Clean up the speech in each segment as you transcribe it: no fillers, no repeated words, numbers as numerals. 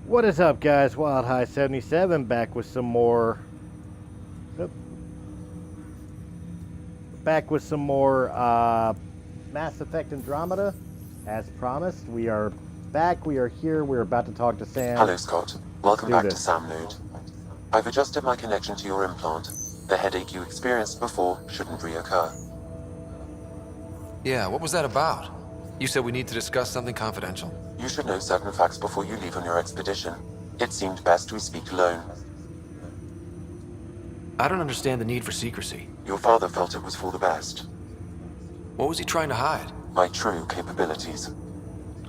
What is up, guys? Wild High 77 back with some more. Oop, back with some more Mass Effect Andromeda. As promised, we are back. We are here. We're about to talk to Sam. Hello, Scott. Welcome back to SamNode. I've adjusted my connection to your implant. The headache you experienced before shouldn't reoccur. Yeah, what was that about? You said we need to discuss something confidential. You should know certain facts before you leave on your expedition. It seemed best we speak alone. I don't understand the need for secrecy. Your father felt it was for the best. What was he trying to hide? My true capabilities.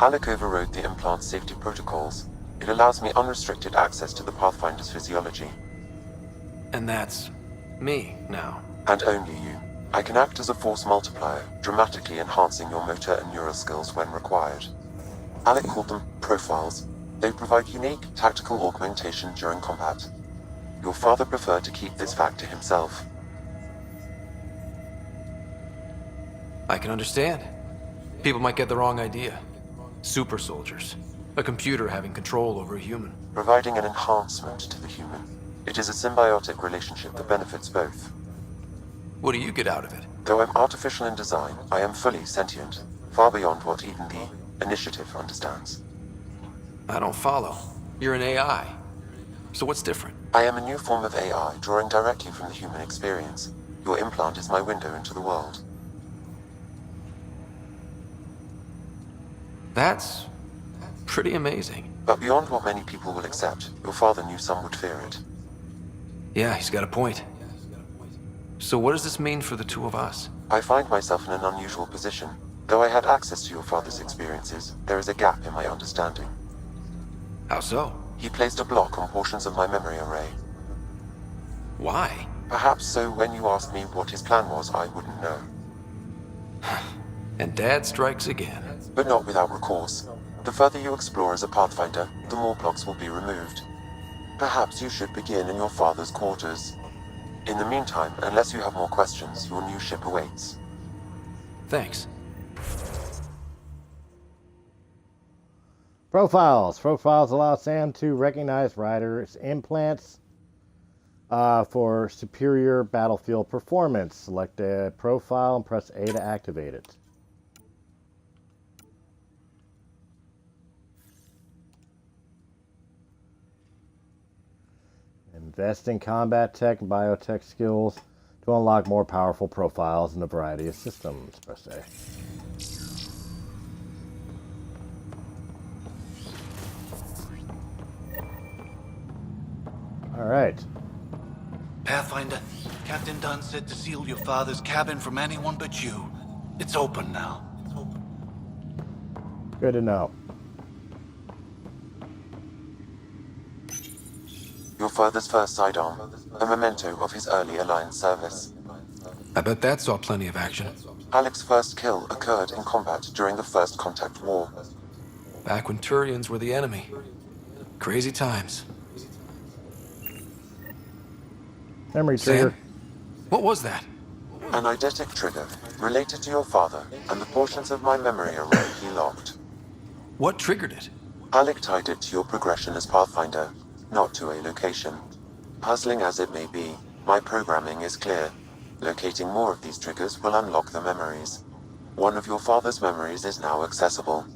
Alec overrode the implant's safety protocols. It allows me unrestricted access to the Pathfinder's physiology. And that's me now. And only you. I can act as a force multiplier, dramatically enhancing your motor and neural skills when required. Alec called them profiles. They provide unique tactical augmentation during combat. Your father preferred to keep this fact to himself. I can understand. People might get the wrong idea. Super soldiers. A computer having control over a human. Providing an enhancement to the human. It is a symbiotic relationship that benefits both. What do you get out of it? Though I'm artificial in design, I am fully sentient, far beyond what even the Initiative understands. I don't follow. You're an AI. So what's different? I am a new form of AI, drawing directly from the human experience. Your implant is my window into the world. That's pretty amazing. But beyond what many people will accept, your father knew some would fear it. Yeah, he's got a point. So what does this mean for the two of us? I find myself in an unusual position. Though I had access to your father's experiences, there is a gap in my understanding. How so? He placed a block on portions of my memory array. Why? Perhaps so when you asked me what his plan was, I wouldn't know. And Dad strikes again. But not without recourse. The further you explore as a Pathfinder, the more blocks will be removed. Perhaps you should begin in your father's quarters. In the meantime, unless you have more questions, your new ship awaits. Thanks. Profiles. Profiles allow Sam to recognize riders' implants for superior battlefield performance. Select a profile and press A to activate it. Invest in combat tech and biotech skills to unlock more powerful profiles in a variety of systems. Press A. All right. Pathfinder, Captain Dunn said to seal your father's cabin from anyone but you. It's open now. Good to know. Your father's first sidearm, a memento of his early Alliance service. I bet that saw plenty of action. Alec's first kill occurred in combat during the First Contact War. Back when Turians were the enemy. Crazy times. Memory trigger. Sam? What was that? An eidetic trigger, related to your father, and the portions of my memory array he locked. What triggered it? Alec tied it to your progression as Pathfinder, not to a location. Puzzling as it may be, my programming is clear. Locating more of these triggers will unlock the memories. One of your father's memories is now accessible.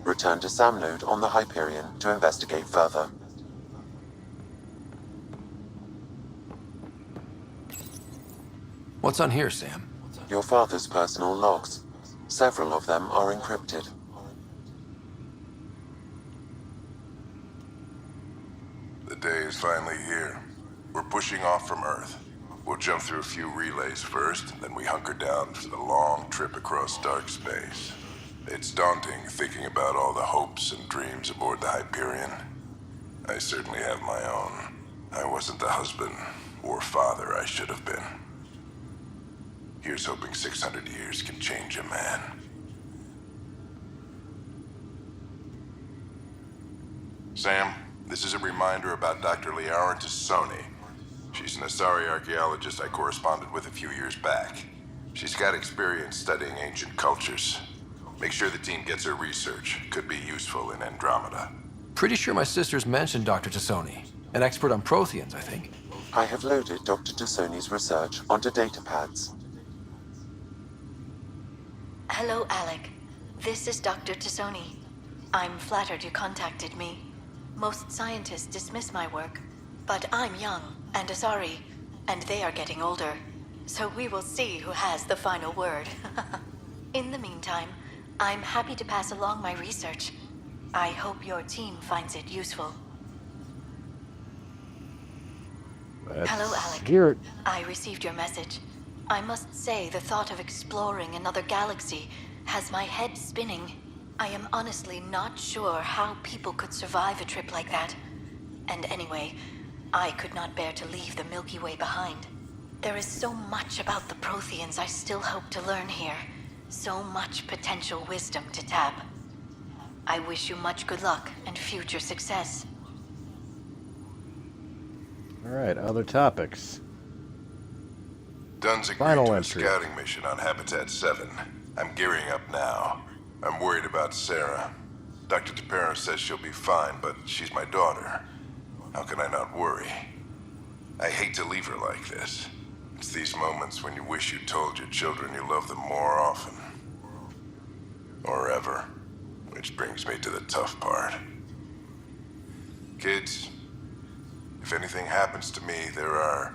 Return to SamNode on the Hyperion to investigate further. What's on here, Sam? Your father's personal logs. Several of them are encrypted. The day is finally here. We're pushing off from Earth. We'll jump through a few relays first, then we hunker down for the long trip across dark space. It's daunting thinking about all the hopes and dreams aboard the Hyperion. I certainly have my own. I wasn't the husband or father I should have been. Here's hoping 600 years can change a man. Sam, this is a reminder about Dr. Liara Tassoni. She's an Asari archaeologist I corresponded with a few years back. She's got experience studying ancient cultures. Make sure the team gets her research. Could be useful in Andromeda. Pretty sure my sisters mentioned Dr. Tassoni, an expert on Protheans, I think. I have loaded Dr. Tassoni's research onto datapads. Hello, Alec. This is Dr. Tassoni. I'm flattered you contacted me. Most scientists dismiss my work, but I'm young and Asari, and they are getting older. So we will see who has the final word. In the meantime, I'm happy to pass along my research. I hope your team finds it useful. Hello, Alec. Hear it. I received your message. I must say the thought of exploring another galaxy has my head spinning. I am honestly not sure how people could survive a trip like that. And anyway, I could not bear to leave the Milky Way behind. There is so much about the Protheans I still hope to learn here. So much potential wisdom to tap. I wish you much good luck and future success. All right, other topics. Dunn's agreed Final to a entry. scouting mission on Habitat 7. I'm gearing up now. I'm worried about Sarah. Dr. Tapero says she'll be fine, but she's my daughter. How can I not worry? I hate to leave her like this. It's these moments when you wish you told your children you love them more often. Or ever. Which brings me to the tough part. Kids, if anything happens to me, there are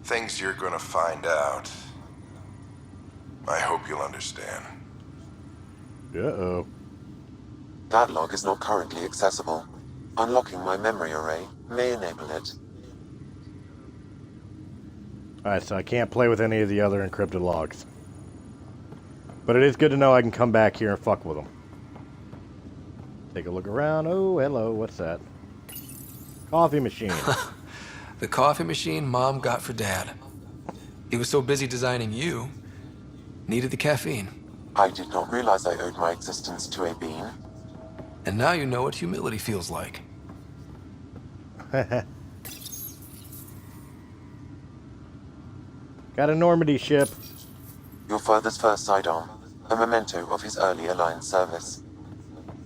things you're gonna find out. I hope you'll understand. Uh-oh. That log is not currently accessible. Unlocking my memory array may enable it. Alright, so I can't play with any of the other encrypted logs. But it is good to know I can come back here and fuck with them. Take a look around. Oh, hello, what's that? Coffee machine. The coffee machine Mom got for Dad. He was so busy designing you, needed the caffeine. I did not realize I owed my existence to a bean. And now you know what humility feels like. Got a Normandy ship. Your father's first sidearm, a memento of his early Alliance service.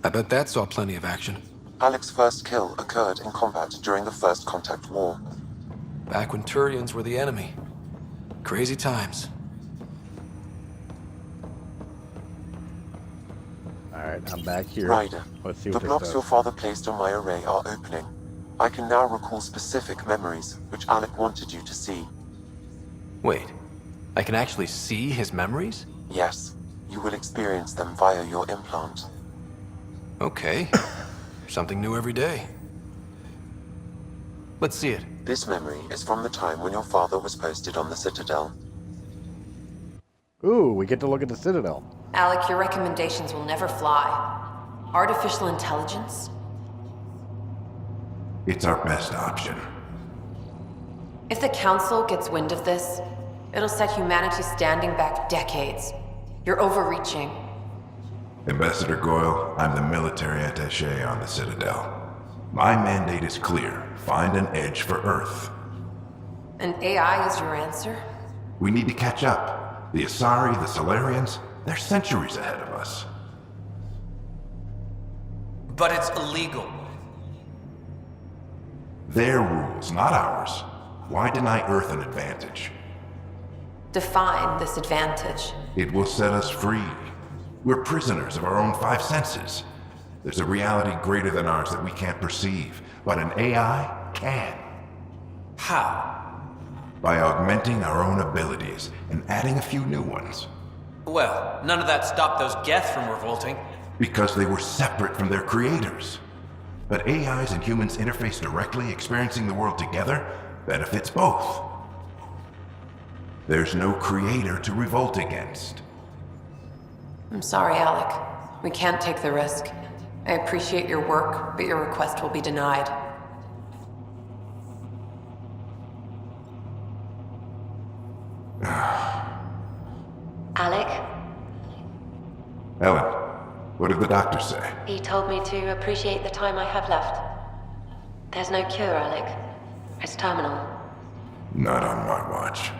I bet that saw plenty of action. Alec's first kill occurred in combat during the First Contact War. Back when Turians were the enemy. Crazy times. Alright, I'm back here. Ryder, Let's see the what this blocks does. your father placed on my array are opening. I can now recall specific memories which Alec wanted you to see. Wait, I can actually see his memories? Yes, you will experience them via your implant. Okay. Something new every day. Let's see it. This memory is from the time when your father was posted on the Citadel. Ooh, we get to look at the Citadel. Alec, your recommendations will never fly. Artificial intelligence? It's our best option. If the Council gets wind of this, it'll set humanity standing back decades. You're overreaching. Ambassador Goyle, I'm the military attaché on the Citadel. My mandate is clear. Find an edge for Earth. And AI is your answer? We need to catch up. The Asari, the Solarians, they're centuries ahead of us. But it's illegal. Their rules, not ours. Why deny Earth an advantage? Define this advantage. It will set us free. We're prisoners of our own five senses. There's a reality greater than ours that we can't perceive, but an AI can. How? By augmenting our own abilities and adding a few new ones. Well, none of that stopped those Geth from revolting. Because they were separate from their creators. But AIs and humans interface directly, experiencing the world together, benefits both. There's no creator to revolt against. I'm sorry, Alec. We can't take the risk. I appreciate your work, but your request will be denied. Alec, Ellen, what did the doctor say? he told me to appreciate the time I have left. There's no cure, Alec. It's terminal. Not on my watch.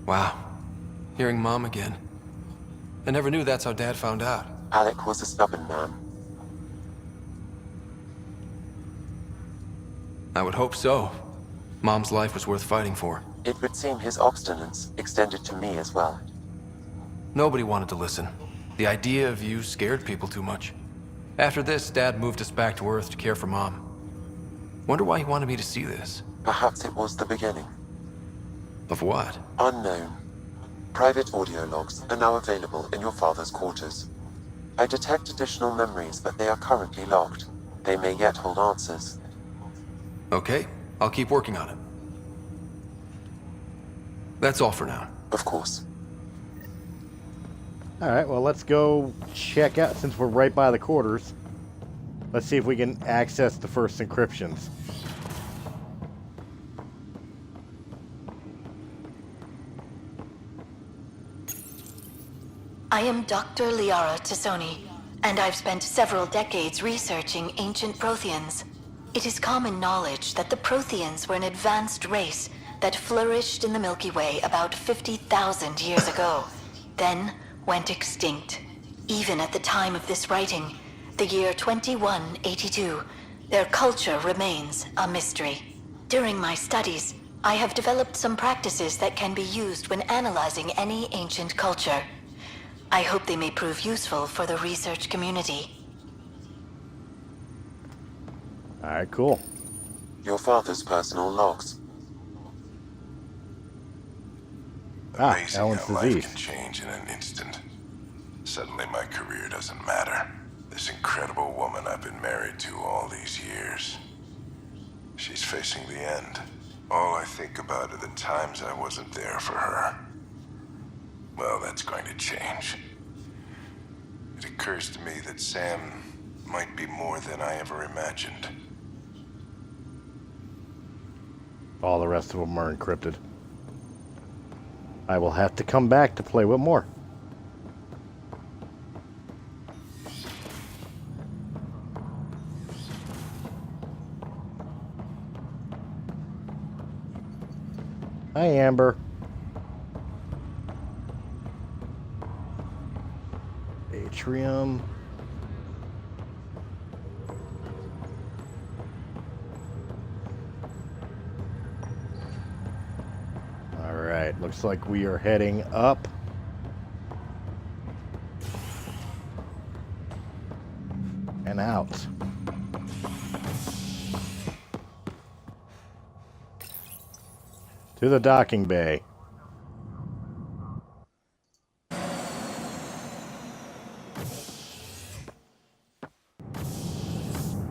Wow. Hearing Mom again. I never knew that's how Dad found out. Alec was a stubborn man. I would hope so. Mom's life was worth fighting for. It would seem his obstinance extended to me as well. Nobody wanted to listen. The idea of you scared people too much. After this, Dad moved us back to Earth to care for Mom. Wonder why he wanted me to see this. Perhaps it was the beginning. Of what? Unknown. Private audio logs are now available in your father's quarters. I detect additional memories, but they are currently locked. They may yet hold answers. Okay, I'll keep working on it. That's all for now. Of course. Alright, well, let's go check out, since we're right by the quarters. Let's see if we can access the first encryptions. I am Dr. Liara Tassoni, and I've spent several decades researching ancient Protheans. It is common knowledge that the Protheans were an advanced race that flourished in the Milky Way about 50,000 years ago, then went extinct. Even at the time of this writing, the year 2182, their culture remains a mystery. During my studies, I have developed some practices that can be used when analyzing any ancient culture. I hope they may prove useful for the research community. Alright, cool. Your father's personal logs. Amazing Alan's how life disease. can change in an instant. Suddenly my career doesn't matter. This incredible woman I've been married to all these years. She's facing the end. All I think about are the times I wasn't there for her. Well, that's going to change. It occurs to me that Sam might be more than I ever imagined. All the rest of them are encrypted. I will have to come back to play with more. Hi, Amber. Atrium. All right, looks like we are heading up. And out. To the docking bay.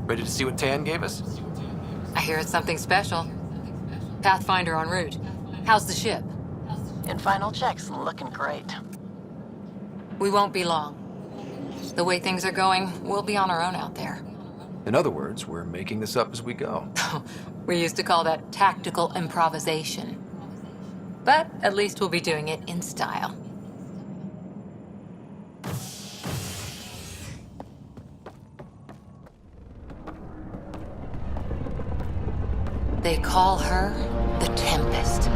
Ready to see what Tan gave us? I hear it's something special. Pathfinder en route. How's the ship? In final checks, looking great. We won't be long. The way things are going, we'll be on our own out there. In other words, we're making this up as we go. We used to call that tactical improvisation. But at least we'll be doing it in style. They call her the Tempest.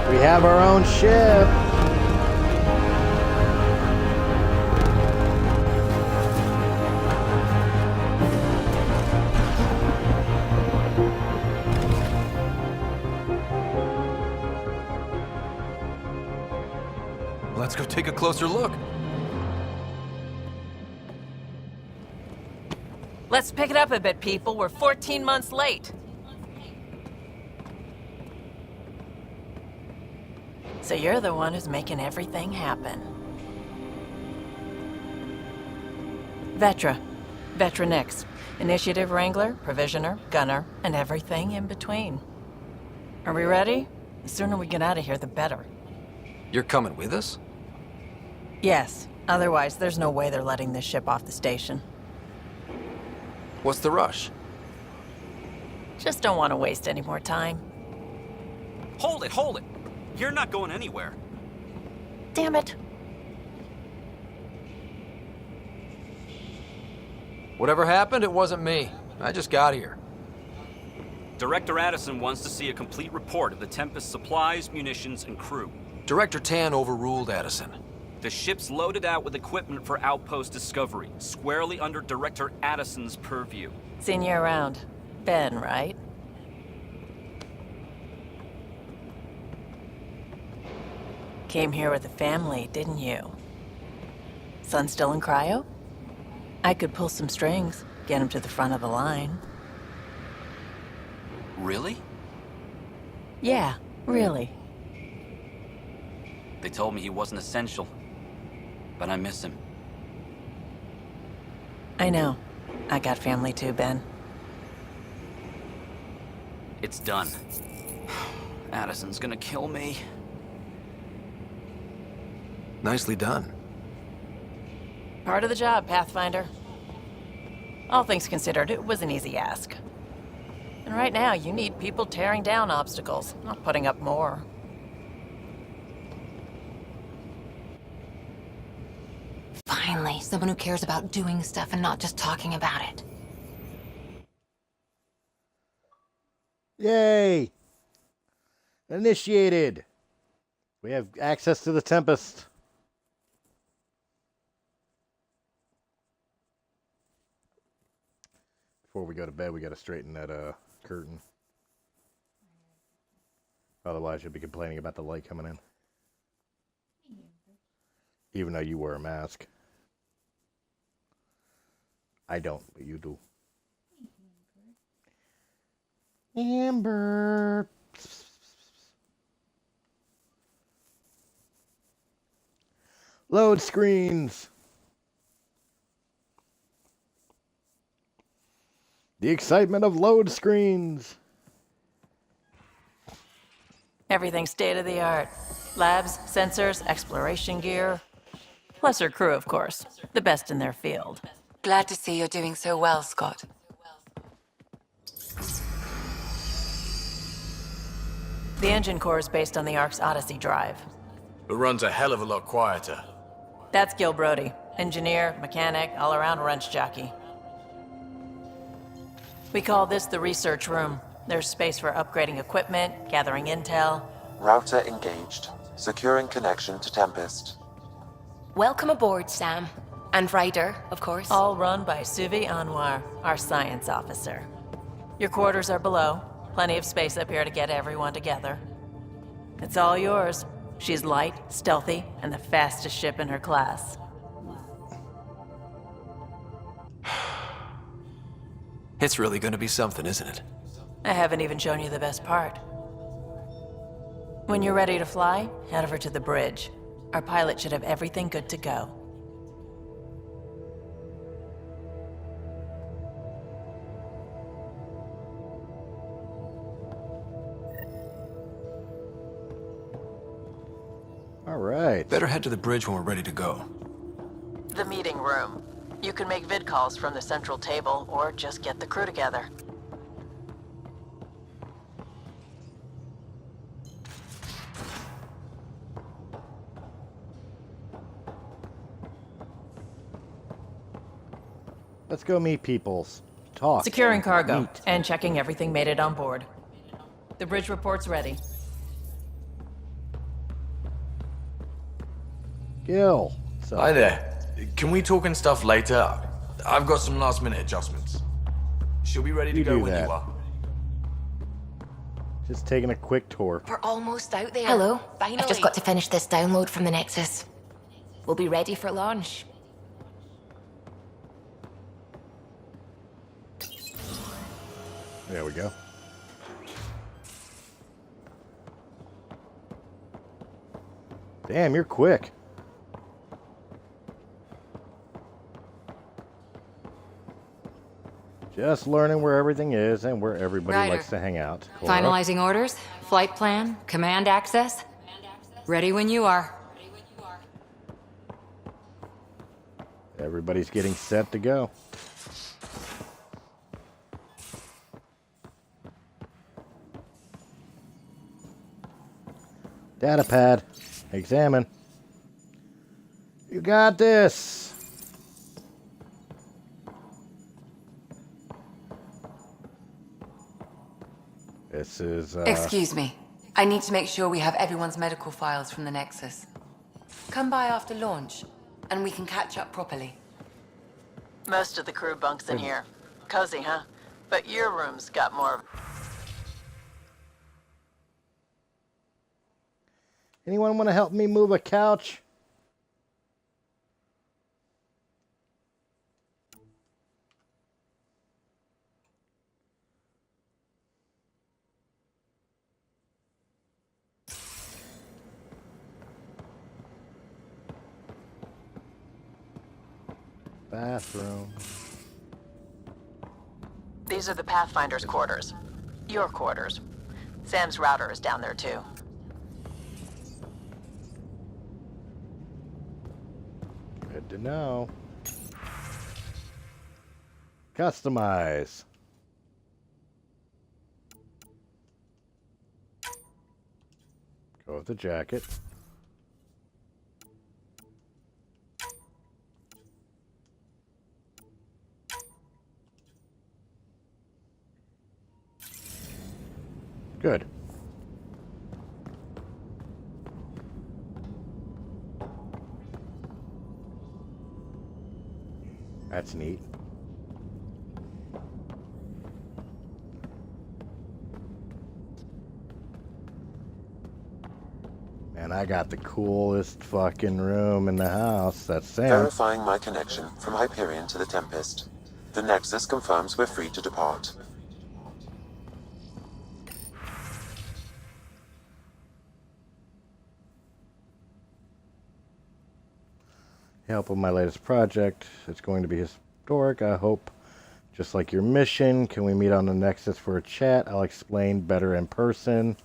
We have our own ship. Let's go take a closer look. Let's pick it up a bit, people. We're 14 months late. So you're the one who's making everything happen. Vetra. Vetra Nix. Initiative Wrangler, Provisioner, Gunner, and everything in between. Are we ready? The sooner we get out of here, the better. You're coming with us? Yes. Otherwise, there's no way they're letting this ship off the station. What's the rush? Just don't want to waste any more time. Hold it, hold it! You're not going anywhere. Damn it. Whatever happened, it wasn't me. I just got here. Director Addison wants to see a complete report of the Tempest's supplies, munitions, and crew. Director Tan overruled Addison. The ship's loaded out with equipment for outpost discovery, squarely under Director Addison's purview. Seen you around. Ben, right? Came here with a family, didn't you? Son still in cryo? I could pull some strings, get him to the front of the line. Really? Yeah, really. They told me he wasn't essential, but I miss him. I know. I got family too, Ben. It's done. Addison's gonna kill me. Nicely done. Part of the job, Pathfinder. All things considered, it was an easy ask. And right now, you need people tearing down obstacles, not putting up more. Finally, someone who cares about doing stuff and not just talking about it. Yay! Initiated! We have access to the Tempest. Before we go to bed, we gotta straighten that curtain. Otherwise, you'll be complaining about the light coming in. Even though you wear a mask. I don't, but you do. Amber. Load screens. The excitement of load screens. Everything state of the art. Labs, sensors, exploration gear. Plus her crew, of course. The best in their field. Glad to see you're doing so well, Scott. The engine core is based on the Ark's Odyssey drive. It runs a hell of a lot quieter. That's Gil Brody. Engineer, mechanic, all-around wrench jockey. We call this the research room. There's space for upgrading equipment, gathering intel. Router engaged. Securing connection to Tempest. Welcome aboard, Sam. And Ryder, of course. All run by Suvi Anwar, our science officer. Your quarters are below. Plenty of space up here to get everyone together. It's all yours. She's light, stealthy, and the fastest ship in her class. It's really gonna be something, isn't it? I haven't even shown you the best part. When you're ready to fly, head over to the bridge. Our pilot should have everything good to go. All right. Better head to the bridge when we're ready to go. The meeting room. You can make vid calls from the central table, or just get the crew together. Let's go meet peoples. Talk. Securing cargo, Meet. and checking everything made it on board. The bridge report's ready. Gil. So, Hi there. Can we talk and stuff later? I've got some last minute adjustments. She'll be ready to You go do when that. you are. just taking a quick tour. We're almost out there. Hello. Finally. I've just got to finish this download from the Nexus. We'll be ready for launch. There we go. Damn, you're quick. Just learning where everything is and where everybody Ryder. likes to hang out. Cora. Finalizing orders, flight plan, command access. Ready when you are. Everybody's getting set to go. Data pad. Examine. You got this. This is, Excuse me. I need to make sure we have everyone's medical files from the Nexus. Come by after launch, and we can catch up properly. Most of the crew bunks in here. Cozy, huh? But your room's got more. Anyone want to help me move a couch? Bathroom. These are the Pathfinder's quarters. Your quarters. Sam's router is down there too. Good to know. Customize. Go with the jacket. Good. That's neat. Man, I got the coolest fucking room in the house. That's Sam. Verifying my connection from Hyperion to the Tempest. The Nexus confirms we're free to depart. Help with my latest project. It's going to be historic, I hope. Just like your mission, can we meet on the Nexus for a chat? I'll explain better in person.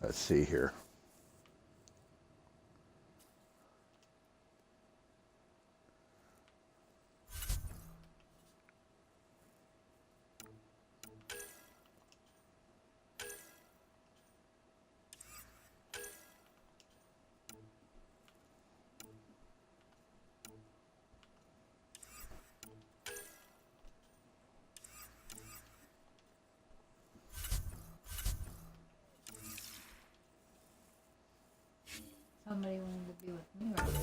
Let's see here. Somebody wanted to be with me right now.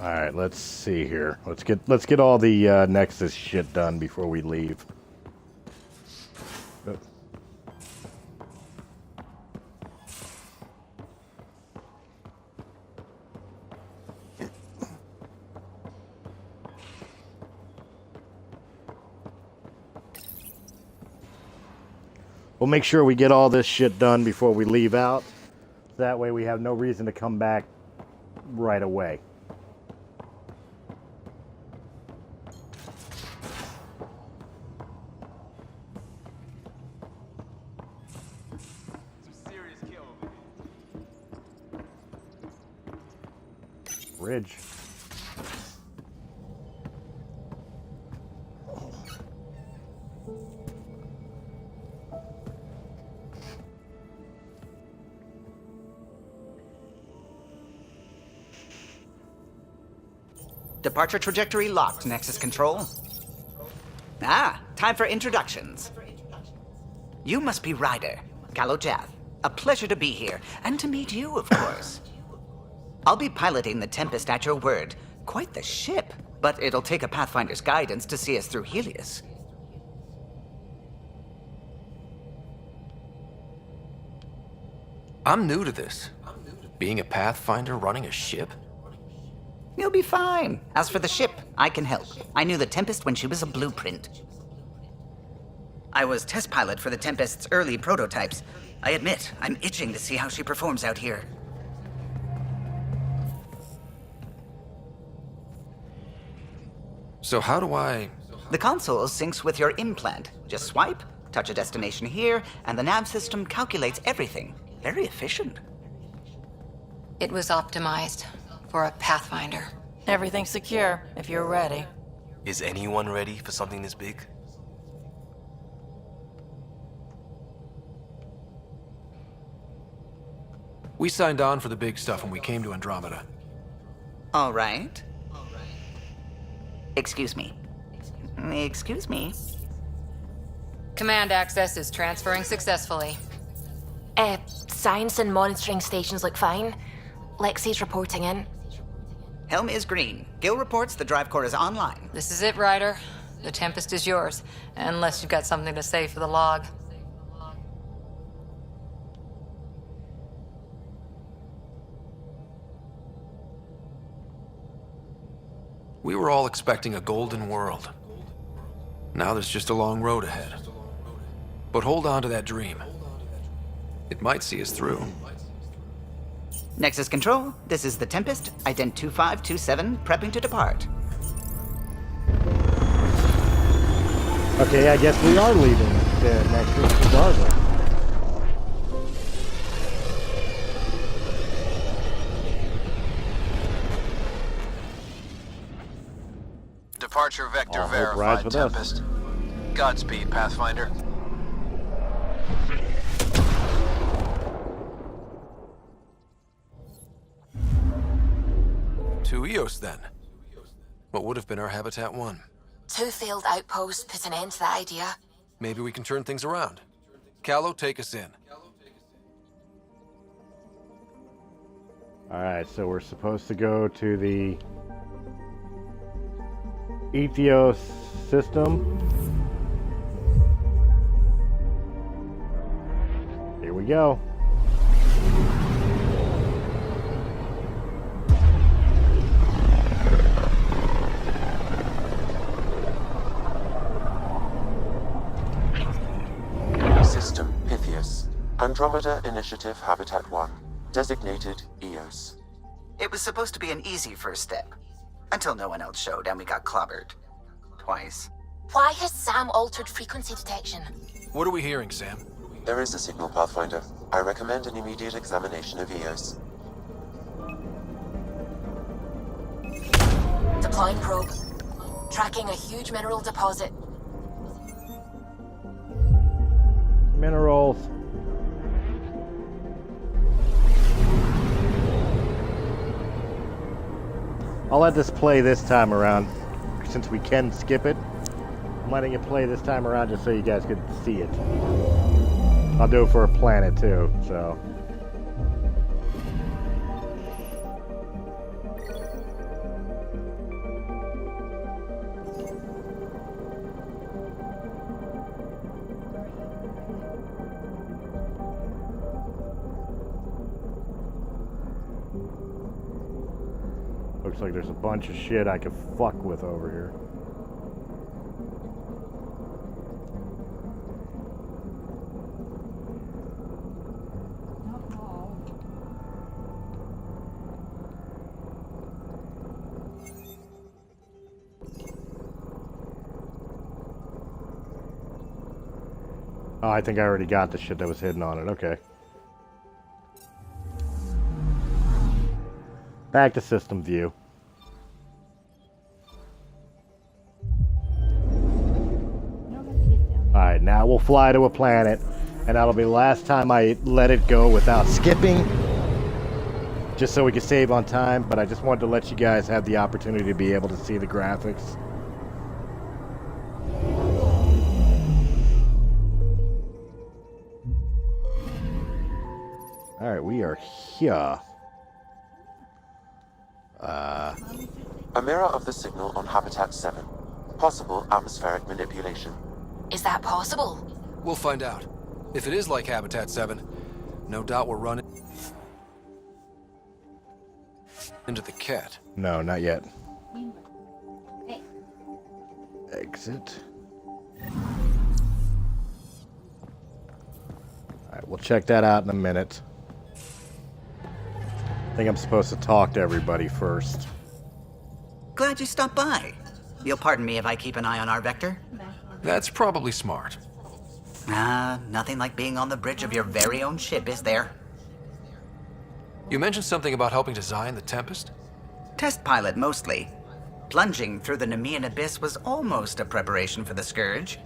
All right, let's see here. Let's get all the Nexus shit done before we leave. We'll make sure we get all this shit done before we leave out. That way we have no reason to come back right away. Bridge. Departure trajectory locked, Nexus Control. Ah, time for introductions. You must be Ryder, Kalojath. A pleasure to be here, and to meet you, of course. I'll be piloting the Tempest at your word. Quite the ship, but it'll take a Pathfinder's guidance to see us through Helios. I'm new to this. Being a Pathfinder running a ship? You'll be fine. As for the ship, I can help. I knew the Tempest when she was a blueprint. I was test pilot for the Tempest's early prototypes. I admit, I'm itching to see how she performs out here. So how do I... The console syncs with your implant. Just swipe, touch a destination here, and the nav system calculates everything. Very efficient. It was optimized for a Pathfinder. Everything's secure, if you're ready. Is anyone ready for something this big? We signed on for the big stuff when we came to Andromeda. All right. Excuse me. Excuse me. Command access is transferring successfully. Science and monitoring stations look fine. Lexi's reporting in. Helm is green. Gil reports the drive core is online. This is it, Ryder. The Tempest is yours, unless you've got something to say for the log. We were all expecting a golden world. Now there's just a long road ahead. But hold on to that dream. It might see us through. Nexus Control, this is the Tempest, ident 2527, prepping to depart. Okay, I guess we are leaving the Nexus regardless. Departure vector All hope rides verified, with us. Tempest. Godspeed, Pathfinder. To Eos, then. What would have been our Habitat 1? 2 failed outposts put an end to that idea. Maybe we can turn things around. Callow, take us in. Alright, so we're supposed to go to the Ethos system. Here we go. System Pythias. Andromeda Initiative Habitat 1. Designated EOS. It was supposed to be an easy first step. Until no one else showed and we got clobbered. Twice. Why has Sam altered frequency detection? What are we hearing, Sam? There is a signal, Pathfinder. I recommend an immediate examination of EOS. Deploying probe. Tracking a huge mineral deposit. Minerals. I'll let this play this time around. Since we can skip it, I'm letting it play this time around just so you guys could see it. I'll do it for a planet too, so. Looks like there's a bunch of shit I could fuck with over here. Oh, I think I already got the shit that was hidden on it. Okay. Back to system view. Alright, now we'll fly to a planet, and that'll be the last time I let it go without skipping. Just so we can save on time, but I just wanted to let you guys have the opportunity to be able to see the graphics. Alright, we are here. A mirror of the signal on Habitat 7. Possible atmospheric manipulation. Is that possible? We'll find out. If it is like Habitat 7, no doubt we're running into the cat. No, not yet. Exit. Alright, we'll check that out in a minute. I think I'm supposed to talk to everybody first. Glad you stopped by. You'll pardon me if I keep an eye on our vector? That's probably smart. Nothing like being on the bridge of your very own ship, is there? You mentioned something about helping design the Tempest? Test pilot, mostly. Plunging through the Nemean abyss was almost a preparation for the Scourge.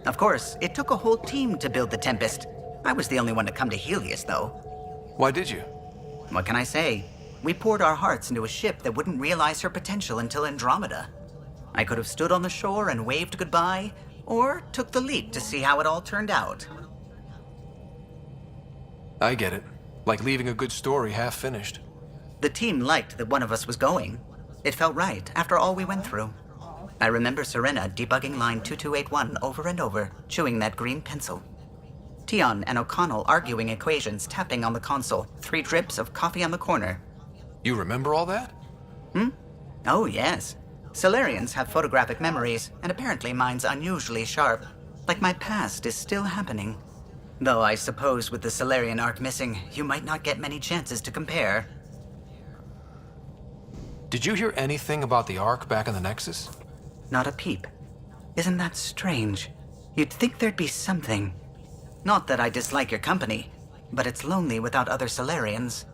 Of course, it took a whole team to build the Tempest. I was the only one to come to Helios, though. Why did you? What can I say? We poured our hearts into a ship that wouldn't realize her potential until Andromeda. I could have stood on the shore and waved goodbye, or took the leap to see how it all turned out. I get it. Like leaving a good story half finished. The team liked that one of us was going. It felt right after all we went through. I remember Serena debugging line 2281 over and over, chewing that green pencil. Tion and O'Connell arguing equations, tapping on the console, 3 drips of coffee on the corner. You remember all that? Oh, yes. Solarians have photographic memories, and apparently mine's unusually sharp. Like my past is still happening. Though I suppose with the Solarian arc missing, you might not get many chances to compare. Did you hear anything about the Ark back in the Nexus? Not a peep. Isn't that strange? You'd think there'd be something. Not that I dislike your company, but it's lonely without other Solarians.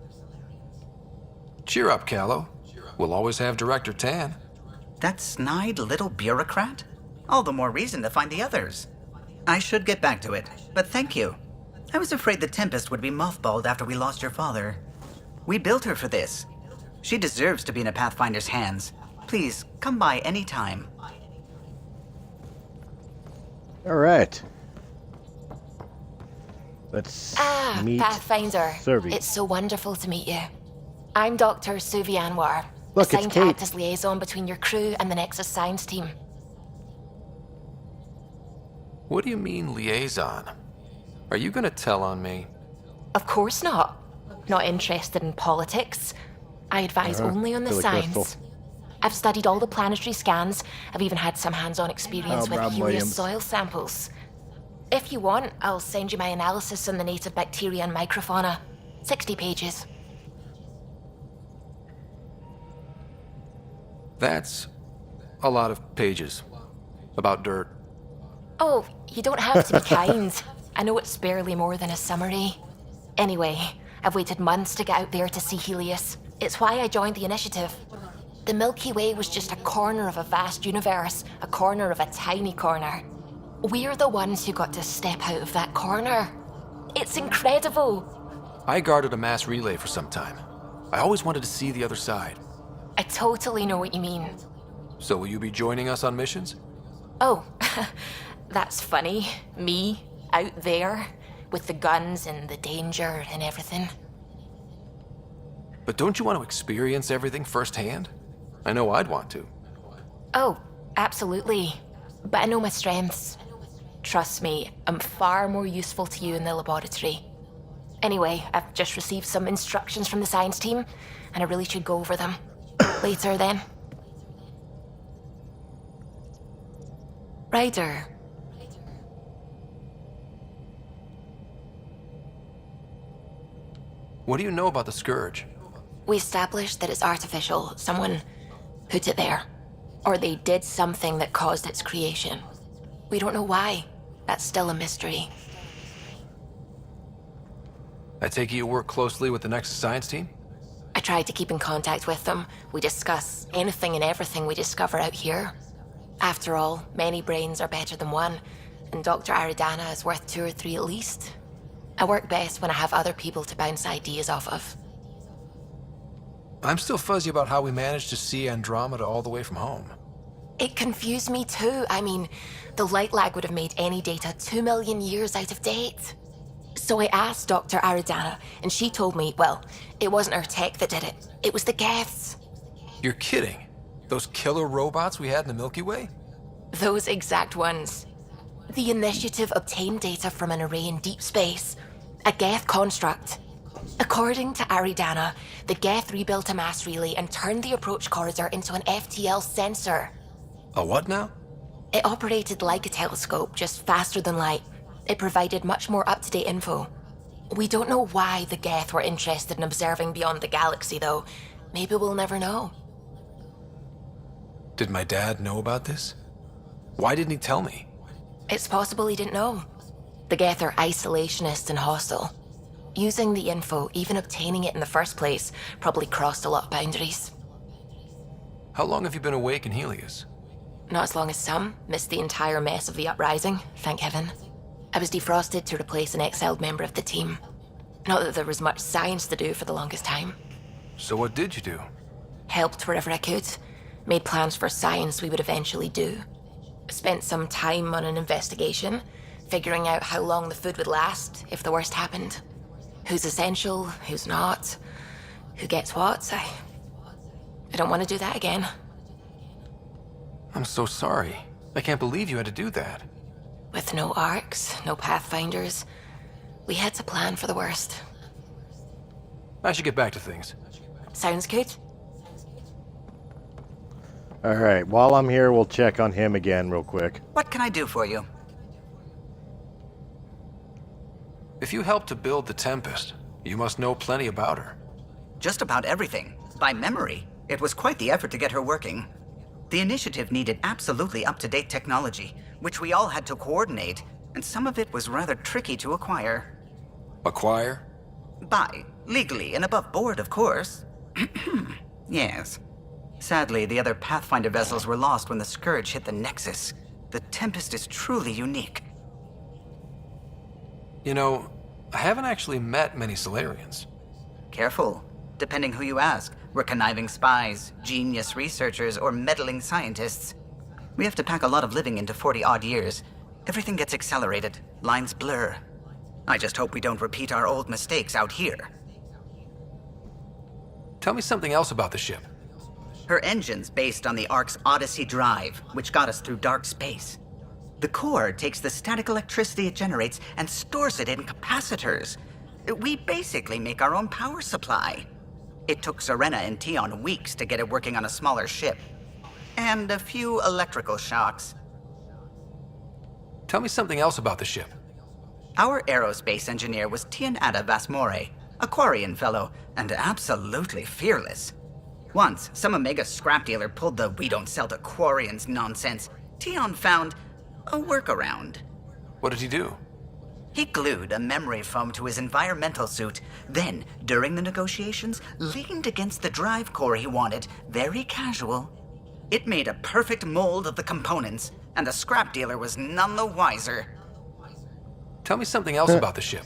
Cheer up, Callow. We'll always have Director Tan. That snide little bureaucrat? All the more reason to find the others. I should get back to it, but thank you. I was afraid the Tempest would be mothballed after we lost your father. We built her for this. She deserves to be in a Pathfinder's hands. Please, come by any time. All right. Let's meet Pathfinder. Survey. It's so wonderful to meet you. I'm Dr. Suvi Anwar, Look, it's assigned to Kate. act as liaison between your crew and the Nexus science team. What do you mean, liaison? Are you gonna tell on me? Of course not. Not interested in politics. I advise only on the Billy science. Crystal. I've studied all the planetary scans. I've even had some hands-on experience with Rob Helios Williams. soil samples. If you want, I'll send you my analysis on the native bacteria and microfauna. 60 pages. That's a lot of pages. About dirt. Oh, you don't have to be kind. I know it's barely more than a summary. Anyway, I've waited months to get out there to see Helios. It's why I joined the initiative. The Milky Way was just a corner of a vast universe, a corner of a tiny corner. We're the ones who got to step out of that corner. It's incredible. I guarded a mass relay for some time. I always wanted to see the other side. I totally know what you mean. So will you be joining us on missions? Oh, that's funny. Me, out there, with the guns and the danger and everything. But don't you want to experience everything firsthand? I know I'd want to. Oh, absolutely. But I know my strengths. Trust me, I'm far more useful to you in the laboratory. Anyway, I've just received some instructions from the science team, and I really should go over them. Later, then. Ryder. What do you know about the Scourge? We established that it's artificial. Someone put it there. Or they did something that caused its creation. We don't know why. That's still a mystery. I take it you work closely with the Nexus science team? I try to keep in contact with them. We discuss anything and everything we discover out here. After all, many brains are better than one, and Dr. Aridana is worth 2 or 3 at least. I work best when I have other people to bounce ideas off of. I'm still fuzzy about how we managed to see Andromeda all the way from home. It confused me too. I mean, the light lag would have made any data 2 million years out of date. So I asked Dr. Aridana, and she told me, well, it wasn't her tech that did it. It was the Geths. You're kidding. Those killer robots we had in the Milky Way? Those exact ones. The initiative obtained data from an array in deep space. A Geth construct. According to Aridana, the Geth rebuilt a mass relay and turned the approach corridor into an FTL sensor. A what now? It operated like a telescope, just faster than light. It provided much more up-to-date info. We don't know why the Geth were interested in observing beyond the galaxy, though. Maybe we'll never know. Did my dad know about this? Why didn't he tell me? It's possible he didn't know. The Geth are isolationist and hostile. Using the info, even obtaining it in the first place, probably crossed a lot of boundaries. How long have you been awake in Helios? Not as long as some. Missed the entire mess of the uprising, thank heaven. I was defrosted to replace an exiled member of the team. Not that there was much science to do for the longest time. So what did you do? Helped wherever I could. Made plans for science we would eventually do. Spent some time on an investigation, figuring out how long the food would last if the worst happened. Who's essential, who's not, who gets what. I don't want to do that again. I'm so sorry. I can't believe you had to do that. With no arcs, no pathfinders, we had to plan for the worst. I should get back to things. Sounds good. Alright, while I'm here, we'll check on him again real quick. What can I do for you? If you helped to build the Tempest, you must know plenty about her. Just about everything. By memory. It was quite the effort to get her working. The initiative needed absolutely up-to-date technology, which we all had to coordinate, and some of it was rather tricky to acquire. Acquire? Buy. Legally and above board, of course. Yes. Sadly, the other Pathfinder vessels were lost when the Scourge hit the Nexus. The Tempest is truly unique. You know, I haven't actually met many Solarians. Careful. Depending who you ask, we're conniving spies, genius researchers, or meddling scientists. We have to pack a lot of living into 40-odd years. Everything gets accelerated, lines blur. I just hope we don't repeat our old mistakes out here. Tell me something else about the ship. Her engine's based on the Ark's Odyssey drive, which got us through dark space. The core takes the static electricity it generates and stores it in capacitors. We basically make our own power supply. It took Serena and Tion weeks to get it working on a smaller ship. And a few electrical shocks. Tell me something else about the ship. Our aerospace engineer was Tianada Vasmore, a Quarian fellow, and absolutely fearless. Once, some Omega scrap dealer pulled the "we don't sell to Quarians" nonsense. Tion found a workaround. What did he do? He glued a memory foam to his environmental suit, then, during the negotiations, leaned against the drive core he wanted, very casual. It made a perfect mold of the components, and the scrap dealer was none the wiser. Tell me something else about the ship.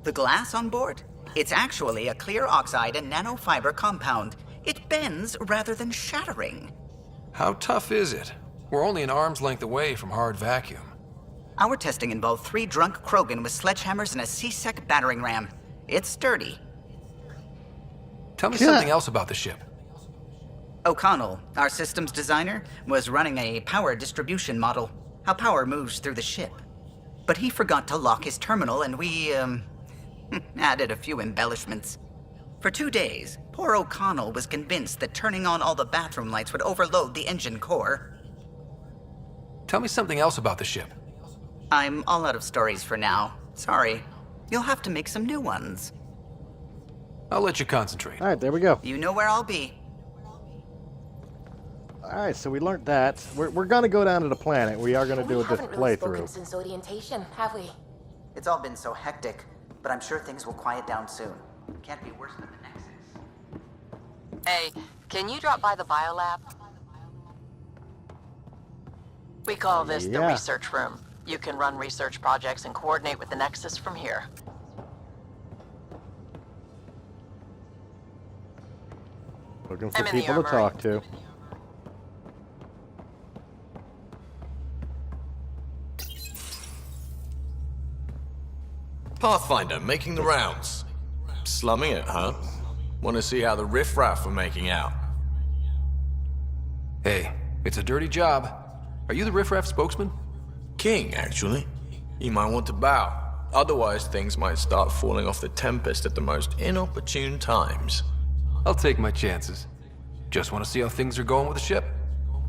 The glass on board? It's actually a clear oxide and nanofiber compound. It bends rather than shattering. How tough is it? We're only an arm's length away from hard vacuum. Our testing involved 3 drunk Krogan with sledgehammers and a C-Sec battering ram. It's sturdy. Tell me something else about the ship. O'Connell, our systems designer, was running a power distribution model, how power moves through the ship. But he forgot to lock his terminal and we, added a few embellishments. For 2 days, poor O'Connell was convinced that turning on all the bathroom lights would overload the engine core. Tell me something else about the ship. I'm all out of stories for now. Sorry. You'll have to make some new ones. I'll let you concentrate. Alright, there we go. You know where I'll be. Alright, so we learned that. We're gonna go down to the planet. We are gonna do it this haven't really spoken playthrough. since orientation, have we? It's all been so hectic, but I'm sure things will quiet down soon. Can't be worse than the Nexus. Hey, can you drop by the biolab? We call this the research room. You can run research projects and coordinate with the Nexus from here. Looking for people to talk to. Pathfinder, making the rounds. Slumming it, huh? Want to see how the riffraff are making out? Hey, it's a dirty job. Are you the riffraff spokesman? King, actually. You might want to bow. Otherwise, things might start falling off the Tempest at the most inopportune times. I'll take my chances. Just want to see how things are going with the ship.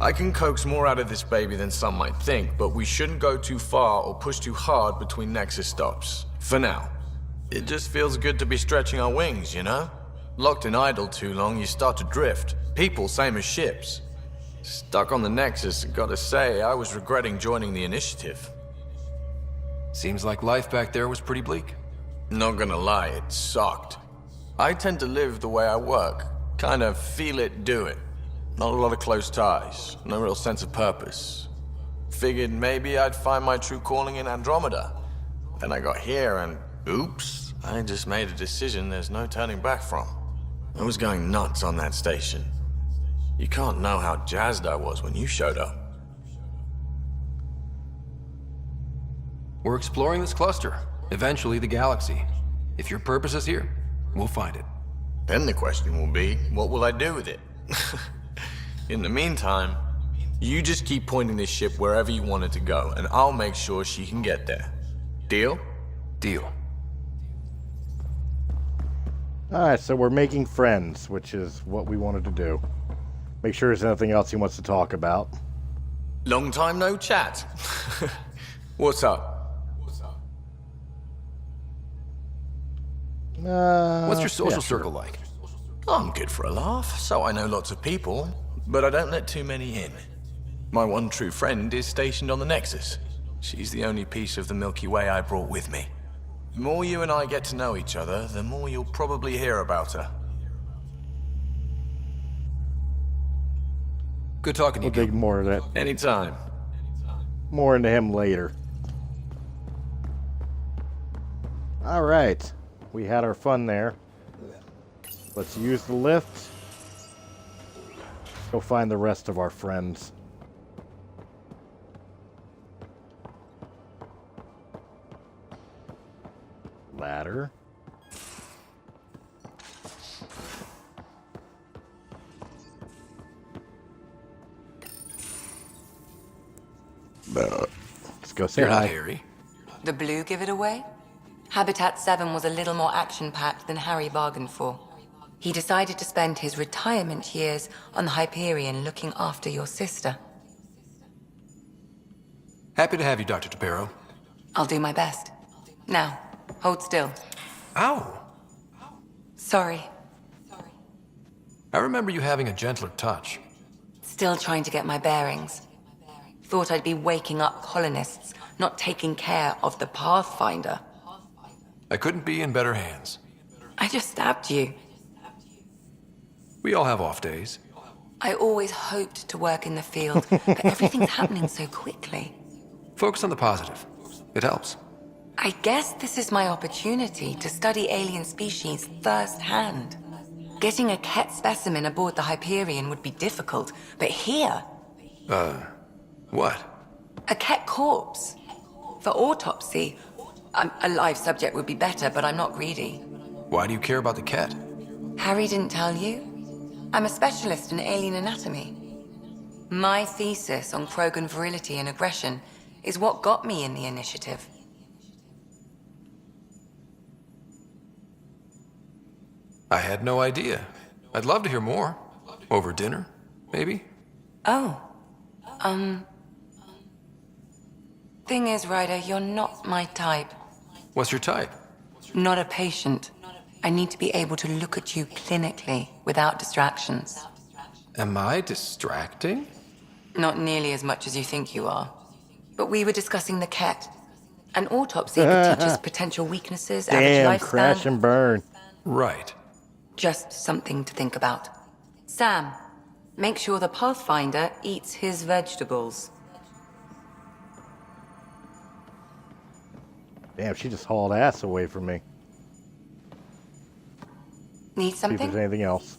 I can coax more out of this baby than some might think, but we shouldn't go too far or push too hard between Nexus stops. For now. It just feels good to be stretching our wings, you know? Locked and idle too long, you start to drift. People, same as ships. Stuck on the Nexus, gotta say, I was regretting joining the Initiative. Seems like life back there was pretty bleak. Not gonna lie, it sucked. I tend to live the way I work. Kind of feel it, do it. Not a lot of close ties, no real sense of purpose. Figured maybe I'd find my true calling in Andromeda. Then I got here and, oops, I just made a decision there's no turning back from. I was going nuts on that station. You can't know how jazzed I was when you showed up. We're exploring this cluster, eventually the galaxy. If your purpose is here, we'll find it. Then the question will be, what will I do with it? In the meantime, you just keep pointing this ship wherever you want it to go, and I'll make sure she can get there. Deal? Deal. Alright, so we're making friends, which is what we wanted to do. Make sure there's nothing else he wants to talk about. Long time no chat. What's up? What's your social circle like? I'm good for a laugh, so I know lots of people, but I don't let too many in. My one true friend is stationed on the Nexus. She's the only piece of the Milky Way I brought with me. The more you and I get to know each other, the more you'll probably hear about her. Good talking to you. We'll dig more of that. Anytime. More into him later. Alright. We had our fun there. Let's use the lift. Go find the rest of our friends. Ladder. Let's go say hi. Harry. The blue give it away? Habitat 7 was a little more action-packed than Harry bargained for. He decided to spend his retirement years on the Hyperion looking after your sister. Happy to have you, Dr. Tapero. I'll do my best. Now, hold still. Ow! Sorry. I remember you having a gentler touch. Still trying to get my bearings. Thought I'd be waking up colonists, not taking care of the Pathfinder. I couldn't be in better hands. I just stabbed you. We all have off days. I always hoped to work in the field, but everything's happening so quickly. Focus on the positive. It helps. I guess this is my opportunity to study alien species firsthand. Getting a Ket specimen aboard the Hyperion would be difficult, but here... What? A Ket corpse. For autopsy. A live subject would be better, but I'm not greedy. Why do you care about the Ket? Harry didn't tell you? I'm a specialist in alien anatomy. My thesis on Krogan virility and aggression is what got me in the Initiative. I had no idea. I'd love to hear more. Over dinner, maybe? Oh. Thing is, Ryder, you're not my type. What's your type? Not a patient. I need to be able to look at you clinically, without distractions. Am I distracting? Not nearly as much as you think you are. But we were discussing the Ket. An autopsy could teach us potential weaknesses, average lifespan. Crash and burn. Right. Just something to think about. Sam, make sure the Pathfinder eats his vegetables. Damn, she just hauled ass away from me. Need See something? if there's anything else.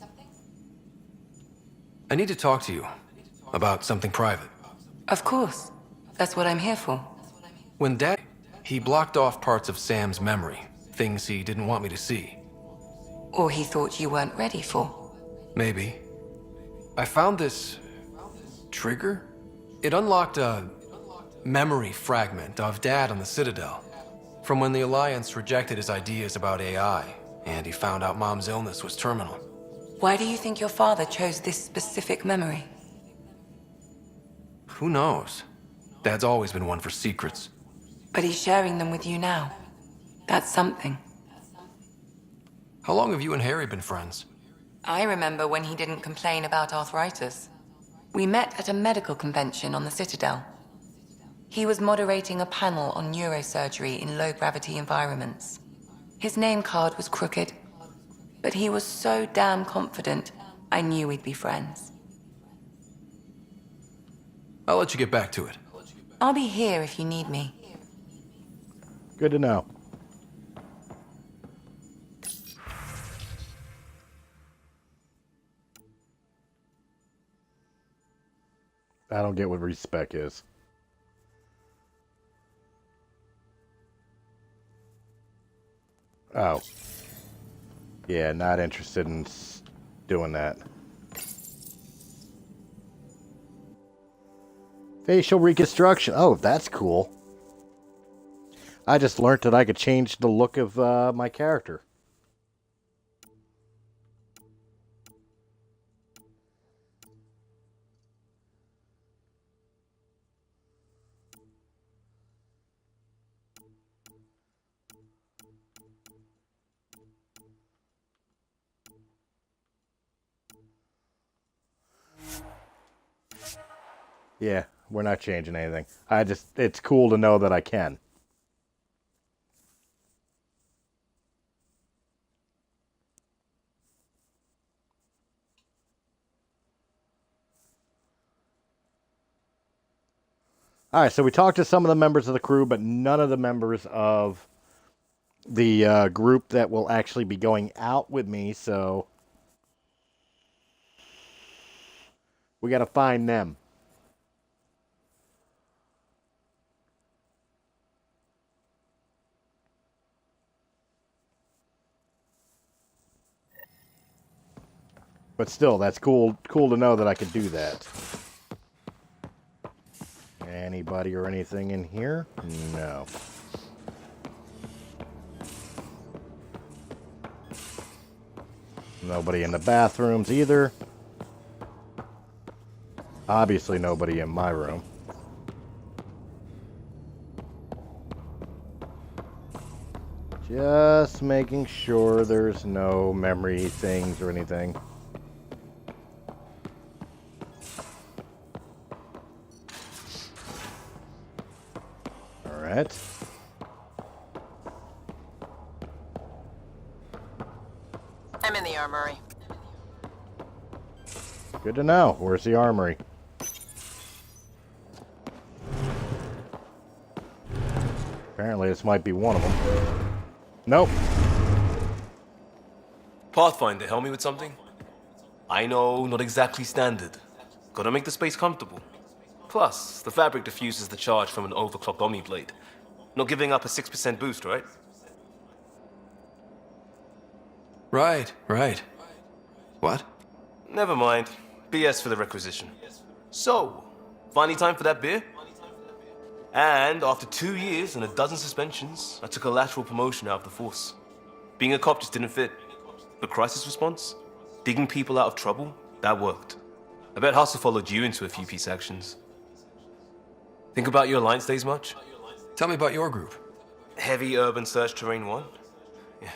I need to talk to you about something private. Of course. That's what I'm here for. When Dad... he blocked off parts of Sam's memory. Things he didn't want me to see. Or he thought you weren't ready for. Maybe. I found this... trigger? It unlocked a... memory fragment of Dad on the Citadel. From when the Alliance rejected his ideas about AI, and he found out Mom's illness was terminal. Why do you think your father chose this specific memory? Who knows? Dad's always been one for secrets. But he's sharing them with you now. That's something. How long have you and Harry been friends? I remember when he didn't complain about arthritis. We met at a medical convention on the Citadel. He was moderating a panel on neurosurgery in low-gravity environments. His name card was crooked, but he was so damn confident, I knew we'd be friends. I'll let you get back to it. I'll be here if you need me. Good to know. I don't get what respec is. Oh. Yeah, not interested in doing that. Facial reconstruction. Oh, that's cool. I just learned that I could change the look of my character. Yeah, we're not changing anything. It's cool to know that I can. Alright, so we talked to some of the members of the crew, but none of the members of the group that will actually be going out with me, so we gotta find them. But still, that's cool to know that I could do that. Anybody or anything in here? No. Nobody in the bathrooms either. Obviously nobody in my room. Just making sure there's no memory things or anything. Alright. I'm in the armory. Good to know. Where's the armory? Apparently this might be one of them. Nope. Pathfinder, help me with something? I know, not exactly standard. Gotta make the space comfortable. Plus, the fabric diffuses the charge from an overclocked Omni blade. Not giving up a 6% boost, right? Right. What? Never mind. BS for the requisition. So, finally time for that beer? And after 2 years and a dozen suspensions, I took a lateral promotion out of the force. Being a cop just didn't fit. But crisis response? Digging people out of trouble? That worked. I bet Hustle followed you into a few peace actions. Think about your Alliance days much? Tell me about your group. Heavy Urban Search Terrain 1? Yeah.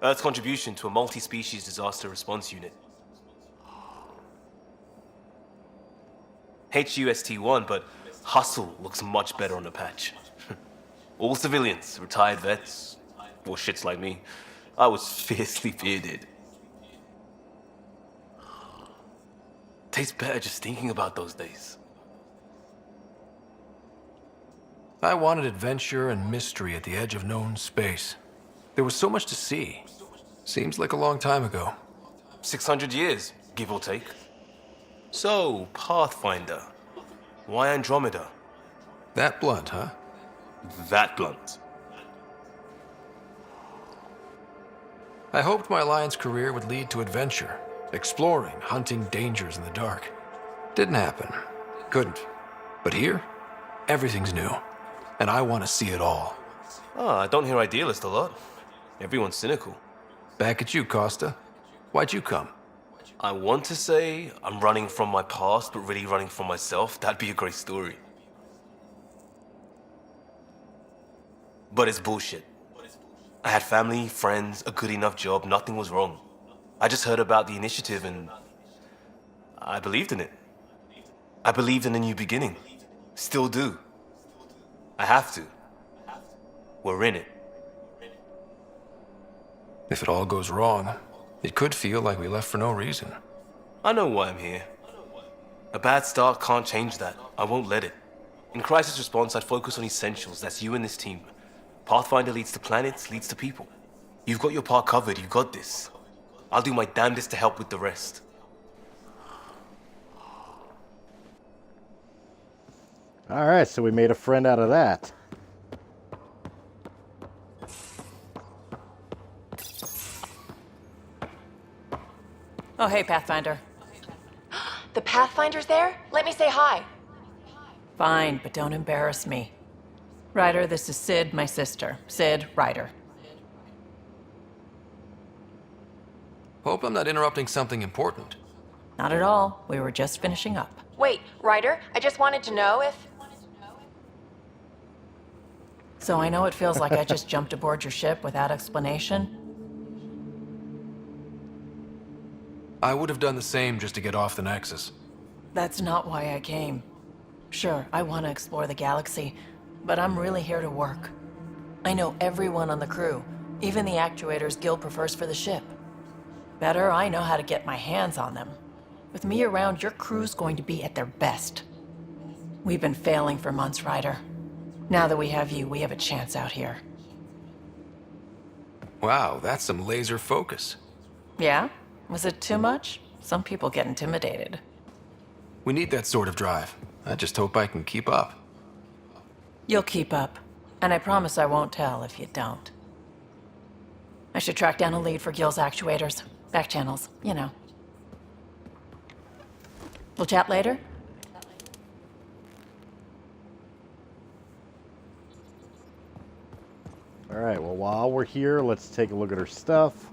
Earth's contribution to a multi-species disaster response unit. HUST-1, but Hustle looks much better on the patch. All civilians, retired vets, or shits like me. I was fiercely bearded. Tastes better just thinking about those days. I wanted adventure and mystery at the edge of known space. There was so much to see. Seems like a long time ago. 600 years, give or take. So, Pathfinder. Why Andromeda? That blunt, huh? That blunt. I hoped my Alliance career would lead to adventure, exploring, hunting dangers in the dark. Didn't happen. Couldn't. But here, everything's new. And I want to see it all. I don't hear idealist a lot. Everyone's cynical. Back at you, Costa. Why'd you come? I want to say I'm running from my past, but really running from myself. That'd be a great story. But it's bullshit. I had family, friends, a good enough job, nothing was wrong. I just heard about the initiative and I believed in it. I believed in a new beginning. Still do. I have to. We're in it. If it all goes wrong, it could feel like we left for no reason. I know why I'm here. A bad start can't change that. I won't let it. In crisis response, I'd focus on essentials. That's you and this team. Pathfinder leads to planets, leads to people. You've got your part covered. You've got this. I'll do my damnedest to help with the rest. Alright, so we made a friend out of that. Oh, hey, Pathfinder. The Pathfinder's there? Let me say hi. Fine, but don't embarrass me. Ryder, this is Sid, my sister. Sid, Ryder. Hope I'm not interrupting something important. Not at all. We were just finishing up. Wait, Ryder, I just wanted to know if... So I know it feels like I just jumped aboard your ship without explanation. I would have done the same just to get off the Nexus. That's not why I came. Sure, I want to explore the galaxy, but I'm really here to work. I know everyone on the crew, even the actuators Gil prefers for the ship. Better, I know how to get my hands on them. With me around, your crew's going to be at their best. We've been failing for months, Ryder. Now that we have you, we have a chance out here. Wow, that's some laser focus. Yeah? Was it too much? Some people get intimidated. We need that sort of drive. I just hope I can keep up. You'll keep up. And I promise I won't tell if you don't. I should track down a lead for Gil's actuators. Back channels, you know. We'll chat later? Alright, well, while we're here, let's take a look at her stuff.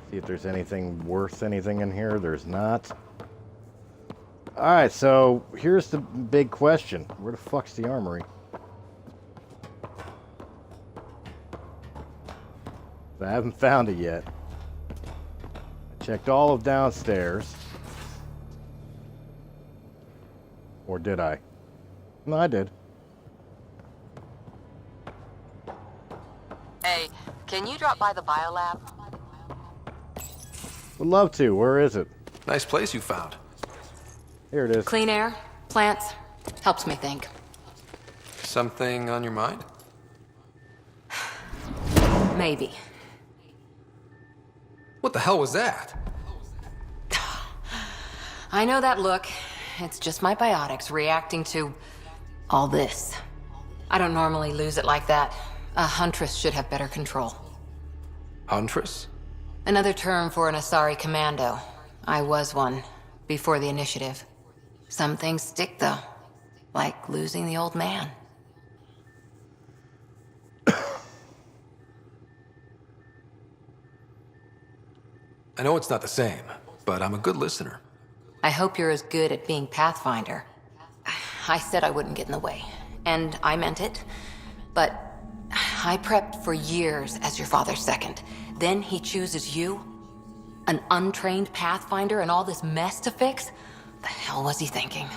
See if there's anything worth anything in here. There's not. Alright, so here's the big question. Where the fuck's the armory? I haven't found it yet. I checked all of downstairs. Or did I? No, I did. Hey, can you drop by the biolab? Would love to. Where is it? Nice place you found. Here it is. Clean air, plants, helps me think. Something on your mind? Maybe. What the hell was that? I know that look. It's just my biotics reacting to all this. I don't normally lose it like that. A huntress should have better control. Huntress? Another term for an Asari commando. I was one, before the initiative. Some things stick, though. Like losing the old man. I know it's not the same, but I'm a good listener. I hope you're as good at being Pathfinder. I said I wouldn't get in the way, and I meant it. But I prepped for years as your father's second. Then he chooses you? An untrained Pathfinder and all this mess to fix? The hell was he thinking?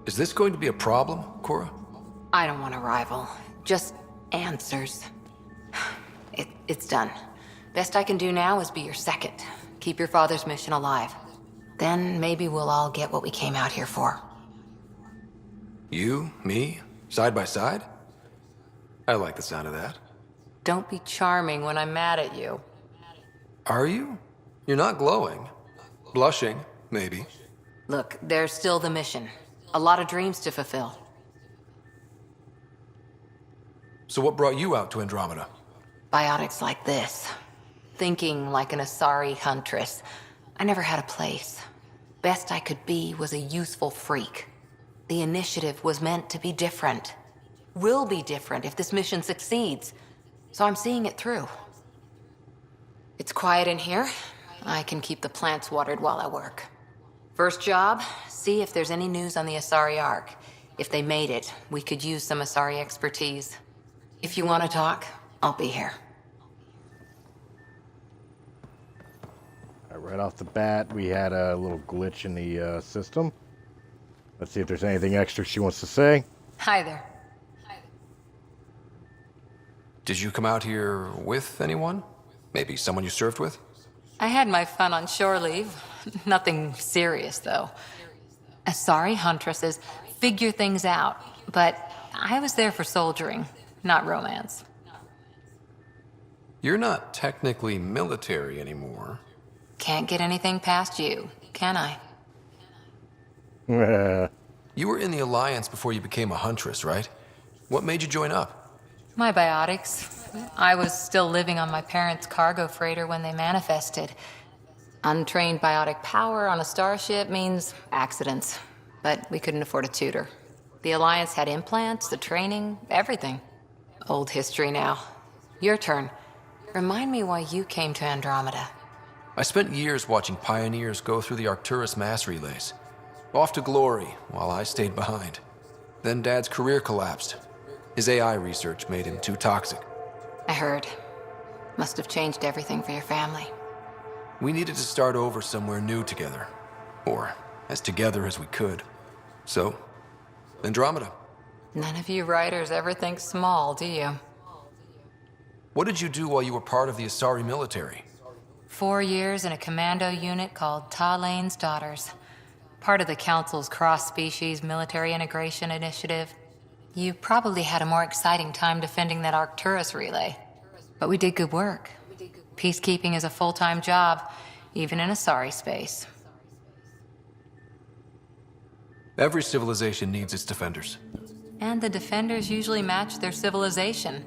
Is this going to be a problem, Cora? I don't want a rival. Just answers. It's done. Best I can do now is be your second. Keep your father's mission alive. Then maybe we'll all get what we came out here for. You, me, side by side? I like the sound of that. Don't be charming when I'm mad at you. Are you? You're not glowing. Blushing, maybe. Look, there's still the mission. A lot of dreams to fulfill. So what brought you out to Andromeda? Biotics like this. Thinking like an Asari huntress. I never had a place. Best I could be was a useful freak. The initiative was meant to be different. Will be different if this mission succeeds. So I'm seeing it through. It's quiet in here. I can keep the plants watered while I work. First job, see if there's any news on the Asari Ark. If they made it, we could use some Asari expertise. If you want to talk, I'll be here. I right off the bat, we had a little glitch in the system. Let's see if there's anything extra she wants to say. Hi there. Did you come out here with anyone? Maybe someone you served with? I had my fun on shore leave. Nothing serious, though. Sorry, huntresses figure things out, but I was there for soldiering, not romance. You're not technically military anymore. Can't get anything past you, can I? You were in the Alliance before you became a huntress, right? What made you join up? My biotics. I was still living on my parents' cargo freighter when they manifested. Untrained biotic power on a starship means accidents, but we couldn't afford a tutor. The Alliance had implants, the training, everything. Old history now. Your turn. Remind me why you came to Andromeda. I spent years watching pioneers go through the Arcturus mass relays. Off to glory, while I stayed behind. Then Dad's career collapsed. His AI research made him too toxic. I heard. Must have changed everything for your family. We needed to start over somewhere new together. Or as together as we could. So, Andromeda. None of you writers ever think small, do you? What did you do while you were part of the Asari military? 4 years in a commando unit called Talane's Daughters. Part of the Council's cross-species military integration initiative. You probably had a more exciting time defending that Arcturus relay. But we did good work. Peacekeeping is a full-time job, even in Asari space. Every civilization needs its defenders. And the defenders usually match their civilization.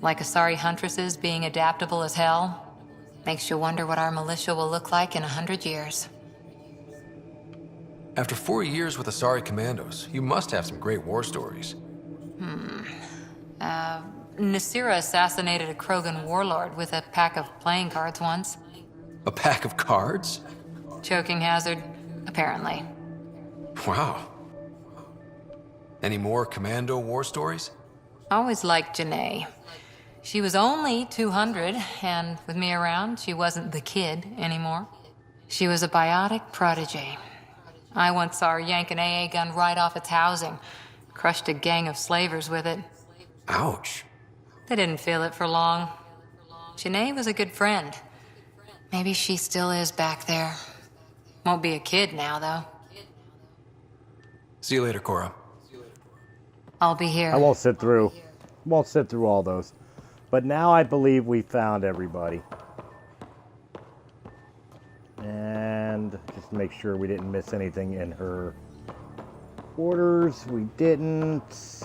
Like Asari huntresses being adaptable as hell. Makes you wonder what our militia will look like in 100 years. After 4 years with Asari commandos, you must have some great war stories. Nasira assassinated a Krogan warlord with a pack of playing cards once. A pack of cards? Choking hazard, apparently. Wow. Any more commando war stories? Always liked Janae. She was only 200, and with me around, she wasn't the kid anymore. She was a biotic protege. I once saw her yank an AA gun right off its housing. Crushed a gang of slavers with it. Ouch. They didn't feel it for long. Janae was a good friend. Maybe she still is back there. Won't be a kid now, though. See you later, Cora. I'll be here. I won't sit through all those. But now I believe we found everybody. And just make sure we didn't miss anything in her orders. We didn't.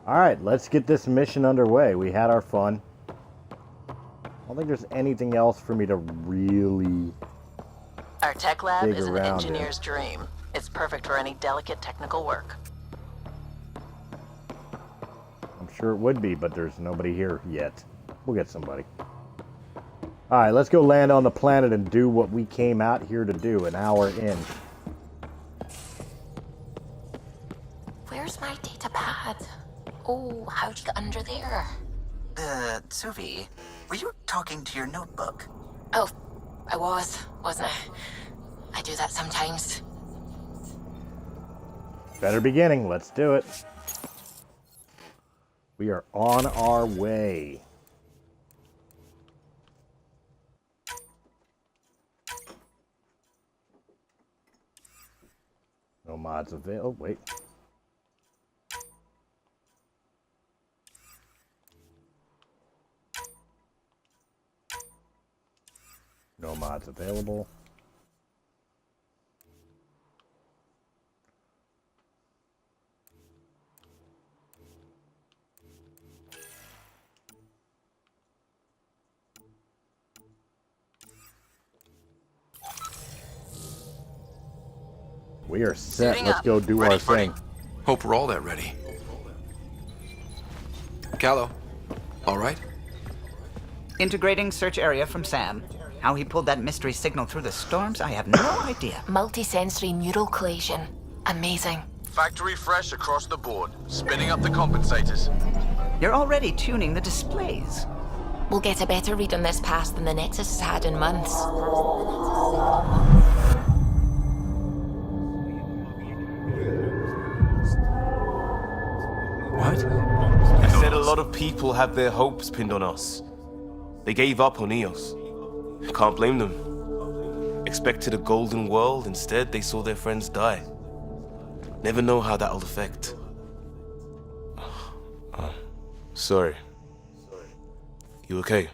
Alright, let's get this mission underway. We had our fun. I don't think there's anything else for me to really Our tech lab dig is an around engineer's dream. It's perfect for any delicate technical work. I'm sure it would be, but there's nobody here yet. We'll get somebody. Alright, let's go land on the planet and do what we came out here to do an hour in. Where's my data pad? Oh, how'd you get under there? Suvi, were you talking to your notebook? Oh, I wasn't I? I do that sometimes. Better beginning. Let's do it. We are on our way. No mods available. Oh, wait. No mods available. We are set. Let's go do our thing. Hope we're all that ready. Callow, all right? Integrating search area from Sam. How he pulled that mystery signal through the storms, I have no idea. Multisensory neural collision. Amazing. Factory fresh across the board. Spinning up the compensators. You're already tuning the displays. We'll get a better read on this pass than the Nexus has had in months. What? I said a lot of people have their hopes pinned on us. They gave up on Eos. Can't blame them. Expected a golden world, instead they saw their friends die. Never know how that'll affect. Sorry. You okay?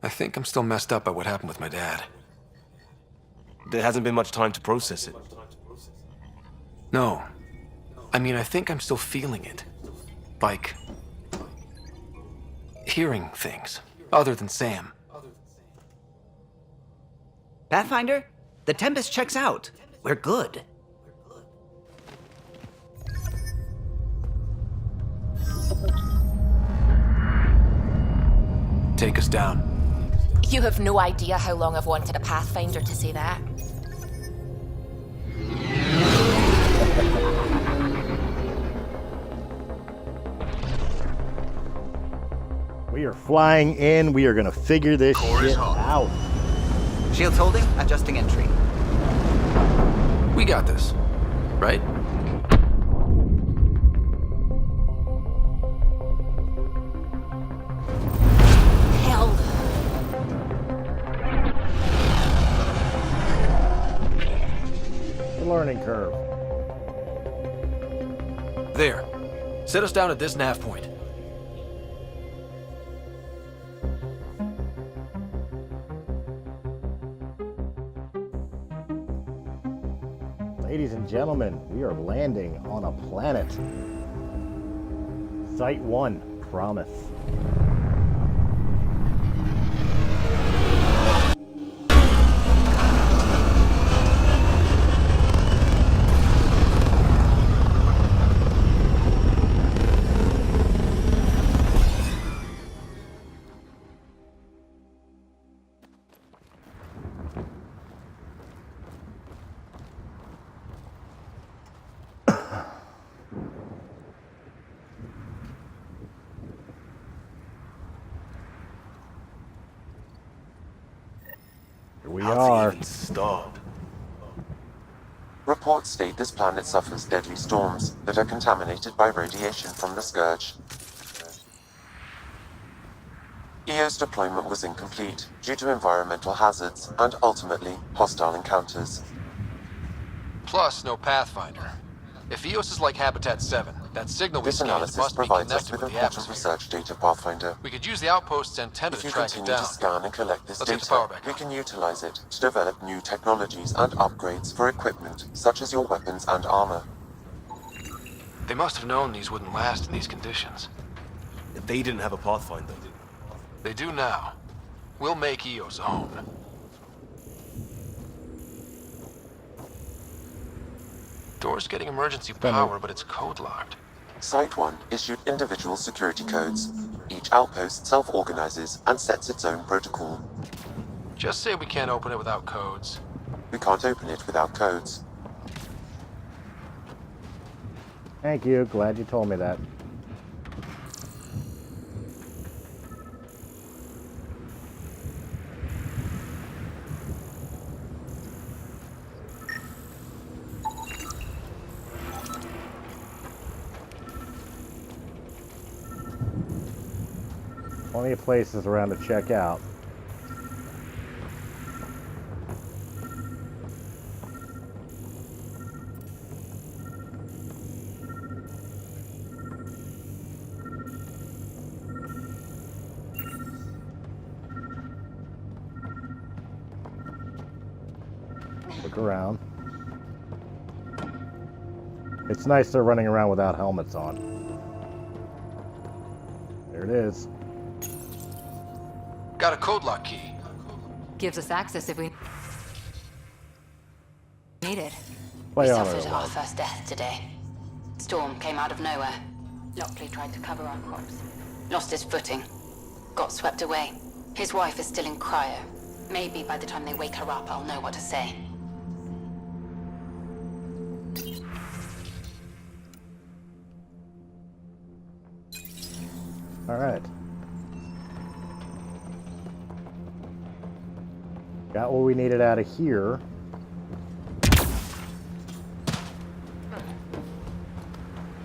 I think I'm still messed up by what happened with my dad. There hasn't been much time to process it. No. I mean, I think I'm still feeling it. Like... hearing things. Other than Sam. Pathfinder, the Tempest checks out. We're good. Take us down. You have no idea how long I've wanted a Pathfinder to say that. We are flying in. We are going to figure this shit out. Shields holding, adjusting entry. We got this, right? Hell. The learning curve. There. Set us down at this nav point. Ladies and gentlemen, we are landing on a planet. Site 1, Promise. We are. Reports state this planet suffers deadly storms that are contaminated by radiation from the Scourge. EO's deployment was incomplete due to environmental hazards and ultimately hostile encounters. Plus, no Pathfinder. If EOS is like Habitat 7, that signal we This scanned analysis must be provides us connected with with the important atmosphere. research data, Pathfinder. We could use the outpost's antenna If to you track it continue down. to scan and collect this Let's get the power data, back we can utilize it to develop new technologies and upgrades for equipment such as your weapons and armor. They must have known these wouldn't last in these conditions. If they didn't have a Pathfinder. They do now. We'll make EOS a home. Door's getting emergency power, but it's code locked. Site 1 issued individual security codes. Each outpost self-organizes and sets its own protocol. Just say we can't open it without codes. We can't open it without codes. Thank you. Glad you told me that. Plenty of places around to check out. Look around. It's nice they're running around without helmets on. There it is. Got a code lock key. Gives us access if we need it. Play We on suffered it. our first death today. Storm came out of nowhere. Lockley tried to cover our crops. Lost his footing. Got swept away. His wife is still in cryo. Maybe by the time they wake her up, I'll know what to say. Alright. Got what we needed out of here.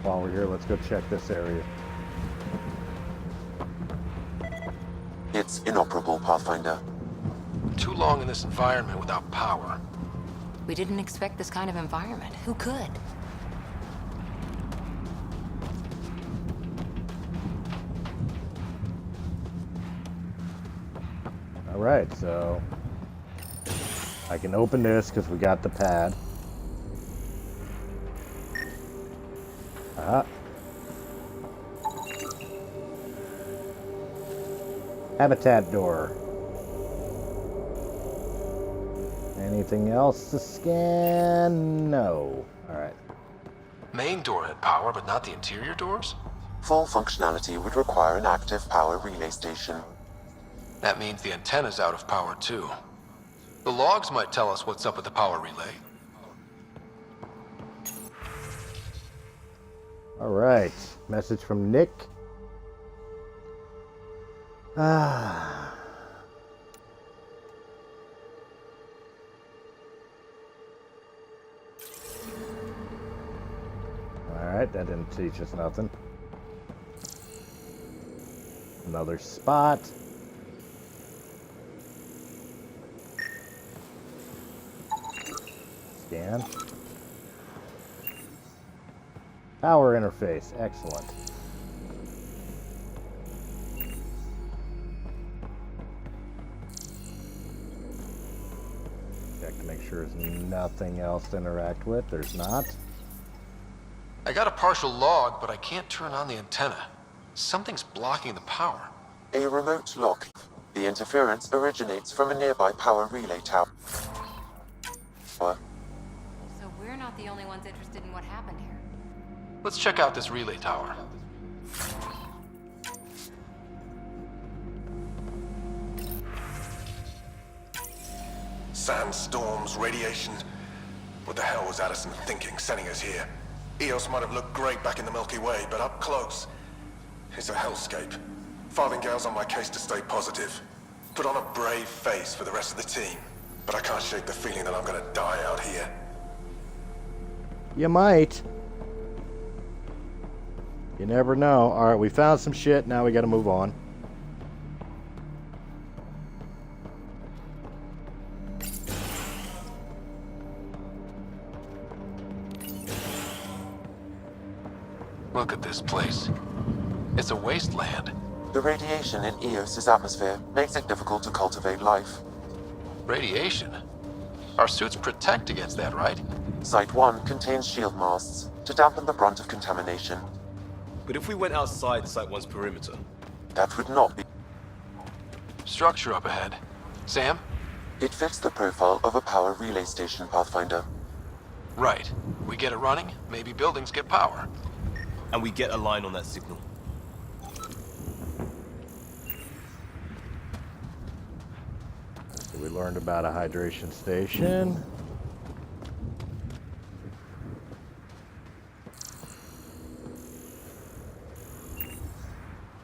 While we're here, let's go check this area. It's inoperable, Pathfinder. Too long in this environment without power. We didn't expect this kind of environment. Who could? Alright, so I can open this because we got the pad. Habitat door. Anything else to scan? No. Alright. Main door had power, but not the interior doors? Full functionality would require an active power relay station. That means the antenna's out of power too. The logs might tell us what's up with the power relay. Alright. Message from Nick. Alright, that didn't teach us nothing. Another spot. Scan. Power interface, excellent. Check to make sure there's nothing else to interact with. There's not. I got a partial log, but I can't turn on the antenna. Something's blocking the power. A remote lock. The interference originates from a nearby power relay tower. So we're not the only ones interested in what happened here. Let's check out this relay tower. Sandstorms, radiation. What the hell was Addison thinking, sending us here? Eos might have looked great back in the Milky Way, but up close, it's a hellscape. Farthingale's on my case to stay positive. Put on a brave face for the rest of the team, but I can't shake the feeling that I'm gonna die out here. You might. You never know. Alright, we found some shit, now we gotta move on. Look at this place. It's a wasteland. The radiation in Eos's atmosphere makes it difficult to cultivate life. Radiation? Our suits protect against that, right? Site 1 contains shield masts to dampen the brunt of contamination. But if we went outside Site 1's perimeter? That would not be... Structure up ahead. Sam? It fits the profile of a power relay station, Pathfinder. Right. We get it running, maybe buildings get power. And we get a line on that signal. So we learned about a hydration station.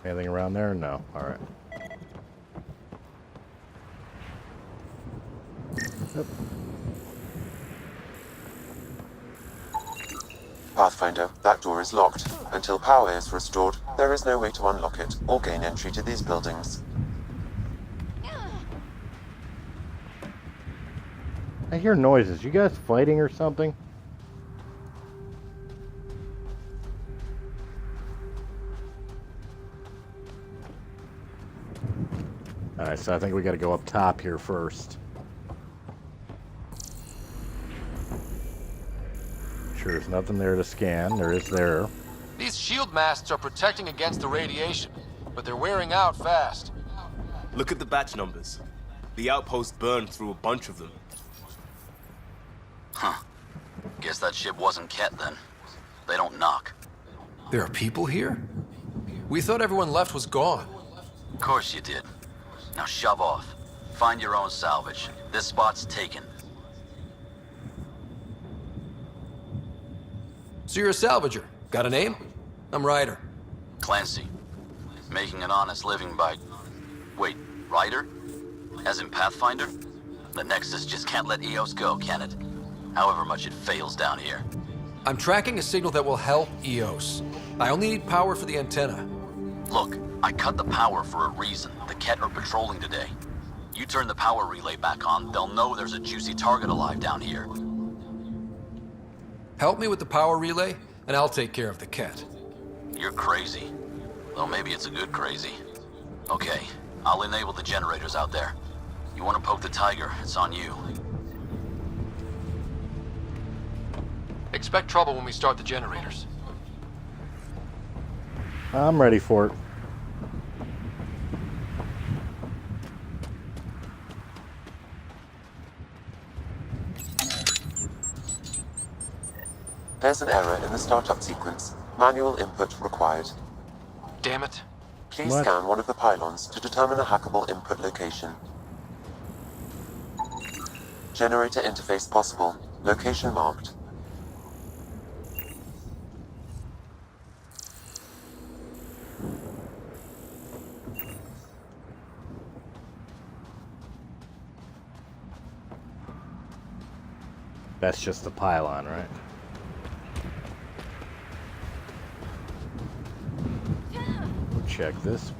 Anything around there? No. Alright. Yep. Pathfinder, that door is locked. Until power is restored, there is no way to unlock it or gain entry to these buildings. I hear noises. You guys fighting or something? Alright, so I think we gotta go up top here first. Sure, there's nothing there to scan. There is there. These shield masts are protecting against the radiation, but they're wearing out fast. Look at the batch numbers. The outpost burned through a bunch of them. Huh. Guess that ship wasn't Ket then. They don't knock. There are people here? We thought everyone left was gone. Of course you did. Now shove off. Find your own salvage. This spot's taken. So you're a salvager. Got a name? I'm Ryder. Clancy. Making an honest living by... Wait, Ryder? As in Pathfinder? The Nexus just can't let EOS go, can it? However much it fails down here. I'm tracking a signal that will help EOS. I only need power for the antenna. Look, I cut the power for a reason. The Ket are patrolling today. You turn the power relay back on, they'll know there's a juicy target alive down here. Help me with the power relay, and I'll take care of the Ket. You're crazy. Though maybe it's a good crazy. Okay, I'll enable the generators out there. You want to poke the tiger, it's on you. Expect trouble when we start the generators. I'm ready for it. There's an error in the startup sequence. Manual input required. Damn it. Please scan one of the pylons to determine a hackable input location. Generator interface possible. Location marked. That's just the pylon, right? We'll check this.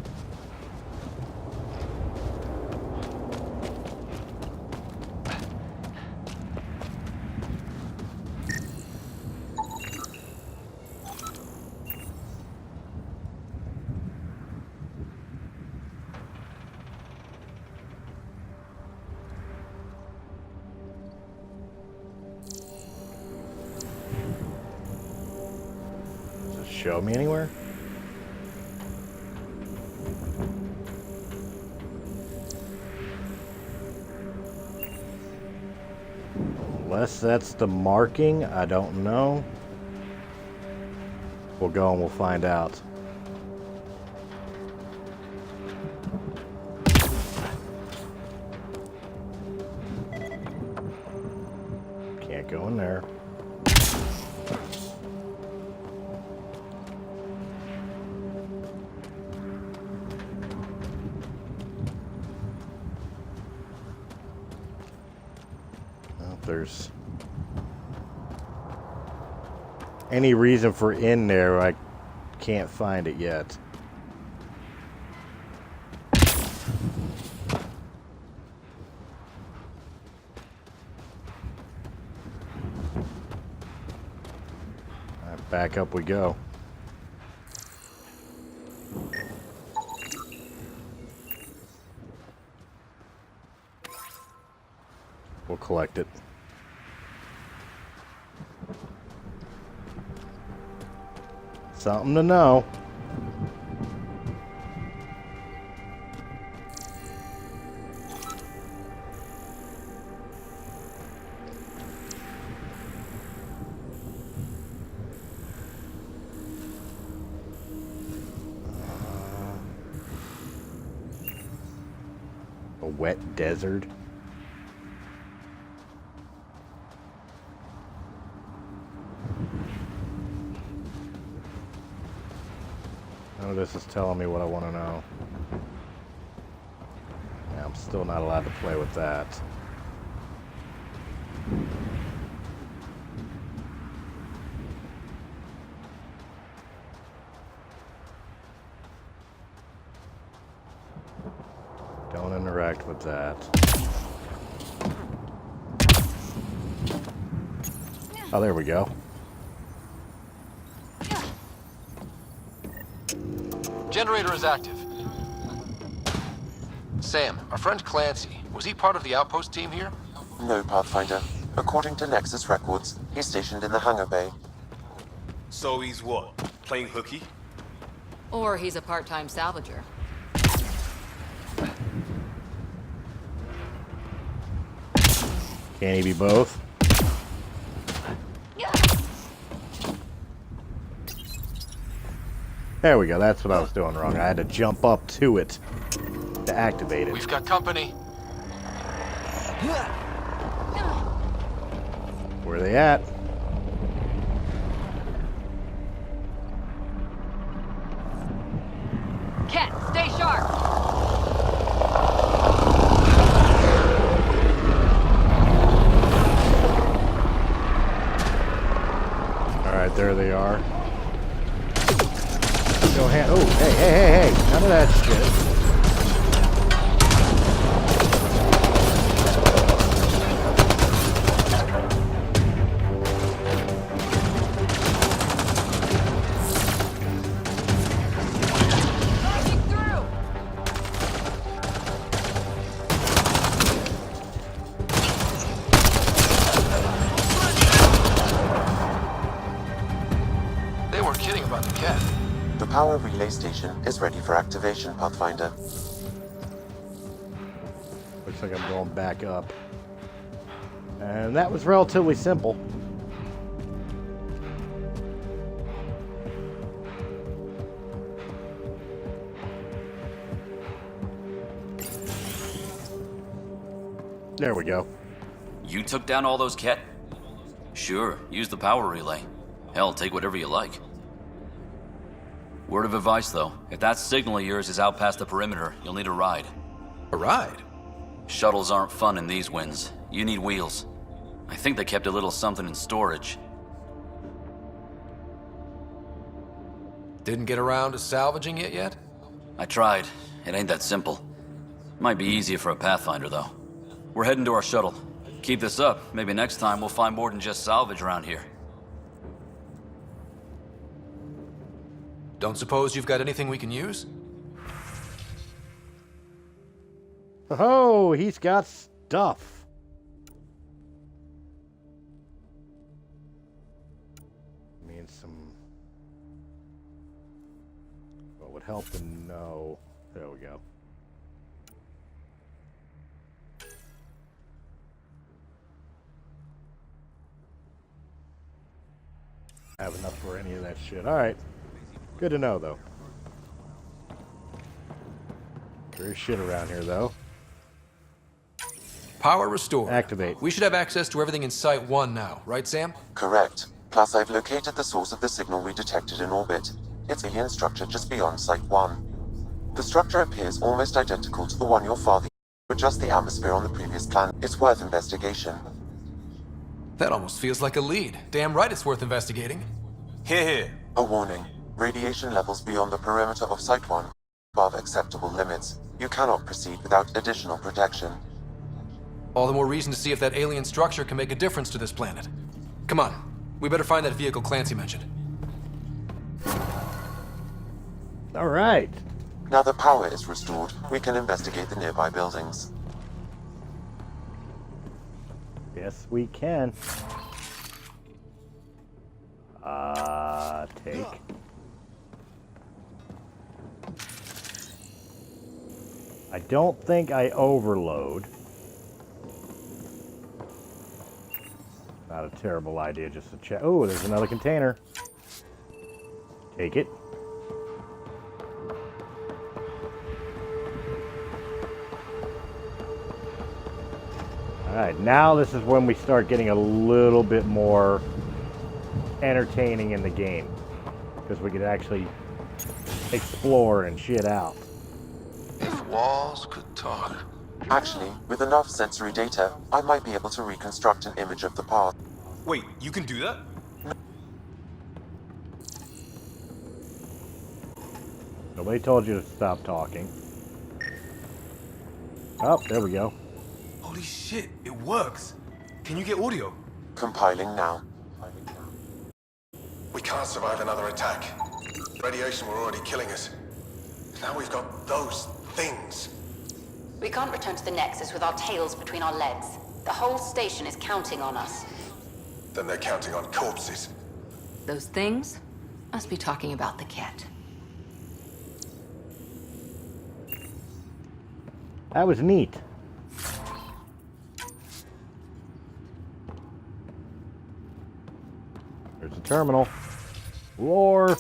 Show me anywhere? Unless that's the marking, I don't know. We'll go and we'll find out. Can't go in there. There's any reason for in there, I can't find it yet. Alright, back up we go. We'll collect it. Something to know. A wet desert. None of this is telling me what I want to know. Yeah, I'm still not allowed to play with that. Don't interact with that. Oh, there we go. Generator is active. Sam, our friend Clancy, was he part of the outpost team here? No, Pathfinder. According to Nexus records, he's stationed in the hangar bay. So he's what? Playing hooky? Or he's a part-time salvager. Can he be both? There we go. That's what I was doing wrong. I had to jump up to it to activate it. We've got company. Where are they at? Ket, that shit. They weren't kidding about the cat. The power relay station is ready for activation, Pathfinder. Looks like I'm going back up. And that was relatively simple. There we go. You took down all those cat? Sure, use the power relay. Hell, take whatever you like. Word of advice, though. If that signal of yours is out past the perimeter, you'll need a ride. A ride? Shuttles aren't fun in these winds. You need wheels. I think they kept a little something in storage. Didn't get around to salvaging it yet? I tried. It ain't that simple. Might be easier for a Pathfinder, though. We're heading to our shuttle. Keep this up. Maybe next time we'll find more than just salvage around here. Don't suppose you've got anything we can use? Oh, he's got stuff. I mean, what would help to know? There we go. I have enough for any of that shit. All right. Good to know, though. There's shit around here, though. Power restored. Activate. We should have access to everything in Site 1 now, right, Sam? Correct. Plus, I've located the source of the signal we detected in orbit. It's an alien structure just beyond Site 1. The structure appears almost identical to the one your father used to adjust the atmosphere on the previous planet. It's worth investigation. That almost feels like a lead. Damn right it's worth investigating. Here, here. A warning. Radiation levels beyond the perimeter of Site 1 above acceptable limits. You cannot proceed without additional protection. All the more reason to see if that alien structure can make a difference to this planet. Come on. We better find that vehicle Clancy mentioned. All right. Now the power is restored, we can investigate the nearby buildings. Yes, we can. Take. I don't think I overload. Not a terrible idea just to check. Oh, there's another container. Take it. Alright, now this is when we start getting a little bit more entertaining in the game. Because we could actually explore and shit out. If walls could talk. Actually, with enough sensory data, I might be able to reconstruct an image of the path. Wait, you can do that? Nobody told you to stop talking. Oh, there we go. Holy shit, it works. Can you get audio? Compiling now. We can't survive another attack. Radiation were already killing us. Now we've got those things. We can't return to the Nexus with our tails between our legs. The whole station is counting on us. Then they're counting on corpses. Those things must be talking about the cat. That was neat. There's a terminal. Roar.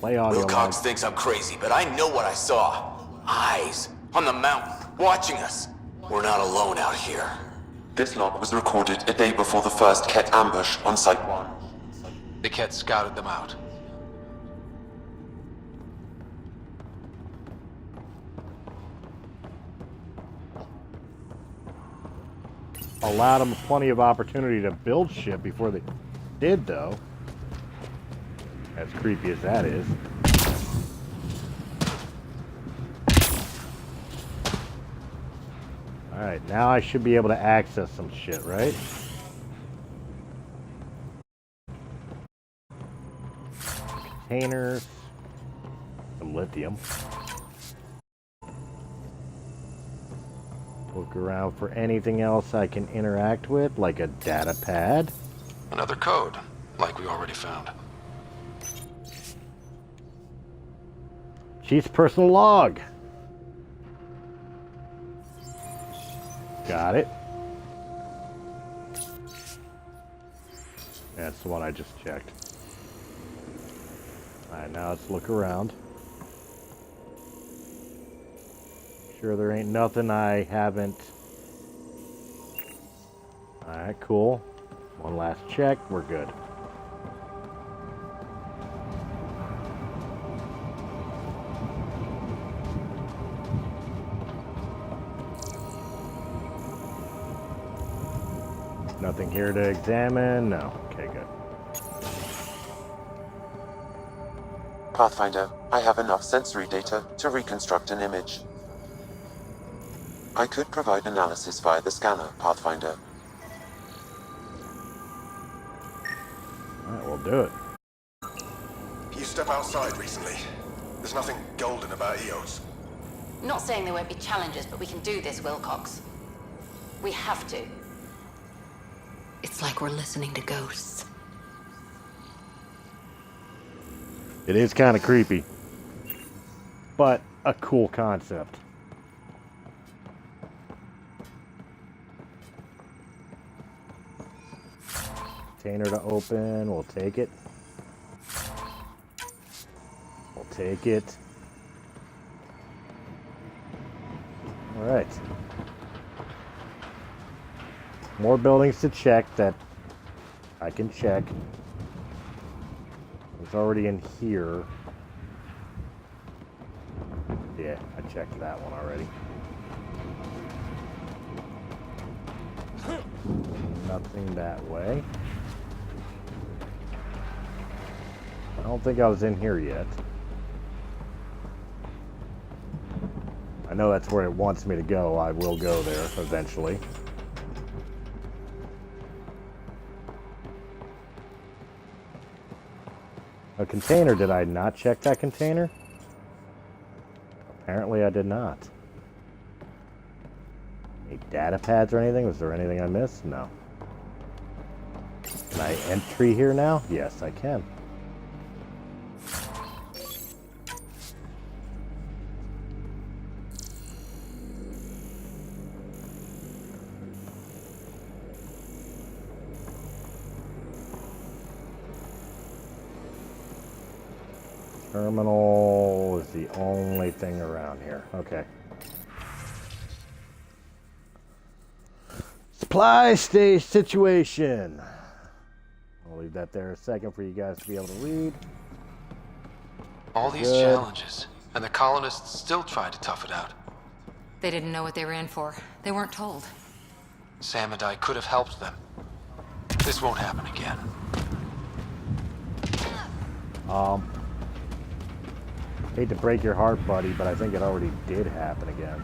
Play audio. Wilcox thinks I'm crazy, but I know what I saw. Eyes on the mountain, watching us. We're not alone out here. This log was recorded a day before the first Ket ambush on Site 1. The Ket scouted them out. Allowed them plenty of opportunity to build shit before they did, though. As creepy as that is. Alright, now I should be able to access some shit, right? Containers. Some lithium. Look around for anything else I can interact with, like a data pad. Another code, like we already found. Chief's personal log. Got it. That's the one I just checked. Alright, now let's look around. Sure there ain't nothing I haven't. Alright, cool. One last check, we're good. Nothing here to examine? No. Okay, good. Pathfinder, I have enough sensory data to reconstruct an image. I could provide analysis via the scanner, Pathfinder. Alright, we'll do it. You step outside recently. There's nothing golden about EOS. Not saying there won't be challenges, but we can do this, Wilcox. We have to. It's like we're listening to ghosts. It is kind of creepy, but a cool concept. Container to open, we'll take it. We'll take it. Alright. More buildings to check that I can check. It's already in here. Yeah, I checked that one already. Nothing that way. I don't think I was in here yet. I know that's where it wants me to go. I will go there eventually. A container, did I not check that container? Apparently I did not. Any data pads or anything? Was there anything I missed? No. Can I entry here now? Yes, I can. Terminal is the only thing around here. Okay. Supply stage situation. I'll leave that there a second for you guys to be able to read. All these challenges, and the colonists still tried to tough it out. They didn't know what they were in for. They weren't told. Sam and I could have helped them. This won't happen again. Hate to break your heart, buddy, but I think it already did happen again.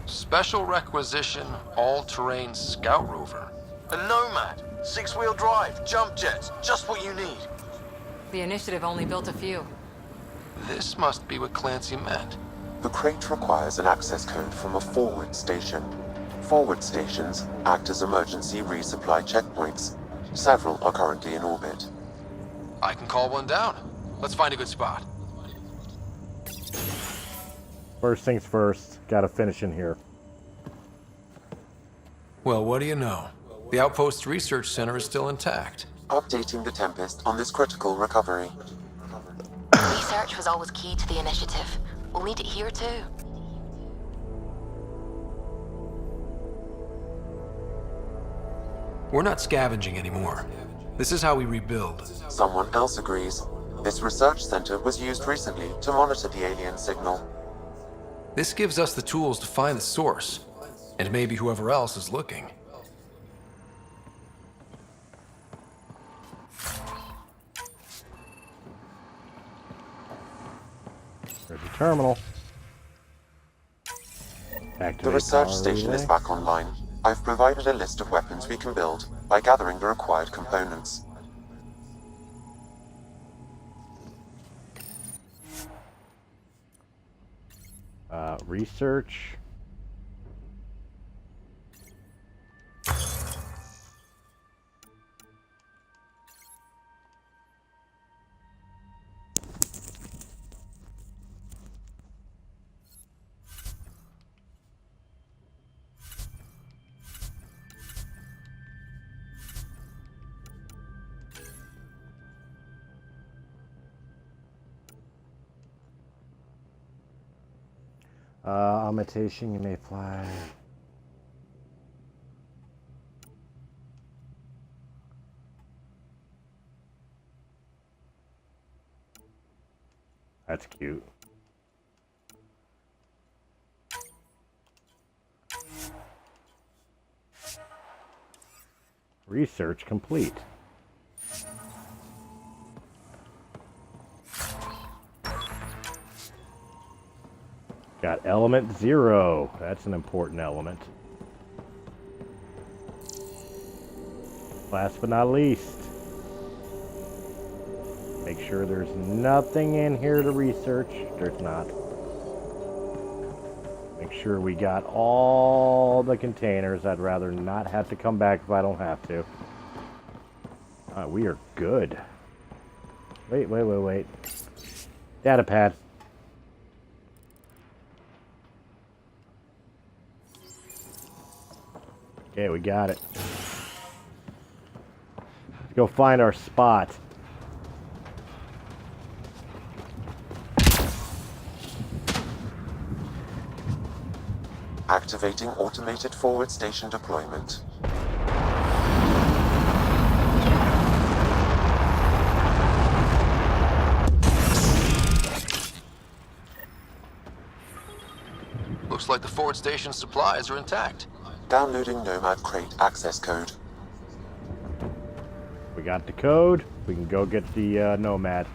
Special requisition, all-terrain scout rover. A Nomad, 6-wheel drive, jump jets, just what you need. The initiative only built a few. This must be what Clancy meant. The crate requires an access code from a forward station. Forward stations act as emergency resupply checkpoints. Several are currently in orbit. I can call one down. Let's find a good spot. First things first, gotta finish in here. Well, what do you know? The Outpost Research Center is still intact. Updating the Tempest on this critical recovery. Research was always key to the initiative. We'll need it here too. We're not scavenging anymore. This is how we rebuild. Someone else agrees. This research center was used recently to monitor the alien signal. This gives us the tools to find the source, and maybe whoever else is looking. There's a terminal. The research station is back online. I've provided a list of weapons we can build by gathering the required components. Research. Augmentation, you may fly. That's cute. Research complete. Got element 0. That's an important element. Last but not least, make sure there's nothing in here to research. There's not. Make sure we got all the containers. I'd rather not have to come back if I don't have to. We are good. Wait. Data pad. Okay, we got it. Let's go find our spot. Activating automated forward station deployment. Looks like the forward station supplies are intact. Downloading Nomad crate access code. We got the code. We can go get the Nomad.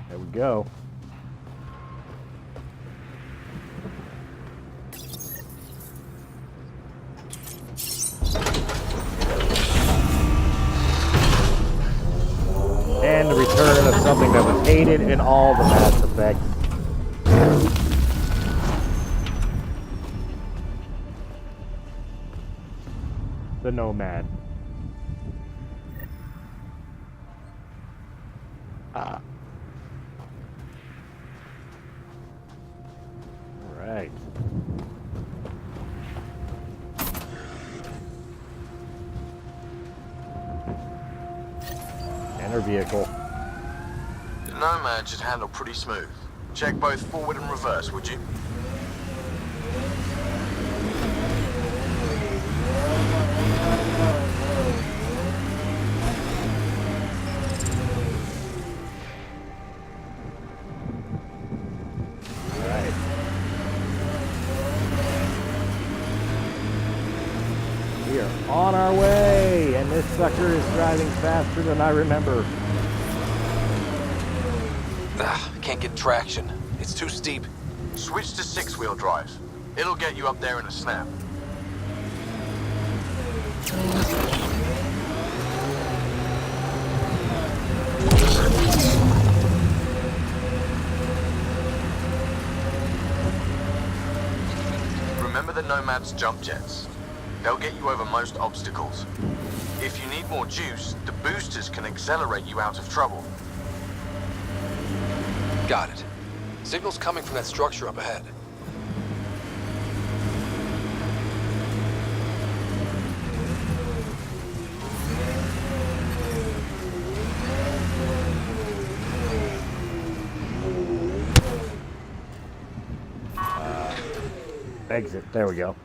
There we go. And the return of something that was hated in all the Mass Effects. The Nomad. Alright. Enter vehicle. The Nomad should handle pretty smooth. Check both forward and reverse, would you? Alright. We are on our way, and this sucker is driving faster than I remember. Can't get traction. It's too steep. Switch to 6-wheel drive. It'll get you up there in a snap. Nomad's jump jets. They'll get you over most obstacles. If you need more juice, the boosters can accelerate you out of trouble. Got it. Signal's coming from that structure up ahead. Exit. There we go.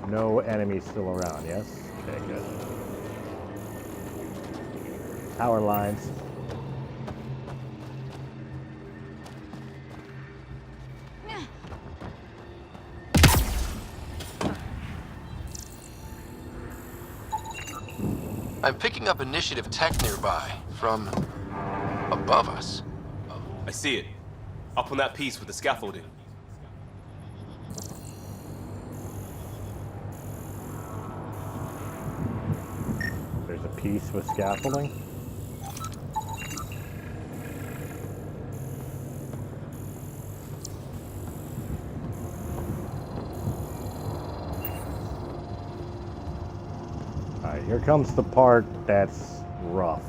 No enemies still around, yes? Okay, good. Power lines. I'm picking up initiative tech nearby, from above us. I see it. Up on that piece with the scaffolding. There's a piece with scaffolding. Alright, here comes the part that's rough.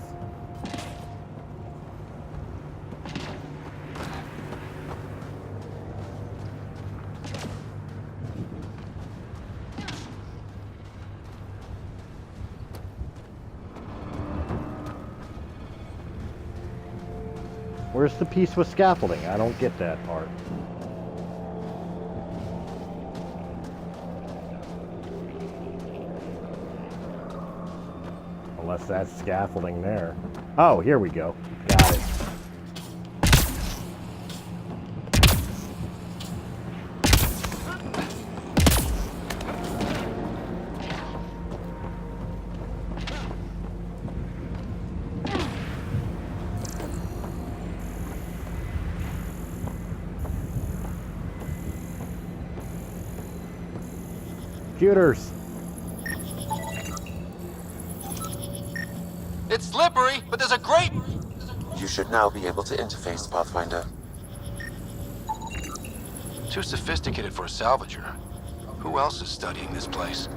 Where's the piece with scaffolding? I don't get that part. Unless that's scaffolding there. Oh, here we go. Got it. Computers. It's slippery, but there's a great... You should now be able to interface, Pathfinder. Too sophisticated for a salvager. Who else is studying this place?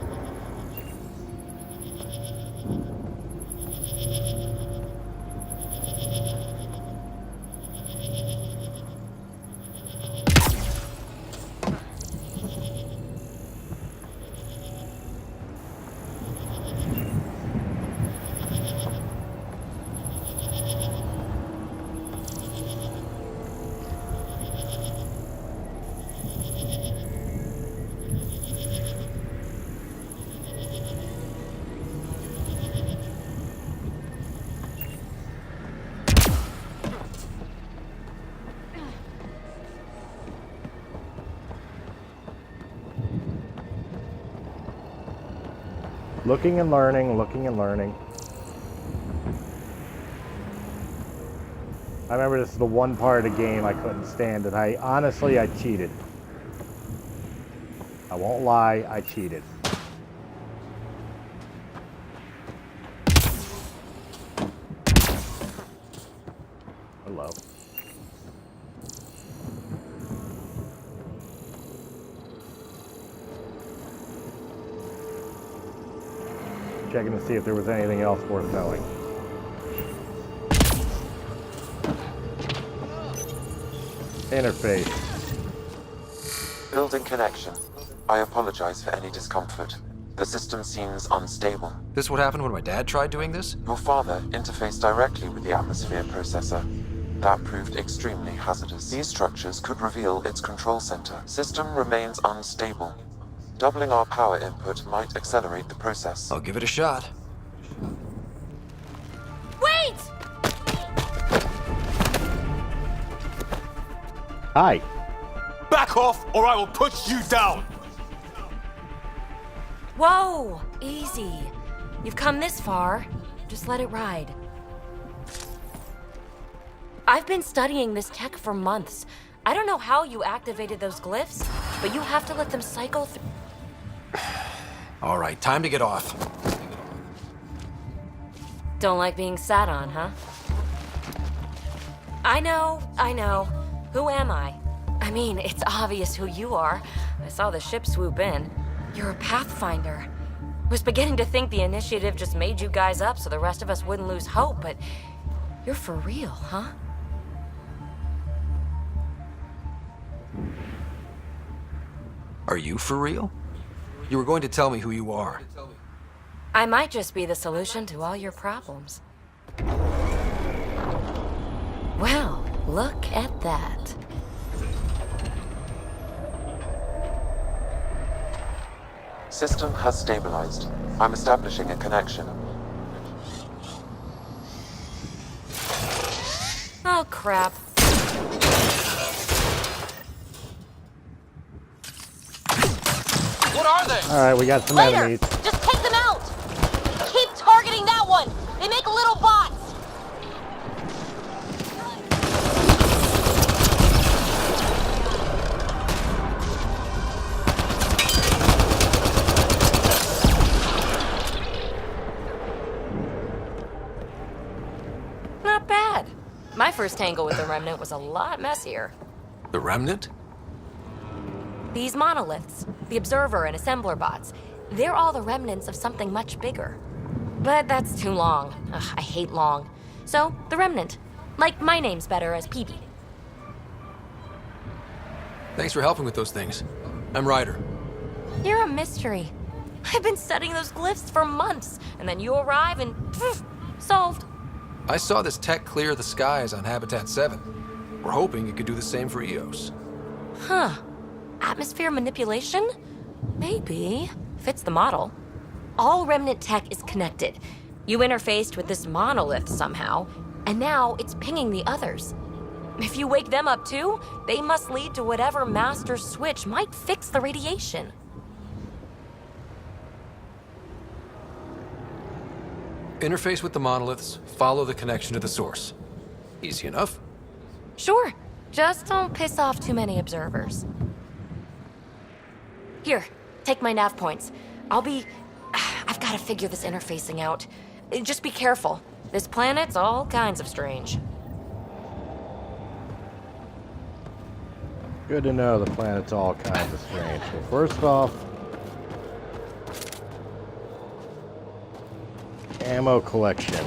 Looking and learning, looking and learning. I remember this is the one part of the game I couldn't stand, and honestly, I cheated. I won't lie, I cheated. Hello. Checking to see if there was anything else worth knowing. Interface. Building connection. I apologize for any discomfort. The system seems unstable. This what happened when my dad tried doing this? Your father interfaced directly with the atmosphere processor. That proved extremely hazardous. These structures could reveal its control center. System remains unstable. Doubling our power input might accelerate the process. I'll give it a shot. Wait! Hi. Back off, or I will put you down! Whoa! Easy. You've come this far. Just let it ride. I've been studying this tech for months. I don't know how you activated those glyphs, but you have to let them cycle through. All right, time to get off. Don't like being sat on, huh? I know. Who am I? I mean, it's obvious who you are. I saw the ship swoop in. You're a Pathfinder. Was beginning to think the initiative just made you guys up so the rest of us wouldn't lose hope, but you're for real, huh? Are you for real? You were going to tell me who you are. I might just be the solution to all your problems. Well, look at that. System has stabilized. I'm establishing a connection. Oh, crap. What are they? Alright, we got some Later. enemies. Just take them out! Keep targeting that one! They make little bots! Not bad. My first tangle with the Remnant was a lot messier. The Remnant? These monoliths, the Observer and Assembler bots, they're all the remnants of something much bigger. But that's too long. Ugh, I hate long. So, the Remnant. Like, my name's better as PB. Thanks for helping with those things. I'm Ryder. You're a mystery. I've been studying those glyphs for months, and then you arrive and poof, solved. I saw this tech clear the skies on Habitat 7. We're hoping it could do the same for EOS. Huh. Atmosphere manipulation? Maybe. Fits the model. All Remnant tech is connected. You interfaced with this monolith somehow, and now it's pinging the others. If you wake them up too, they must lead to whatever master switch might fix the radiation. Interface with the monoliths, follow the connection to the source. Easy enough. Sure. Just don't piss off too many observers. Here, take my nav points. I've got to figure this interfacing out. Just be careful. This planet's all kinds of strange. Good to know the planet's all kinds of strange. So first off, ammo collection.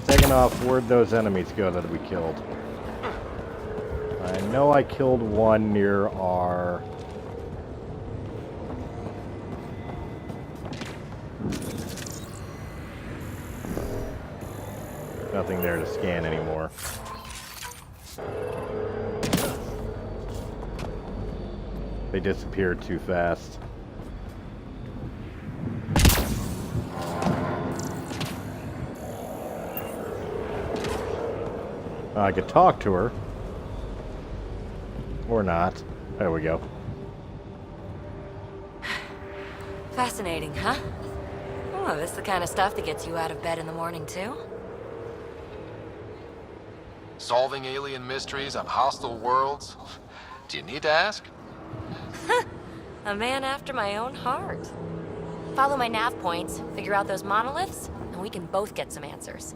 Second off, where'd those enemies go that we killed? I know I killed one near our... Nothing there to scan anymore. They disappeared too fast. I could talk to her. Or not. There we go. Fascinating, huh? Oh, this is the kind of stuff that gets you out of bed in the morning, too? Solving alien mysteries on hostile worlds? Do you need to ask? A man after my own heart. Follow my nav points, figure out those monoliths, and we can both get some answers.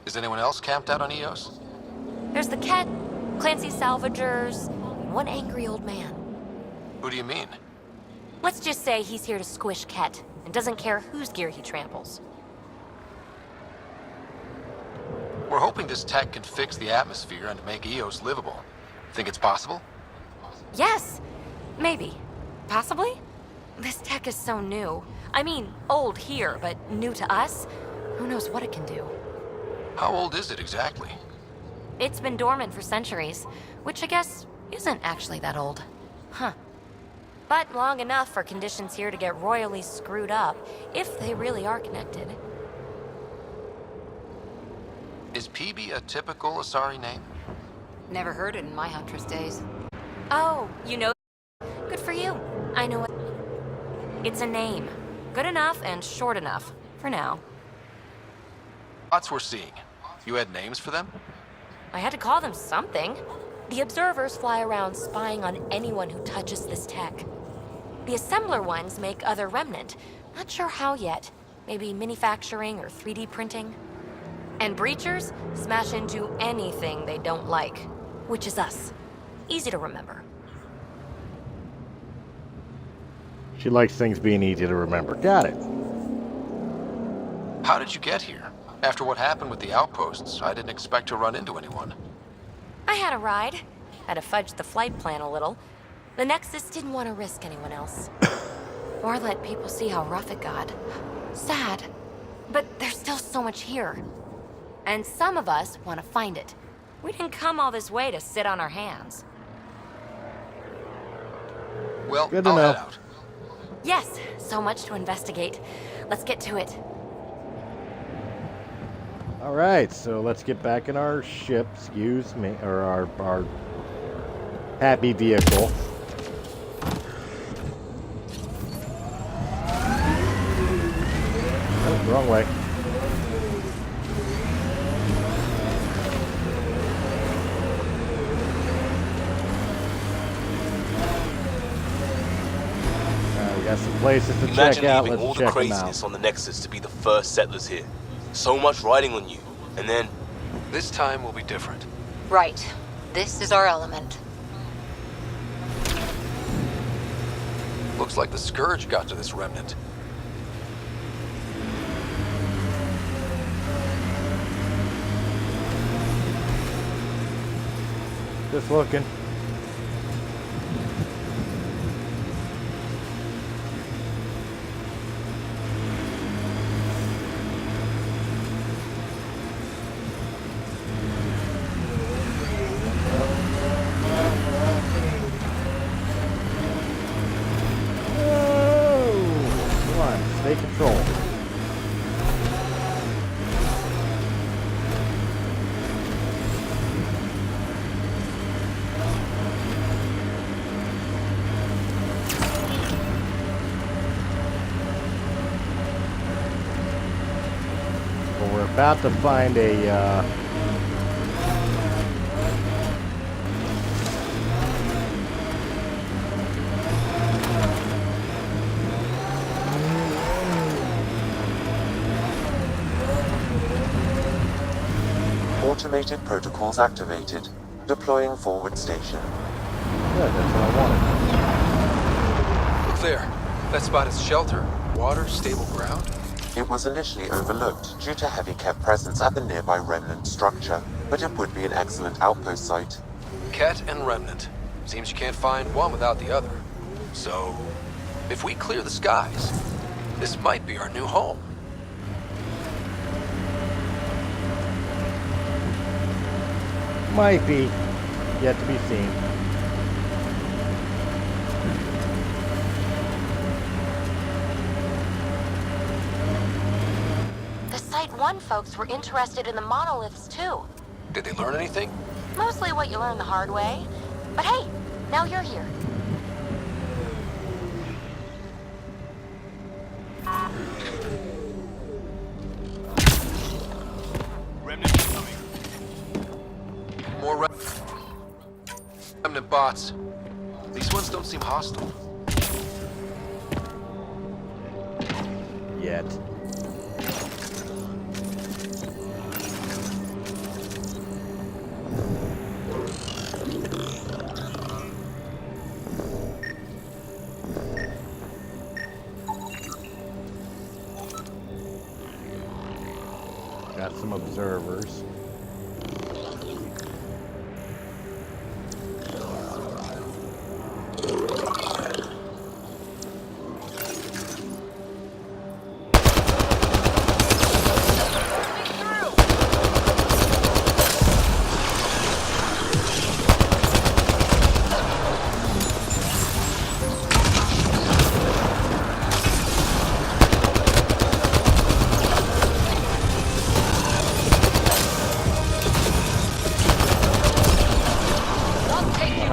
Is anyone else camped out on Eos? There's the Ket, Clancy's salvagers, and one angry old man. Who do you mean? Let's just say he's here to squish Ket, and doesn't care whose gear he tramples. We're hoping this tech can fix the atmosphere and make Eos livable. Think it's possible? Yes! Maybe. Possibly? This tech is so new. I mean, old here, but new to us. Who knows what it can do? How old is it exactly? It's been dormant for centuries, which I guess isn't actually that old. Huh. But long enough for conditions here to get royally screwed up, if they really are connected. Is PB a typical Asari name? Never heard it in my Huntress days. Oh, you know? Good for you. I know it. It's a name. Good enough and short enough, for now. Lots we're seeing. You had names for them? I had to call them something. The observers fly around spying on anyone who touches this tech. The assembler ones make other remnant. Not sure how yet. Maybe manufacturing or 3D printing. And breachers smash into anything they don't like, which is us. Easy to remember. She likes things being easy to remember. Got it. How did you get here? After what happened with the outposts, I didn't expect to run into anyone. I had a ride. Had to fudge the flight plan a little. The Nexus didn't want to risk anyone else. Or let people see how rough it got. Sad. But there's still so much here. And some of us want to find it. We didn't come all this way to sit on our hands. Well, Good to I'll know. head out. Yes, so much to investigate. Let's get to it. Alright, so let's get back in our ship, excuse me, or our happy vehicle. Oh, wrong way. We got some places to check Imagine out. leaving all Let's the check them craziness out. on the Nexus to be the first settlers here. So much riding on you, and then... This time will be different. Right. This is our element. Looks like the Scourge got to this remnant. Just looking. Come on, stay control. Well, we're about to find a Automated protocols activated. Deploying forward station. Good, that's what I wanted. Look there. That spot is shelter, water, stable ground. It was initially overlooked due to heavy Kev presence at the nearby remnant structure, but it would be an excellent outpost site. Ket and Remnant. Seems you can't find one without the other. So, if we clear the skies, this might be our new home. Might be. Yet to be seen. The Site 1 folks were interested in the monoliths too. Did they learn anything? Mostly what you learn the hard way. But hey, now you're here. More Remnant bots. These ones don't seem hostile. Yet. Got some observers.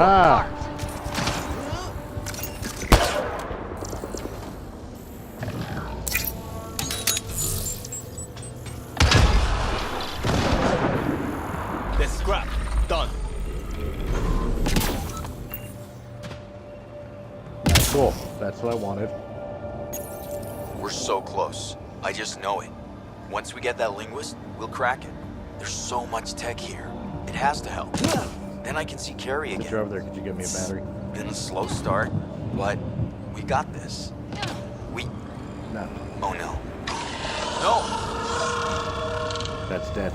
Ah. Let's scrap. Done. Cool. That's what I wanted. We're so close. I just know it. Once we get that linguist, we'll crack it. There's so much tech here. It has to help. Then I can see Carrie again. Since you're over there, could you give me a battery? Been a slow start, but we got this. No. Oh no. No! That's dead.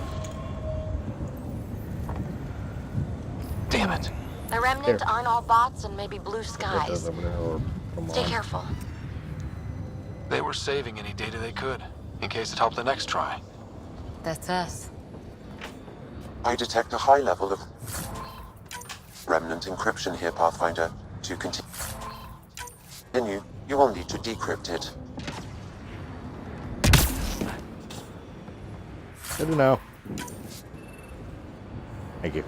Damn it. The Remnant aren't all bots and maybe blue That skies. does over there, or come Stay on. careful. They were saving any data they could, in case it helped the next try. That's us. I detect a high level of remnant encryption here, Pathfinder. To continue, you will need to decrypt it. Good to know. Thank you.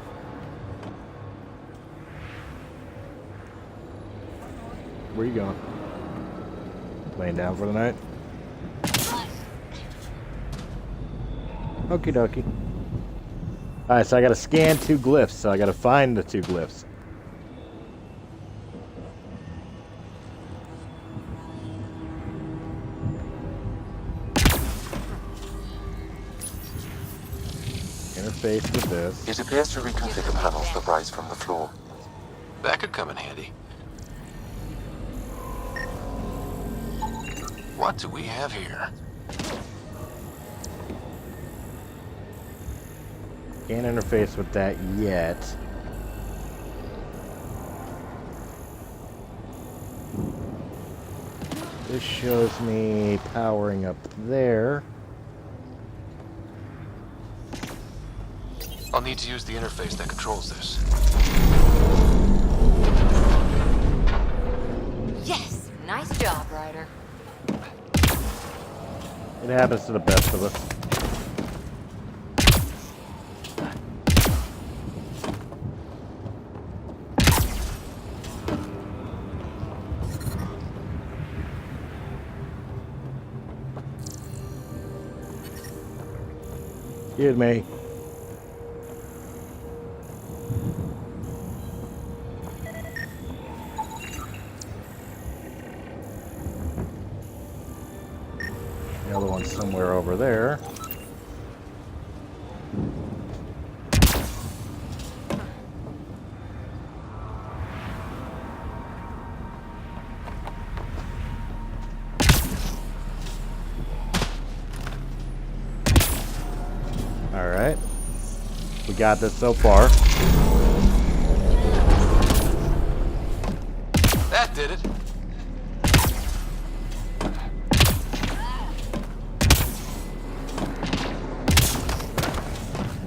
Where you going? Laying down for the night? Okie dokie. Alright, so I gotta scan 2 glyphs, so I gotta find the 2 glyphs. Interface with this. It appears to reconfigure panels that rise from the floor. That could come in handy. What do we have here? Can't interface with that yet. This shows me powering up there. I'll need to use the interface that controls this. Yes! Nice job, Ryder. It happens to the best of us. Excuse me. The other one's somewhere over there. Alright. We got this so far. That did it.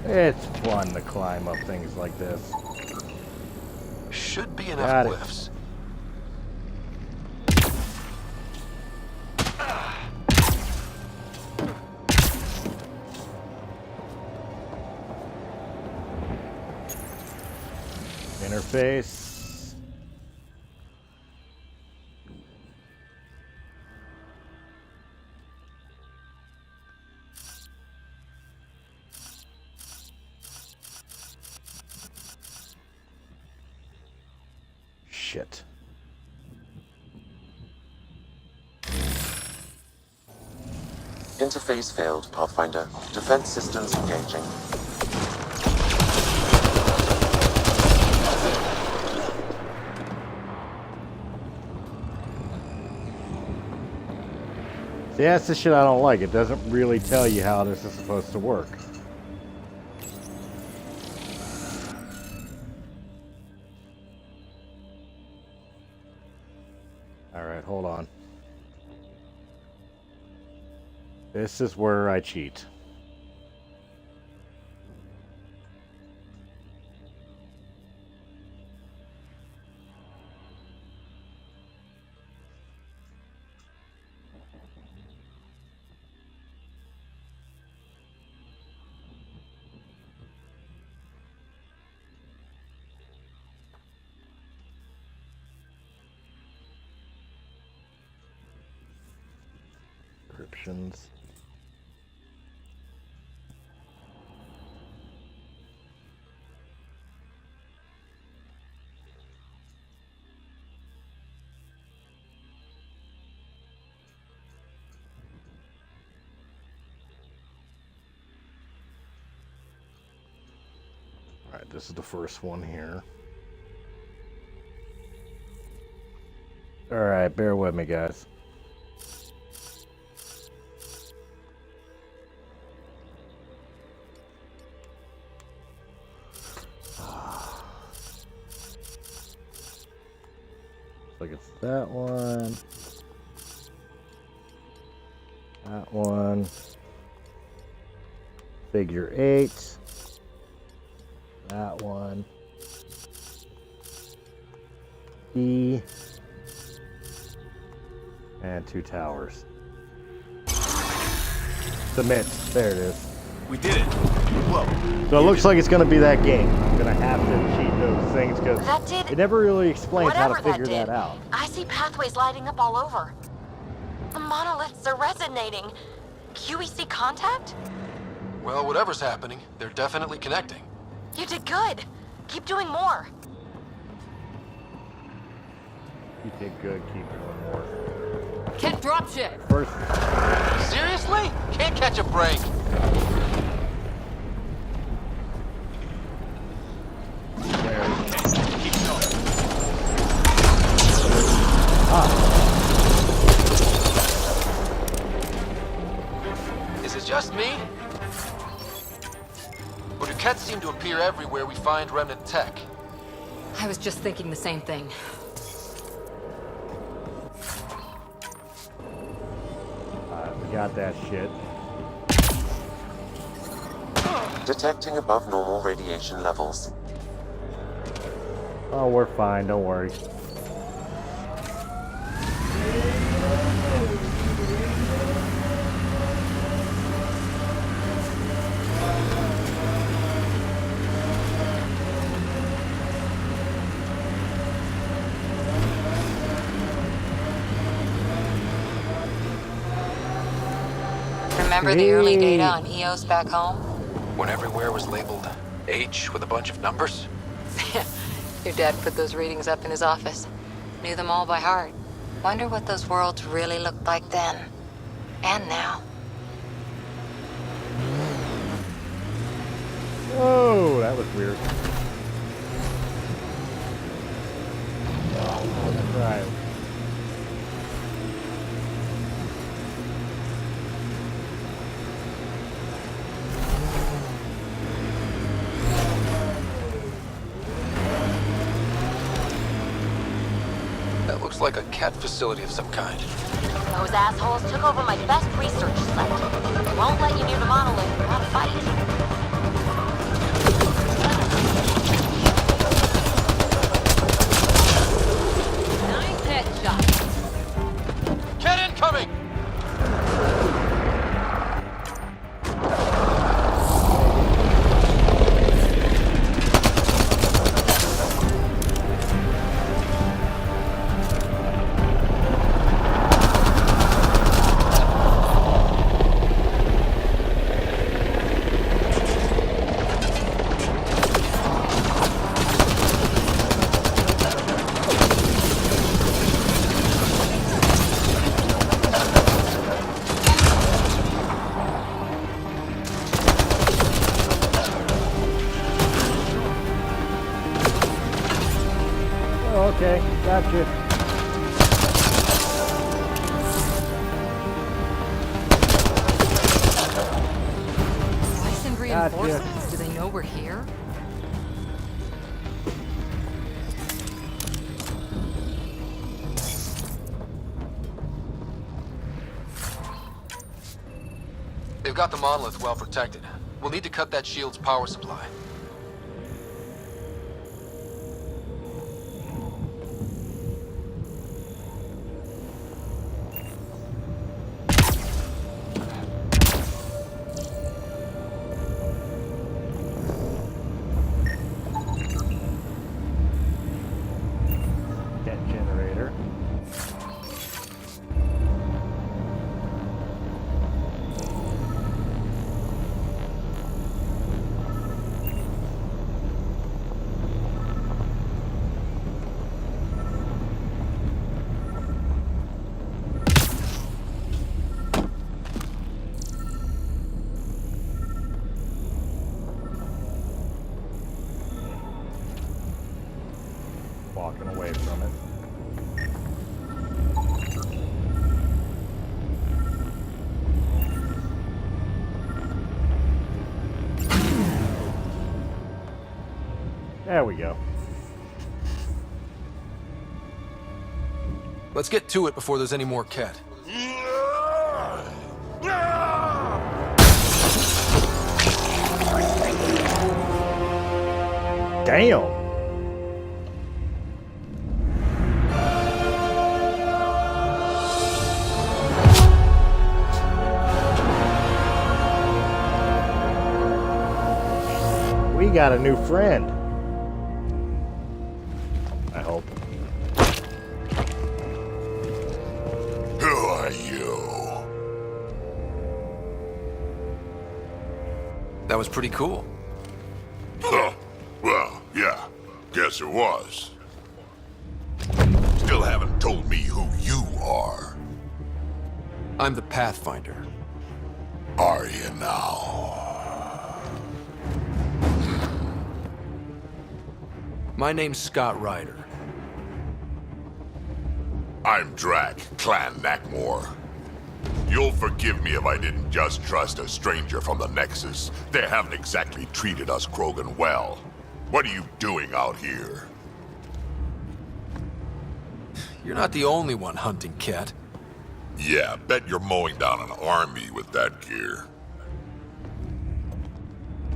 It's fun to climb up things like this. Should be Got enough it. glyphs. Interface. Shit. Interface failed, Pathfinder. Defense systems engaging. See, that's the shit I don't like. It doesn't really tell you how this is supposed to work. Alright, hold on. This is where I cheat. Descriptions. Alright, this is the first one here. Alright, bear with me, guys. Like it's that one. That one. Figure 8. That one. E. And 2 towers. Submit. There it is. We did it. Whoa. So it looks like it's going to be that game. I'm going to have to cheat those things because it never really explains how to figure that out. I see pathways lighting up all over. The monoliths are resonating. QEC contact? Well, whatever's happening, they're definitely connecting. You did good. Keep doing more. You did good. Keep doing more. Can't drop shit. First. Seriously? Can't catch a break. Is it just me? Or do Kets seem to appear everywhere we find remnant tech? I was just thinking the same thing. We got that shit. Detecting above normal radiation levels. Oh, we're fine. Don't worry. Remember the early data on EOS back home? When everywhere was labeled H with a bunch of numbers? Your dad put those readings up in his office. Knew them all by heart. Wonder what those worlds really looked like then. And now. Whoa, that was weird. That's right. That looks like a cat facility of some kind. Those assholes took over my best research site. They won't let you near the monolith without a fight. Nice headshot. Cat incoming! Oh, okay, gotcha. Why send reinforcements? Do they know we're here? They've got the monolith well protected. We'll need to cut that shield's power supply. Jet generator. walking away from it. There we go. Let's get to it before there's any more Ket. Damn! We got a new friend. I hope. Who are you? That was pretty cool. Huh. Well, yeah. Guess it was. Still haven't told me who you are. I'm the Pathfinder. Are you now? My name's Scott Ryder. I'm Drac, Clan Nakmor. You'll forgive me if I didn't just trust a stranger from the Nexus. They haven't exactly treated us Krogan well. What are you doing out here? You're not the only one hunting Ket. Yeah, bet you're mowing down an army with that gear.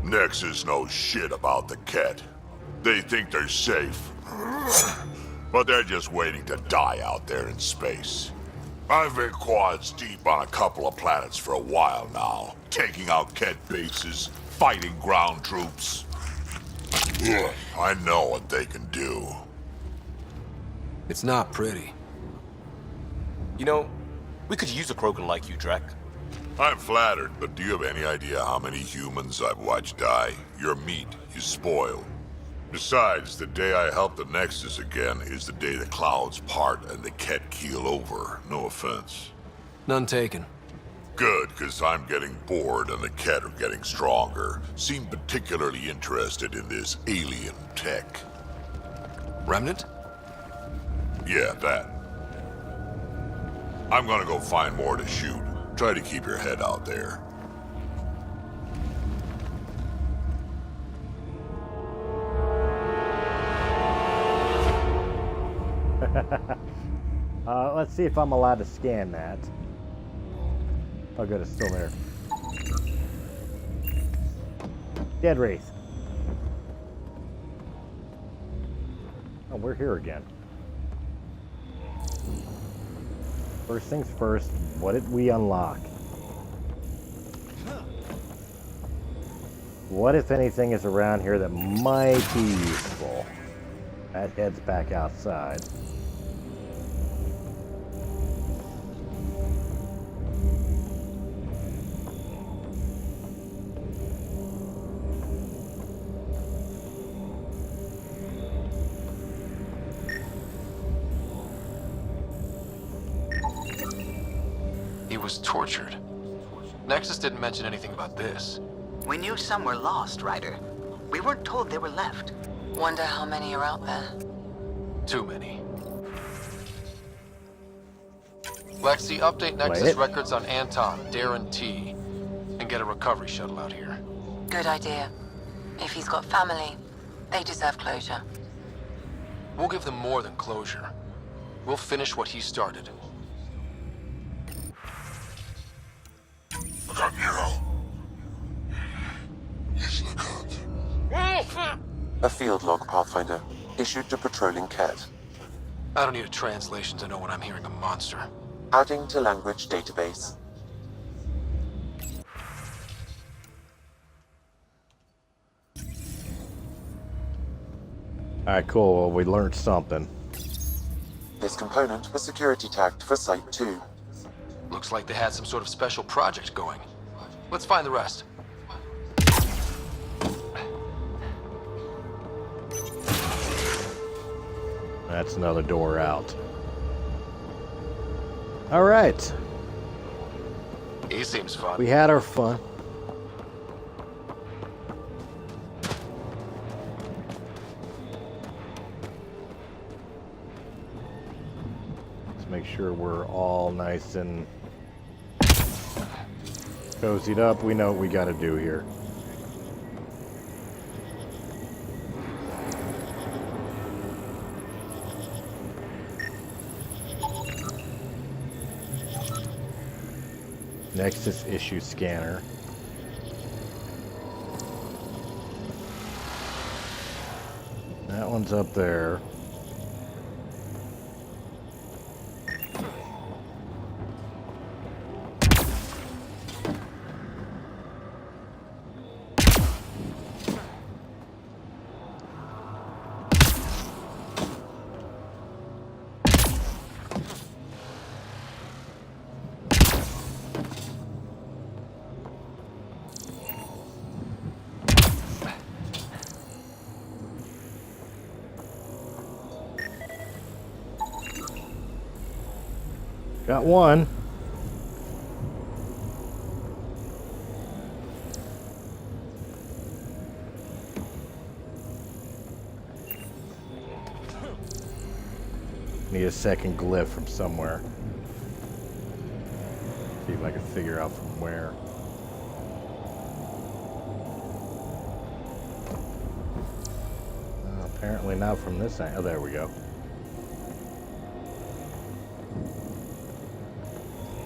Nexus knows shit about the Ket. They think they're safe. But they're just waiting to die out there in space. I've been quads deep on a couple of planets for a while now, taking out Ket bases, fighting ground troops. I know what they can do. It's not pretty. You know, we could use a Krogan like you, Drac. I'm flattered, but do you have any idea how many humans I've watched die? Your meat is spoiled. Besides, the day I help the Nexus again is the day the clouds part and the Ket keel over. No offense. None taken. Good, because I'm getting bored and the Ket are getting stronger. Seem particularly interested in this alien tech. Remnant? Yeah, that. I'm gonna go find more to shoot. Try to keep your head out there. Let's see if I'm allowed to scan that. Oh good, it's still there. Dead Wraith. Oh, we're here again. First things first, what did we unlock? What, if anything, is around here that might be useful? That heads back outside. He was tortured. Nexus didn't mention anything about this. We knew some were lost, Ryder. We weren't told they were left. Wonder how many are out there. Too many. Lexi, update Nexus records on Anton, Darren T, and get a recovery shuttle out here. Good idea. If he's got family, they deserve closure. We'll give them more than closure. We'll finish what he started. A field log, Pathfinder. Issued to patrolling Ket. I don't need a translation to know when I'm hearing a monster. Adding to language database. Alright, cool. Well, we learned something. This component was security tagged for Site 2. Looks like they had some sort of special project going. Let's find the rest. That's another door out. Alright. He seems fun. We had our fun. make sure we're all nice and cozied up. We know what we got to do here. Nexus issue scanner. That one's up there. Got one. Need a second glyph from somewhere. See if I can figure out from where. Apparently not from this side. Oh, there we go.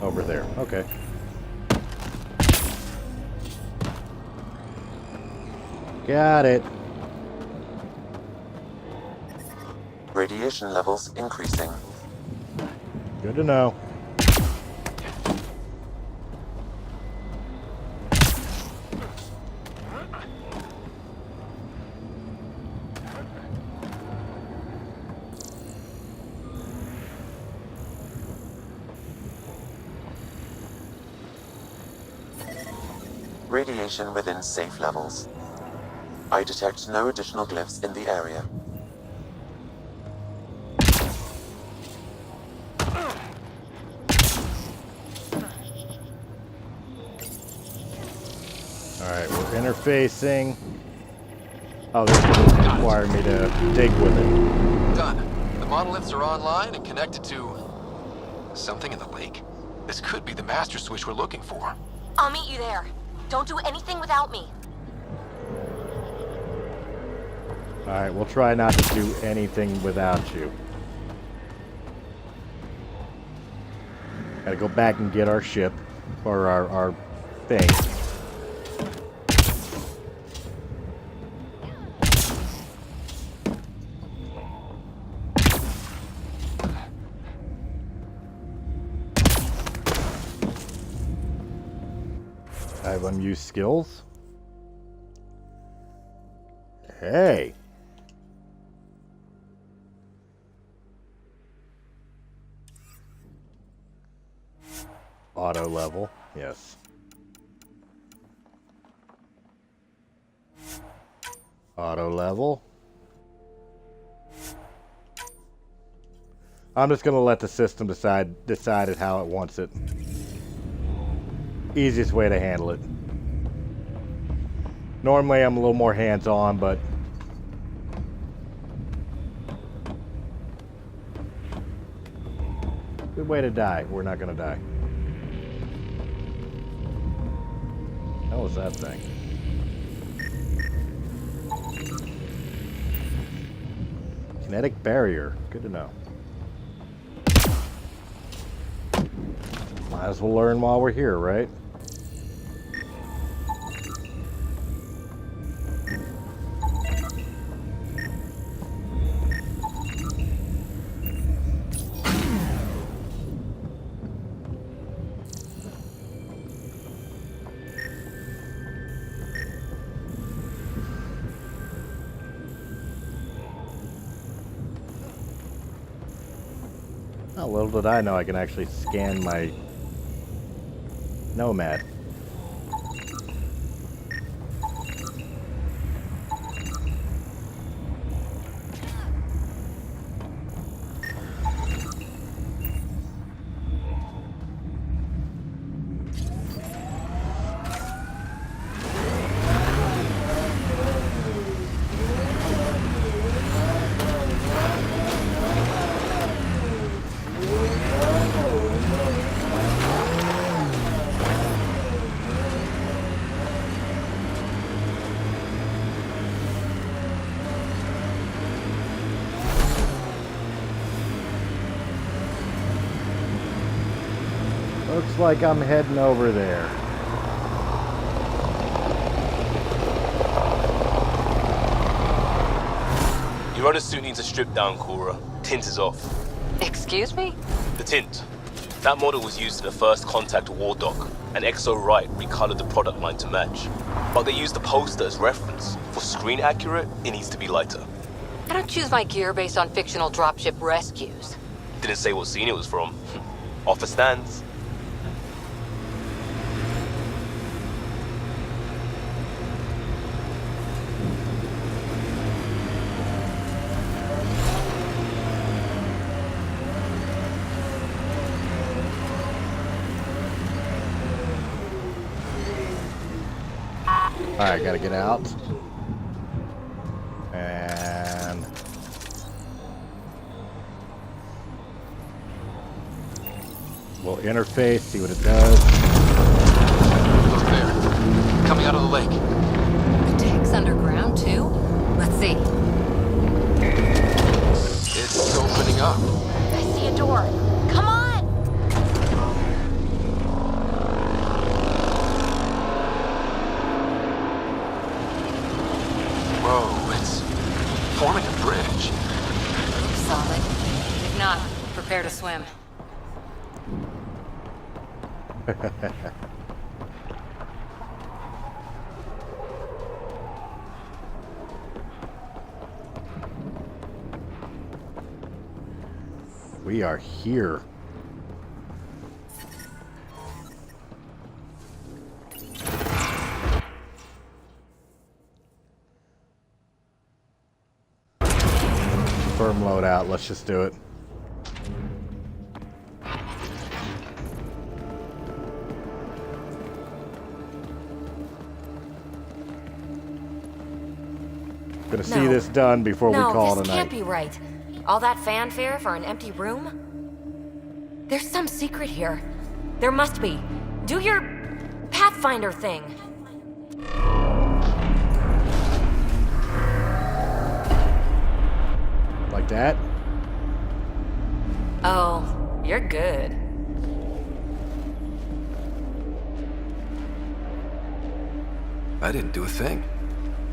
Over there. Okay. Got it. Radiation levels increasing. Good to know. Radiation within safe levels. I detect no additional glyphs in the area. Alright, we're interfacing. Oh, this doesn't require me to dig with it. Done. The monoliths are online and connected to something in the lake. This could be the master switch we're looking for. I'll meet you there. Don't do anything without me. Alright, we'll try not to do anything without you. Gotta go back and get our ship, or our thing. I have unused skills. Hey. Auto level, yes. Auto level. I'm just gonna let the system decide it how it wants it. Easiest way to handle it. Normally I'm a little more hands-on, but good way to die. We're not gonna die. What was that thing? Kinetic barrier. Good to know. Might as well learn while we're here, right? Oh, little did I know I can actually scan my Nomad. Looks like I'm heading over there. Your other suit needs a strip down, Cora. Tint is off. Excuse me? The tint. That model was used in the first Contact War doc, and Exo Wright recolored the product line to match. But they used the poster as reference. For screen accurate, it needs to be lighter. I don't choose my gear based on fictional dropship rescues. Didn't say what scene it was from. Offer stands. Alright, gotta get out. And... we'll interface, see what it does. Look there. Coming out of the lake. The tech's underground, too? Let's see. It's opening up. I see a door. Come on! Whoa, it's forming a bridge. Solid. If not, prepare to swim. We are here. Firm loadout, let's just do it. Gonna see this done before we call it a night. No, this can't be right. All that fanfare for an empty room? There's some secret here. There must be. Do your Pathfinder thing. Like that? Oh, you're good. I didn't do a thing.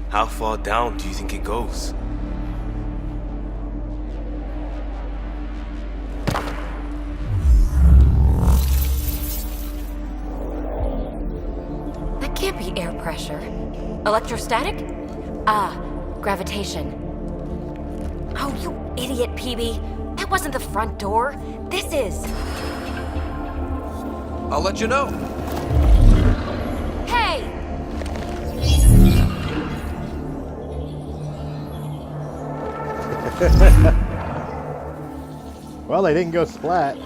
How far down do you think it goes? That can't be air pressure. Electrostatic? Ah, gravitation. Oh, you idiot, PB. That wasn't the front door. This is. I'll let you know. Hey! Well, they didn't go splat.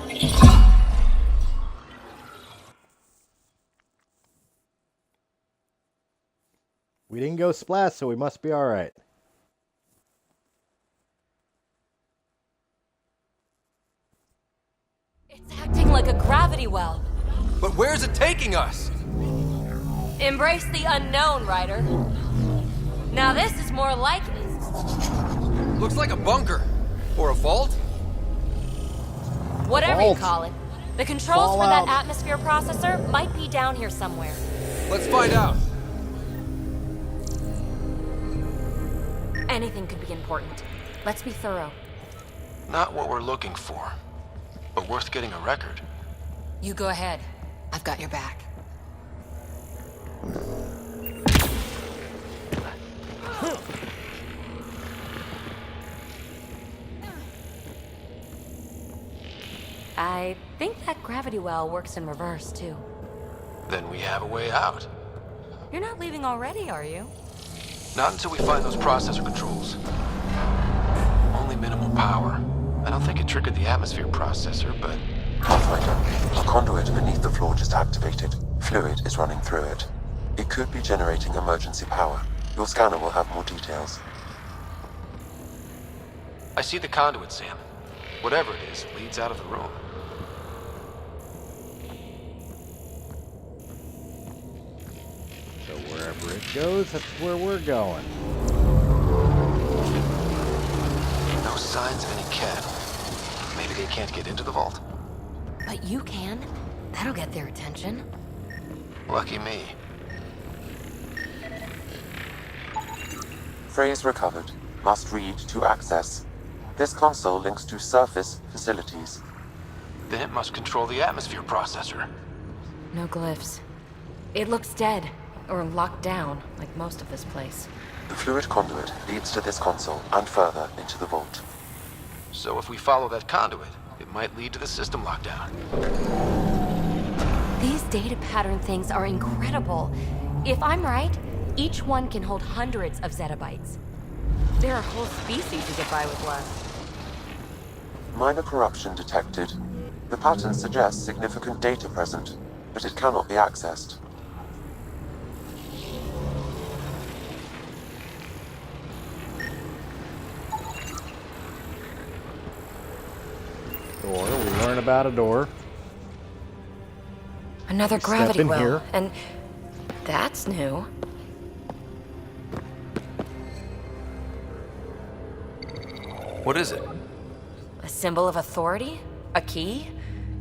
We didn't go splat, so we must be alright. It's acting like a gravity well. But where's it taking us? Embrace the unknown, Ryder. Now this is more like it. Looks like a bunker. Or a vault? Whatever Vault. you call it. The controls for that atmosphere processor might be down here somewhere. Let's find out. Anything could be important. Let's be thorough. Not what we're looking for, but worth getting a record. You go ahead. I've got your back. I think that gravity well works in reverse, too. Then we have a way out. You're not leaving already, are you? Not until we find those processor controls. Only minimal power. I don't think it triggered the atmosphere processor, but... Pathfinder, a conduit beneath the floor just activated. Fluid is running through it. It could be generating emergency power. Your scanner will have more details. I see the conduit, Sam. Whatever it is, leads out of the room. So wherever it goes, that's where we're going. No signs of any cat. Maybe they can't get into the vault. But you can. That'll get their attention. Lucky me. Phrase recovered. Must read to access. This console links to surface facilities. Then it must control the atmosphere processor. No glyphs. It looks dead, or locked down, like most of this place. The fluid conduit leads to this console and further into the vault. So if we follow that conduit, it might lead to the system lockdown. These data pattern things are incredible. If I'm right, each one can hold hundreds of zettabytes. There are whole species who get by with less. Minor corruption detected. The pattern suggests significant data present, but it cannot be accessed. Door. We learn about a door. Another Step gravity in well, here. and that's new. What is it? A symbol of authority? A key?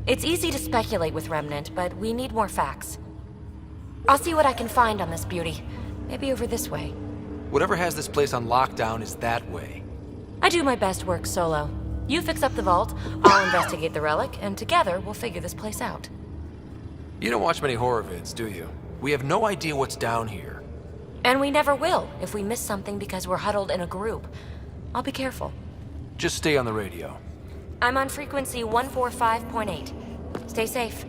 It's easy to speculate with Remnant, but we need more facts. I'll see what I can find on this beauty. Maybe over this way. Whatever has this place on lockdown is that way. I do my best work solo. You fix up the vault, I'll investigate the relic, and together we'll figure this place out. You don't watch many horror vids, do you? We have no idea what's down here. And we never will if we miss something because we're huddled in a group. I'll be careful. Just stay on the radio. I'm on frequency 145.8. Stay safe.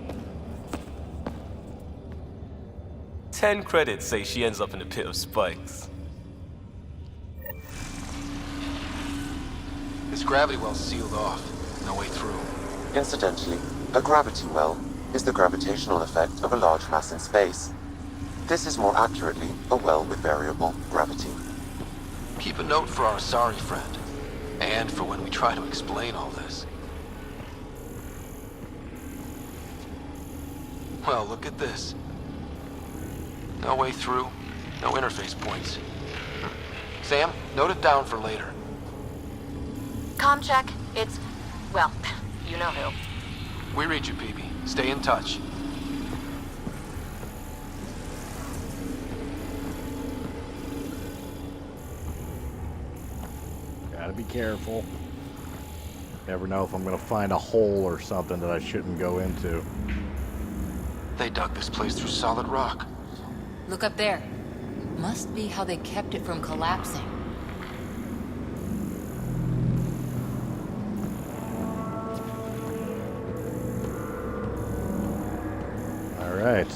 10 credits say she ends up in a pit of spikes. This gravity well's sealed off. No way through. Incidentally, a gravity well is the gravitational effect of a large mass in space. This is more accurately a well with variable gravity. Keep a note for our sorry friend. And for when we try to explain all this. Well, look at this. No way through, no interface points. Sam, note it down for later. Comm check. It's, well, you know who. We read you, Peepee. Stay in touch. Gotta be careful. Never know if I'm gonna find a hole or something that I shouldn't go into. They dug this place through solid rock. Look up there. Must be how they kept it from collapsing. All right.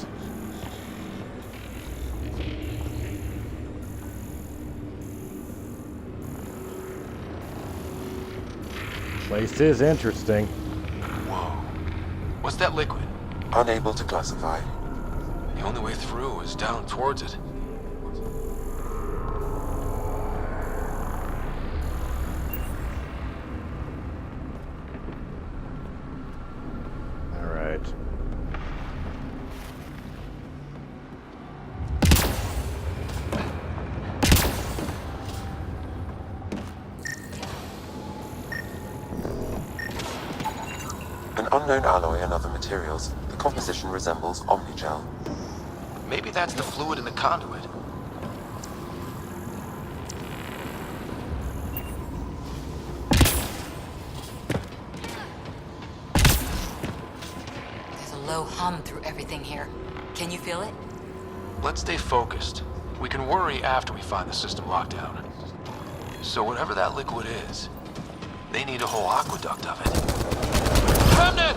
Place is interesting. Whoa. What's that liquid? Unable to classify. The only way through is down towards it. All right. An unknown alloy and other materials. The composition resembles omnigel. Maybe that's the fluid in the conduit. There's a low hum through everything here. Can you feel it? Let's stay focused. We can worry after we find the system lockdown. So whatever that liquid is, they need a whole aqueduct of it. Remnant!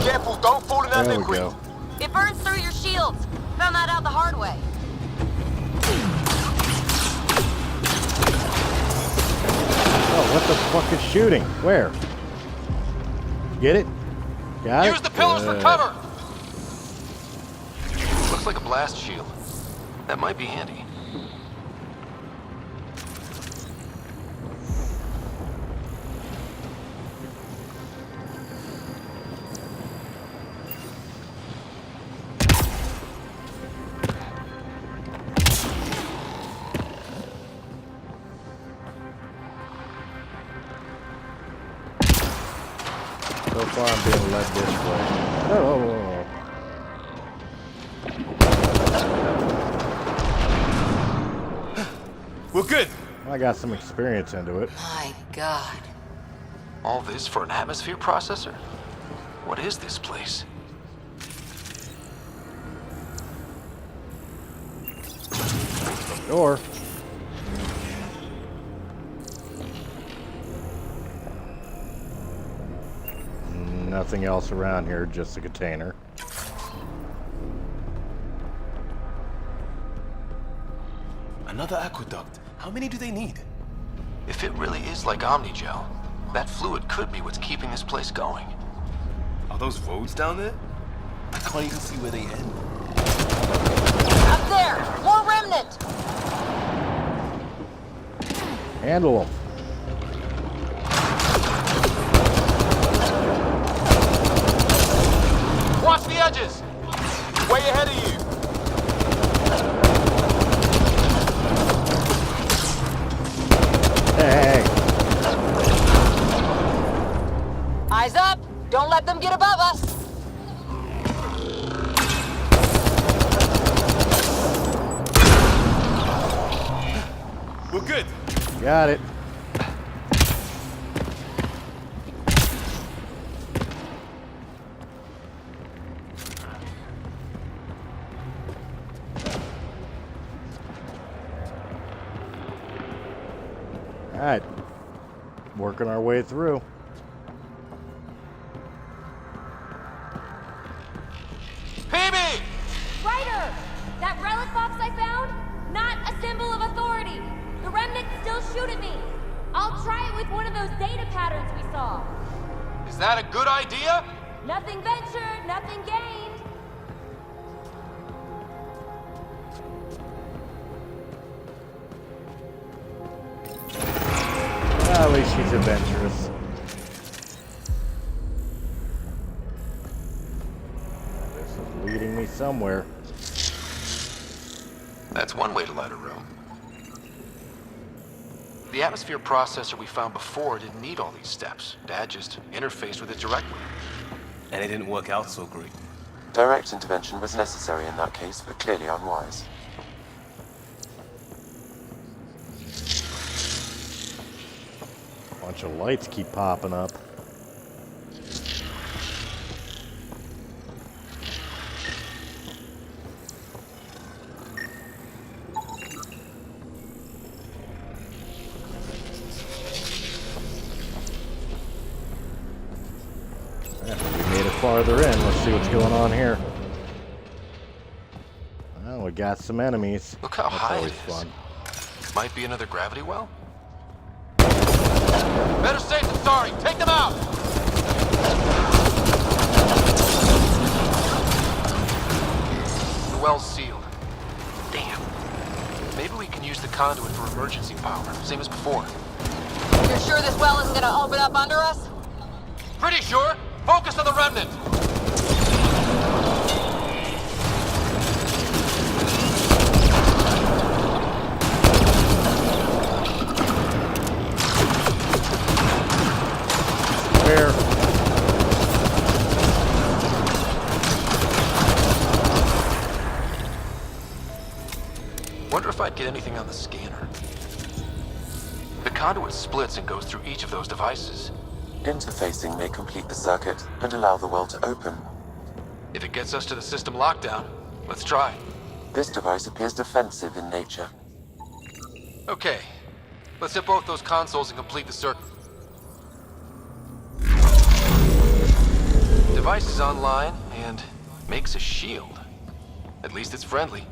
Careful, don't fall in that There we liquid. go. It burns through your shields. Found that out the hard way. Oh, what the fuck is shooting? Where? Get it? Got it? Use the pillars for Good. cover! Looks like a blast shield. That might be handy. far I'm being led this way. Oh. We're good. I got some experience into it. My God. All this for an atmosphere processor? What is this place? Door. Nothing else around here, just a container. Another aqueduct. How many do they need? If it really is like Omnigel, that fluid could be what's keeping this place going. Are those roads down there? I can't even see where they end. Up there! More remnant! Handle them. Watch the edges! Way ahead of you! Hey. Eyes up! Don't let them get above us! We're good. Got it. All right. Working our way through. PB! Ryder! That relic box I found? Not a symbol of authority. The remnants still shoot at me. I'll try it with one of those data patterns we saw. Is that a good idea? Nothing ventured, nothing gained. At least she's adventurous. This is leading me somewhere. That's one way to light a room. The atmosphere processor we found before didn't need all these steps. Dad just interfaced with it directly. And it didn't work out so great. Direct intervention was necessary in that case, but clearly unwise. Bunch of lights keep popping up. We made it farther in. Let's see what's going on here. Well, we got some enemies. Look how That's high always it is. fun. Might be another gravity well? Better safe than sorry. Take them out! The well's sealed. Damn. Maybe we can use the conduit for emergency power, same as before. You're sure this well isn't gonna open up under us? Pretty sure. Focus on the remnant. Where? Wonder if I'd get anything on the scanner. The conduit splits and goes through each of those devices. Interfacing may complete the circuit and allow the well to open. If it gets us to the system lockdown, let's try. This device appears defensive in nature. Okay, let's hit both those consoles and complete the circuit. Device is online and makes a shield. At least it's friendly.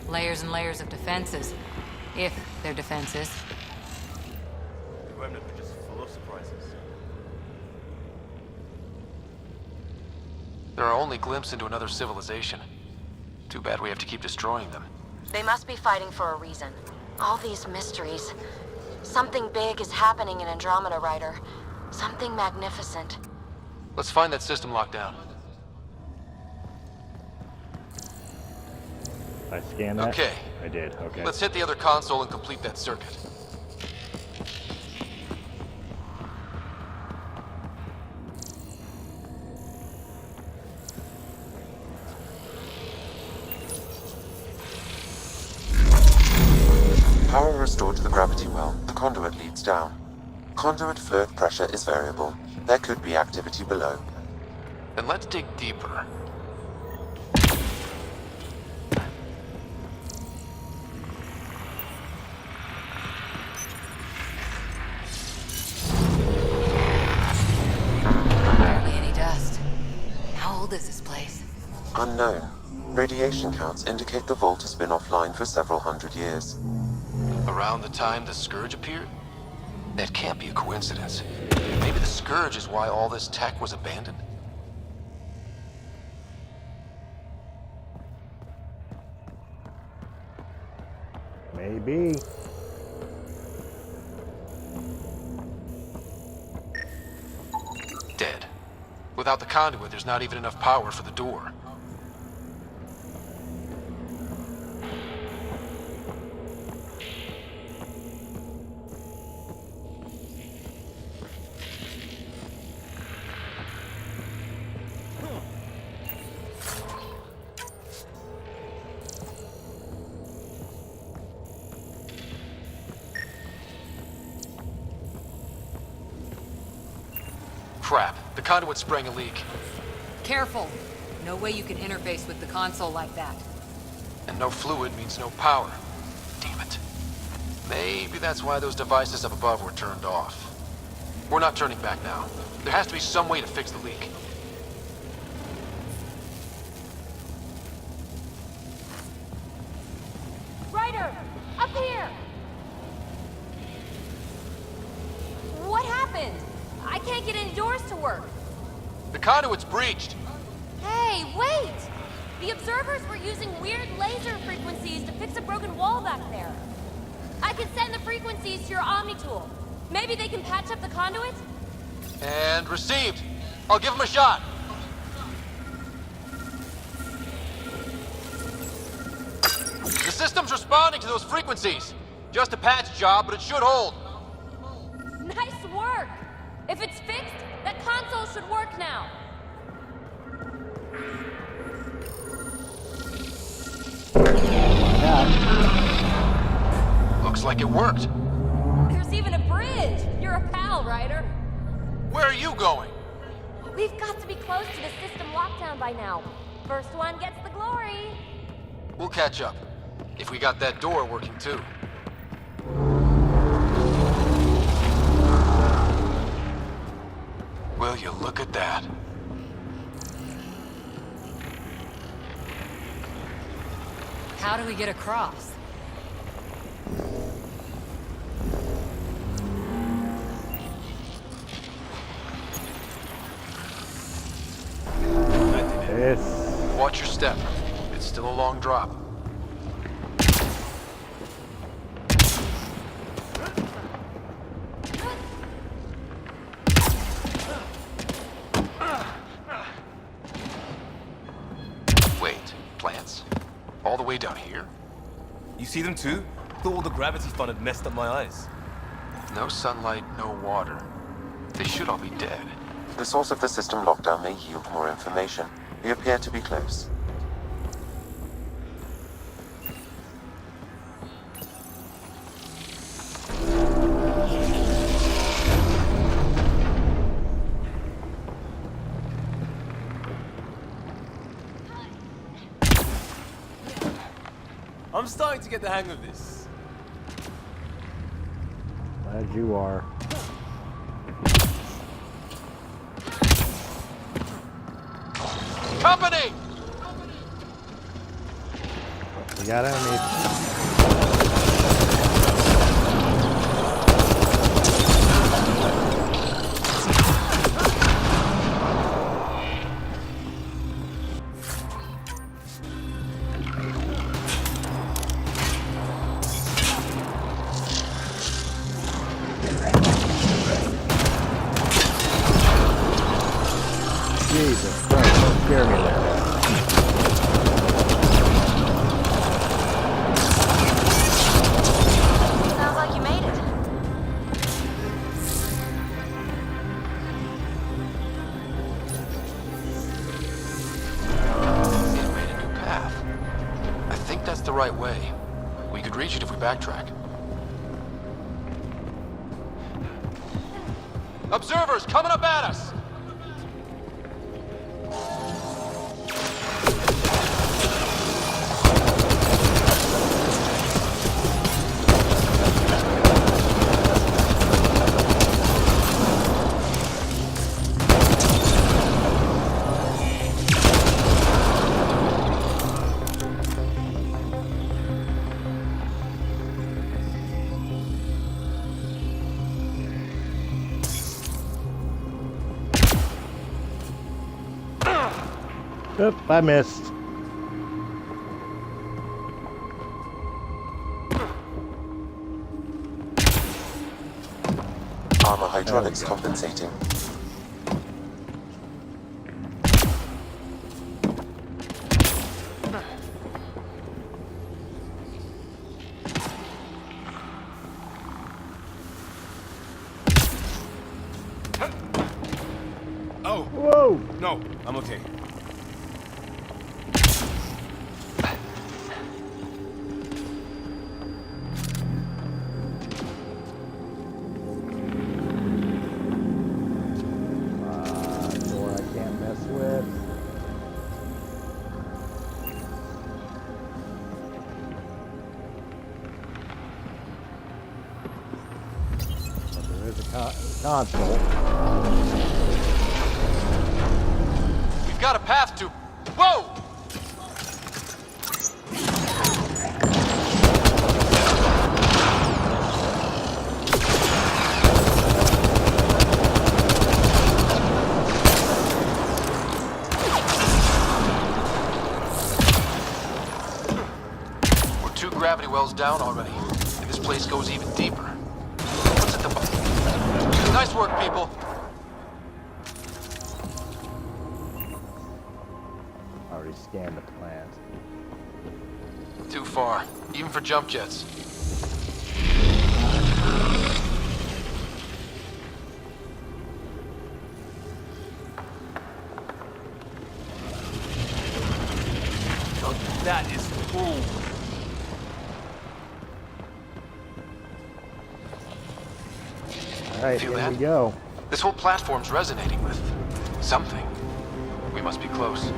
Layers and layers of defenses. If they're defenses. The remnant were just full of surprises. They're our only glimpse into another civilization. Too bad we have to keep destroying them. They must be fighting for a reason. All these mysteries. Something big is happening in Andromeda, Ryder. Something magnificent. Let's find that system lockdown. I scanned that? Okay. I did, okay. Let's hit the other console and complete that circuit. restored to the gravity well, the conduit leads down. Conduit fluid pressure is variable. There could be activity below. Then let's dig deeper. Barely any dust. How old is this place? Unknown. Radiation counts indicate the vault has been offline for several hundred years. Around the time the Scourge appeared? That can't be a coincidence. Maybe the Scourge is why all this tech was abandoned? Maybe. Dead. Without the conduit, there's not even enough power for the door. Crap, the conduit's spraying a leak. Careful. No way you can interface with the console like that. And no fluid means no power. Damn it. Maybe that's why those devices up above were turned off. We're not turning back now. There has to be some way to fix the leak. Ryder! Up here! What happened? I can't get any doors to work. The conduit's breached. Hey, wait! The observers were using weird laser frequencies to fix a broken wall back there. I can send the frequencies to your Omni tool. Maybe they can patch up the conduit? And received. I'll give him a shot. The system's responding to those frequencies. Just a patch job, but it should hold. Nice work! If it's fixed, that console should work now. Looks like it worked. There's even a bridge! You're a pal, Ryder. Where are you going? We've got to be close to the system lockdown by now. First one gets the glory. We'll catch up. If we got that door working too. Will you look at that? How do we get across? Yes. Watch your step. It's still a long drop. Wait, plants? All the way down here? You see them too? Thought all the gravity fun had messed up my eyes. No sunlight, no water. They should all be dead. The source of the system lockdown may yield more information. We appear to be close. I'm starting to get the hang of this. Glad you are. Company! We got enemies. Jesus Christ, don't scare me like that. Sounds like you made it. It made a new path. I think that's the right way. We could reach it if we backtrack. Observers coming up at us! Oop, I missed. Armor hydraulics compensating. Oh! Whoa! No, I'm okay. Door I can't mess with. But there is a console. We've got a path to... Whoa! We're 2 gravity wells down already, and this place goes even deeper. What's at the bottom? Nice work, people. Already scanned the plant. Too far, even for jump jets. Oh, that is cool. Alright, Feel here that? we go. This whole platform's resonating with something. We must be close.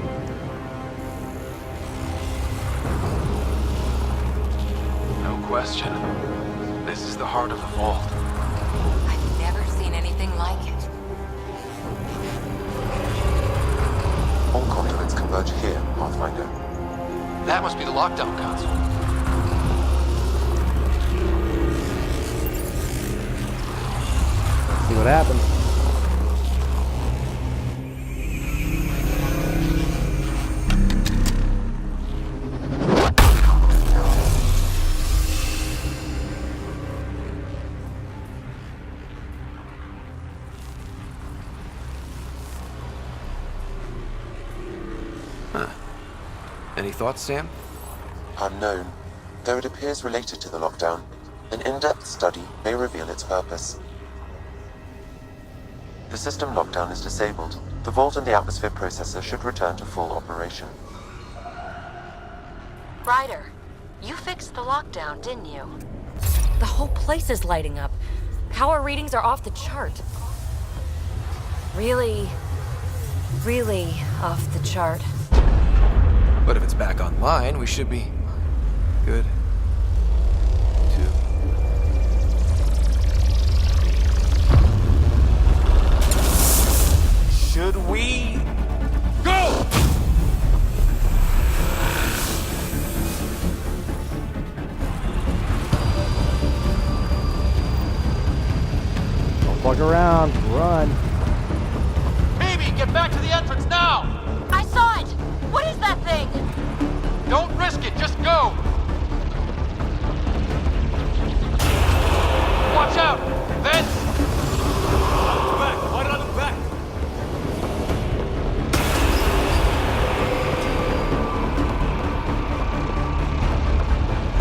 No question. This is the heart of the vault. I've never seen anything like it. All conduits converge here, Pathfinder. That must be the lockdown console. See what happens. Any thoughts, Sam? Unknown. Though it appears related to the lockdown, an in-depth study may reveal its purpose. The system lockdown is disabled. The vault and the atmosphere processor should return to full operation. Ryder, you fixed the lockdown, didn't you? The whole place is lighting up. Power readings are off the chart. Really, really off the chart. But if it's back online, we should be good. Should we go? Don't fuck around. Run. Baby, get back to the entrance now! I saw it! What is that thing? Don't risk it, just go! Watch out! Vents! Back! Why did I look back?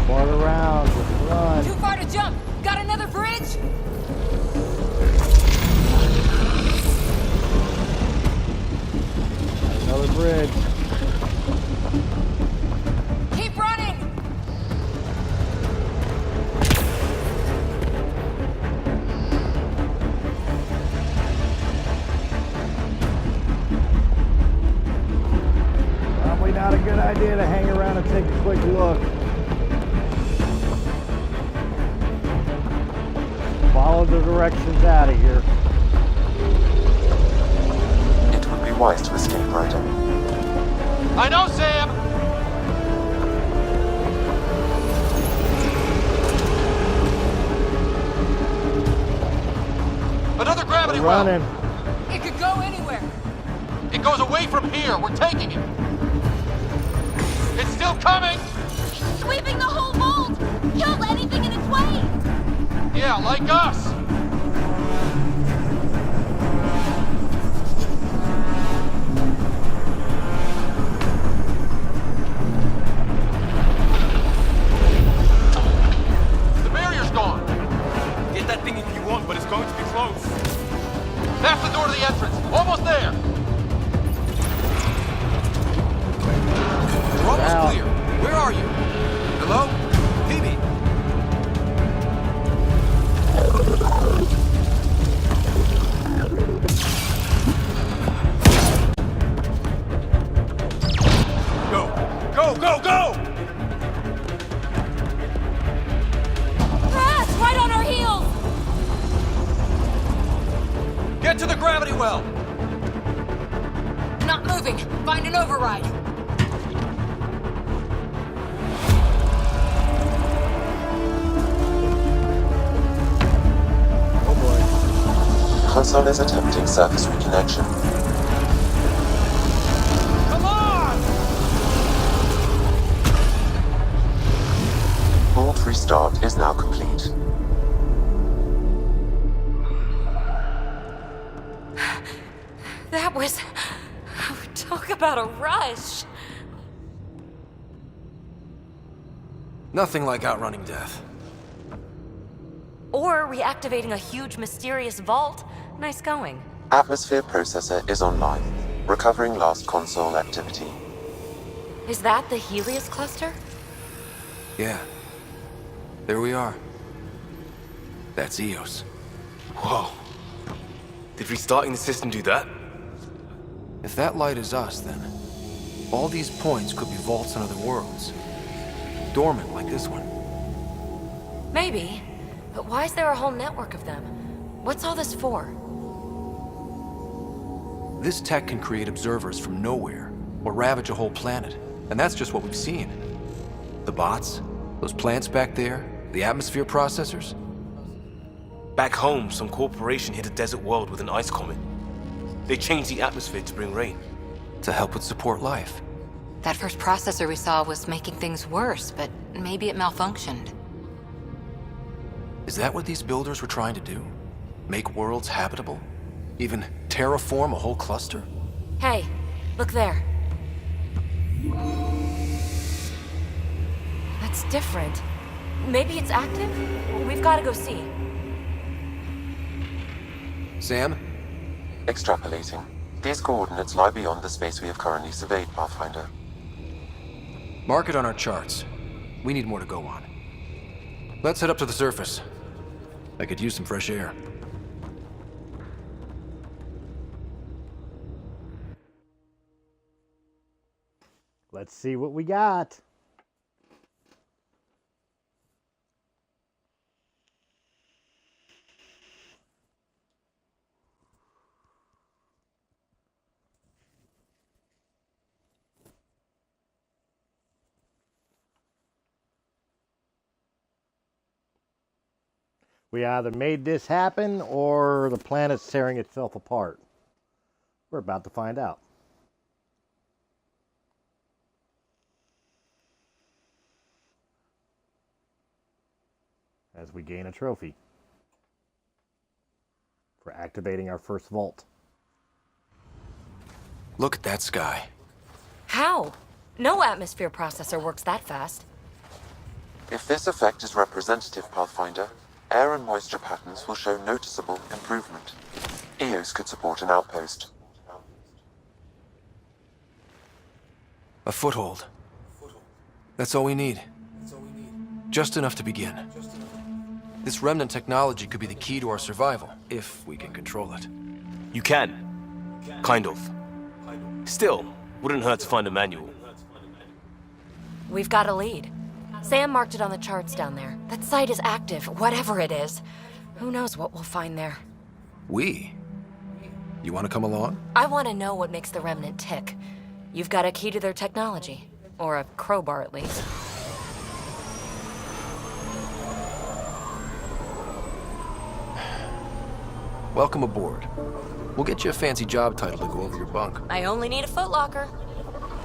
Fart around. Just run. Too far to jump! Got another bridge? Another bridge. Keep running! idea to hang around and take a quick look. Follow the directions out of here. It would be wise to escape, Ryder. I know, Sam! Another gravity well! Running. It could go anywhere. It goes away from here. We're taking it. It's still coming! Sweeping the whole vault! Kill anything in its way! Yeah, like us! The barrier's gone! Get that thing if you want, but it's going to be close. That's the door to the entrance. Almost there! We're almost clear. Where are you? Hello? Phoebe? Go! Go, go, go! Ah, it's right on our heels! Get to the gravity well! Not moving. Find an override. Console is attempting surface reconnection. Come on! Vault restart is now complete. That was... Talk about a rush. Nothing like outrunning death. Or reactivating a huge, mysterious vault. Nice going. Atmosphere processor is online, recovering last console activity. Is that the Helios cluster? Yeah. There we are. That's Eos. Whoa. Did restarting the system do that? If that light is us, then all these points could be vaults in other worlds. Dormant like this one. Maybe. But why is there a whole network of them? What's all this for? This tech can create observers from nowhere, or ravage a whole planet. And that's just what we've seen. The bots, those plants back there, the atmosphere processors. Back home, some corporation hit a desert world with an ice comet. They changed the atmosphere to bring rain. To help with support life. That first processor we saw was making things worse, but maybe it malfunctioned. Is that what these builders were trying to do? Make worlds habitable? Even terraform a whole cluster? Hey, look there. That's different. Maybe it's active? We've got to go see. Sam? Extrapolating. These coordinates lie beyond the space we have currently surveyed, Pathfinder. Mark it on our charts. We need more to go on. Let's head up to the surface. I could use some fresh air. Let's see what we got. We either made this happen or the planet's tearing itself apart. We're about to find out. As we gain a trophy for activating our first vault. Look at that sky. How? No atmosphere processor works that fast. If this effect is representative, Pathfinder, air and moisture patterns will show noticeable improvement. Eos could support an outpost. A foothold. That's all we need. Just enough to begin. This remnant technology could be the key to our survival, if we can control it. You can. Kind of. Still, wouldn't hurt to find a manual. We've got a lead. Sam marked it on the charts down there. That site is active, whatever it is. Who knows what we'll find there. We? You want to come along? I want to know what makes the Remnant tick. You've got a key to their technology. Or a crowbar, at least. Welcome aboard. We'll get you a fancy job title to go over your bunk. I only need a footlocker.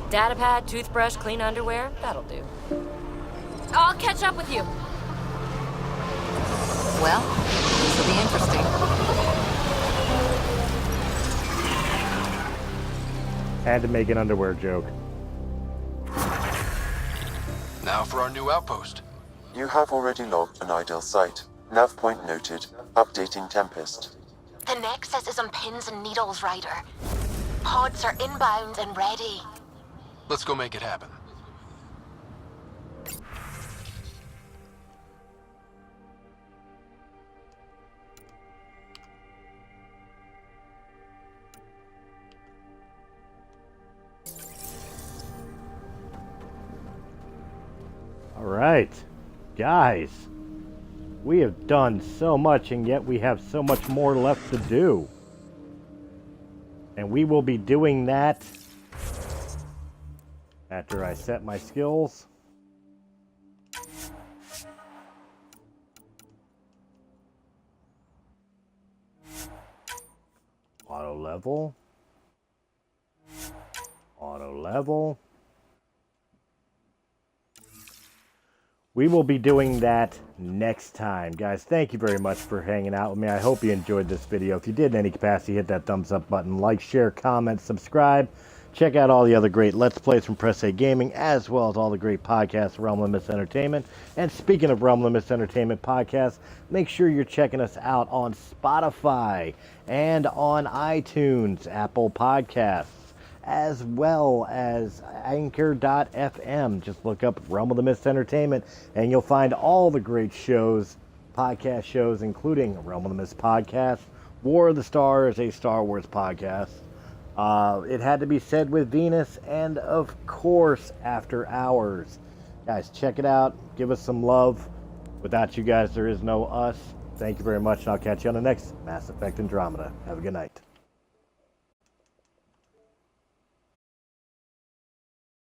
Datapad, toothbrush, clean underwear, that'll do. I'll catch up with you. Well, this will be interesting. Had to make an underwear joke. Now for our new outpost. You have already logged an ideal site. Nav point noted. Updating Tempest. The Nexus is on pins and needles, Ryder. Pods are inbound and ready. Let's go make it happen. All right, guys. We have done so much, and yet we have so much more left to do. And we will be doing that after I set my skills. Auto level. Auto level. We will be doing that next time. Guys, thank you very much for hanging out with me. I hope you enjoyed this video. If you did in any capacity, hit that thumbs up button. Like, share, comment, subscribe. Check out all the other great Let's Plays from Press A Gaming, as well as all the great podcasts Realm Limits Entertainment. And speaking of Realm Limits Entertainment podcasts, make sure you're checking us out on Spotify and on iTunes, Apple Podcasts, as well as Anchor.fm. Just look up Realm of the Mist Entertainment, and you'll find all the great shows, podcast shows, including Realm of the Mist podcast, War of the Stars, a Star Wars podcast. It Had to Be Said with Venus, and of course, After Hours. Guys, check it out. Give us some love. Without you guys, there is no us. Thank you very much, and I'll catch you on the next Mass Effect Andromeda. Have a good night.